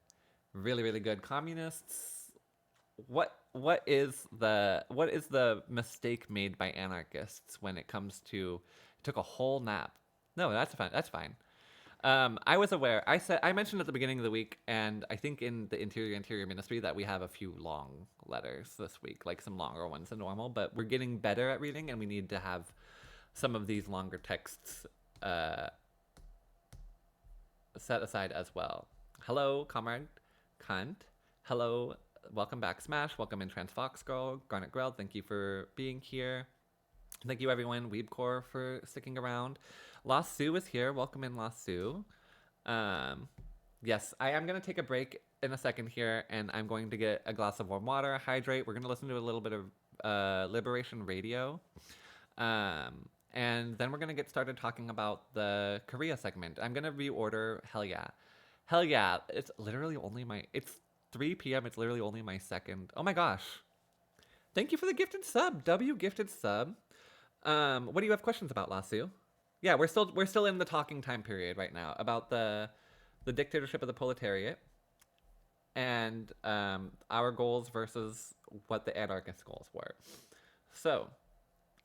Really, really good. Communists what is the mistake made by anarchists when it comes to took a whole nap? No, that's fine. That's fine. I was aware. I mentioned at the beginning of the week, and I think in the interior ministry that we have a few long letters this week, like some longer ones than normal. But we're getting better at reading, and we need to have some of these longer texts uh, set aside as well. Hello, Comrade Cunt. Hello, welcome back, Smash. Welcome in, Trans Fox Girl, Garnet Grell. Thank you for being here. Thank you, everyone. Weebcore for sticking around. Lost Sue is here. Welcome in, Lost Sue. Yes, I am going to take a break in a second here, and I'm going to get a glass of warm water, hydrate. We're going to listen to a little bit of Liberation Radio. And then we're going to get started talking about the Korea segment. I'm going to reorder Hell Yeah. Hell Yeah. It's literally only it's 3 p.m. It's literally only my second. Oh my gosh. Thank you for the gifted sub. W gifted sub. What do you have questions about, Lasu? Yeah, we're still in the talking time period right now about the dictatorship of the proletariat and our goals versus what the anarchist goals were. So,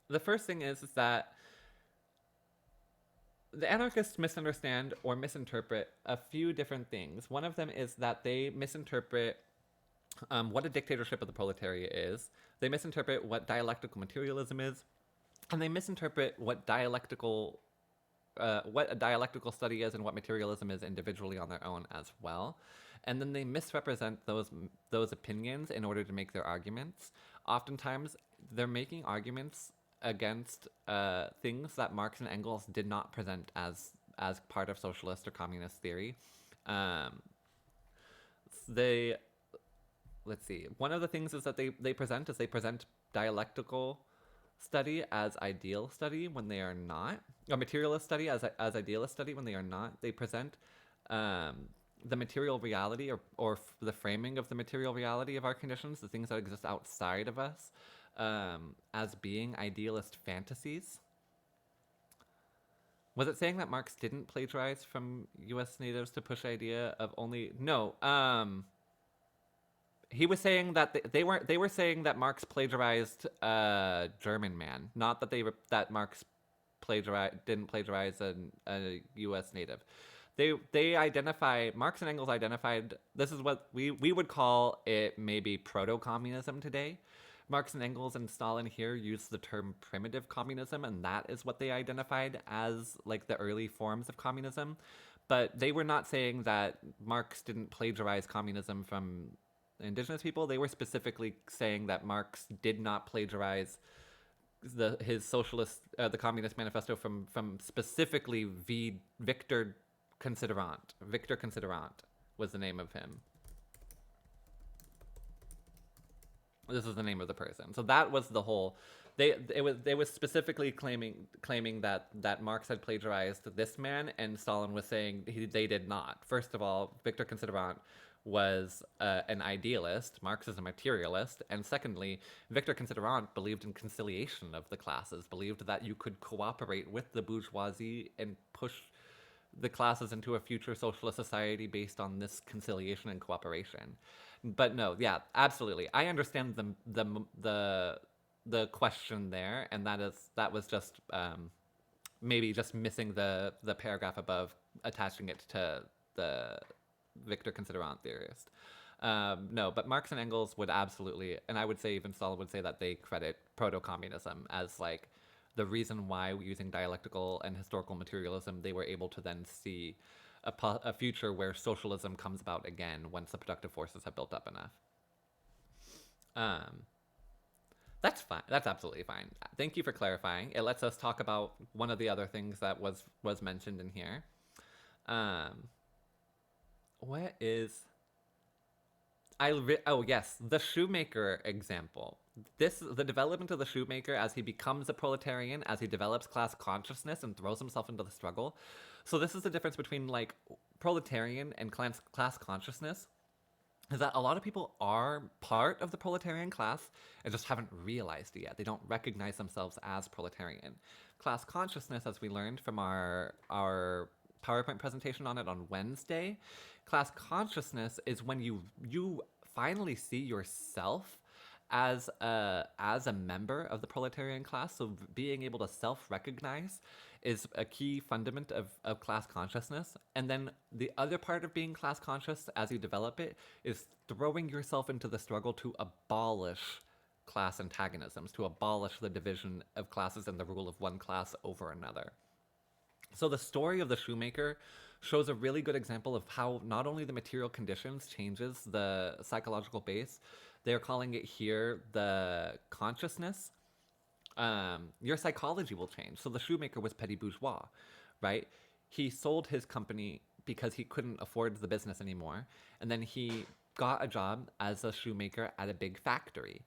the first thing is that the anarchists misunderstand or misinterpret a few different things. One of them is that they misinterpret what a dictatorship of the proletariat is. They misinterpret what dialectical materialism is, and they misinterpret what a dialectical study is and what materialism is individually on their own as well. And then they misrepresent those opinions in order to make their arguments. Oftentimes, they're making arguments against things that Marx and Engels did not present as part of socialist or communist theory. Let's see. One of the things is that they present dialectical study as ideal study when they are not, or materialist study as idealist study when they are not. They present the material reality or the framing of the material reality of our conditions, the things that exist outside of us, as being idealist fantasies. Was it saying that Marx didn't plagiarize from U.S. natives to push the idea of only... No, he was saying that they were saying that Marx plagiarized German man, not that that Marx didn't plagiarize a U.S. native. They identify, Marx and Engels identified, this is what we would call it maybe proto-communism today. Marx and Engels and Stalin here use the term primitive communism, and that is what they identified as like the early forms of communism. But they were not saying that Marx didn't plagiarize communism from indigenous people. They were specifically saying that Marx did not plagiarize his socialist, the Communist Manifesto from specifically Victor Considerant. Victor Considerant was the name of him. This is the name of the person. So that was the whole. They was specifically claiming that Marx had plagiarized this man, and Stalin was saying they did not. First of all, Victor Considerant was an idealist. Marx is a materialist. And secondly, Victor Considerant believed in conciliation of the classes, believed that you could cooperate with the bourgeoisie and push the classes into a future socialist society based on this conciliation and cooperation. But no, yeah, absolutely. I understand the question there, and that was just maybe just missing the paragraph above, attaching it to the Victor Considerant theorist. No, but Marx and Engels would absolutely, and I would say even Stalin would say that they credit proto-communism as like the reason why, using dialectical and historical materialism, they were able to then see a future where socialism comes about again once the productive forces have built up enough. That's fine. That's absolutely fine. Thank you for clarifying. It lets us talk about one of the other things that was mentioned in here. What is... oh yes, the shoemaker example. The development of the shoemaker as he becomes a proletarian, as he develops class consciousness and throws himself into the struggle. So this is the difference between like proletarian and class consciousness, is that a lot of people are part of the proletarian class and just haven't realized it yet. They don't recognize themselves as proletarian. Class consciousness, as we learned from our PowerPoint presentation on it on Wednesday, class consciousness is when you finally see yourself as a member of the proletarian class. So being able to self-recognize is a key fundament of class consciousness. And then the other part of being class conscious as you develop it is throwing yourself into the struggle to abolish class antagonisms, to abolish the division of classes and the rule of one class over another. So the story of the shoemaker shows a really good example of how not only the material conditions changes the psychological base, they're calling it here the consciousness. Your psychology will change. So the shoemaker was petty bourgeois, right? He sold his company because he couldn't afford the business anymore, and then he got a job as a shoemaker at a big factory.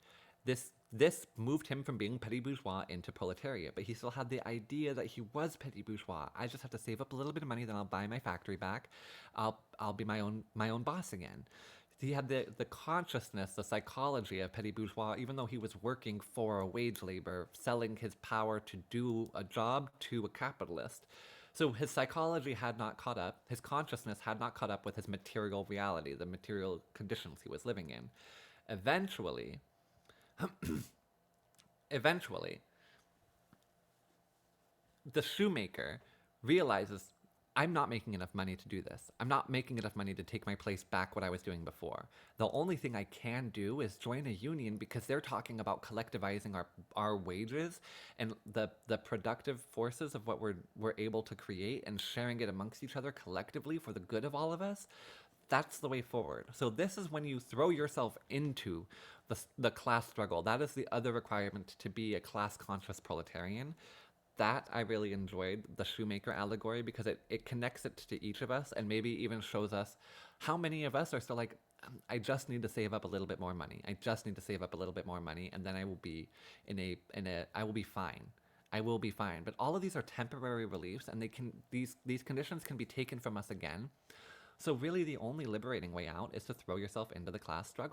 This moved him from being petty bourgeois into proletariat, but he still had the idea that he was petty bourgeois. I just have to save up a little bit of money, then I'll buy my factory back. I'll be my own boss again. He had the consciousness, the psychology of petty bourgeois, even though he was working for a wage labor, selling his power to do a job to a capitalist. So his psychology had not caught up, his consciousness had not caught up with his material reality, the material conditions he was living in. Eventually, eventually, the shoemaker realizes, I'm not making enough money to do this. I'm not making enough money to take my place back what I was doing before. The only thing I can do is join a union because they're talking about collectivizing our wages and the productive forces of what we're able to create and sharing it amongst each other collectively for the good of all of us. That's the way forward. So this is when you throw yourself into the class struggle. That is the other requirement to be a class-conscious proletarian. That I really enjoyed, the shoemaker allegory, because it connects it to each of us and maybe even shows us how many of us are still like, I just need to save up a little bit more money. I just need to save up a little bit more money, and then I will be I will be fine. I will be fine. But all of these are temporary reliefs, and these conditions can be taken from us again. So really the only liberating way out is to throw yourself into the class struggle.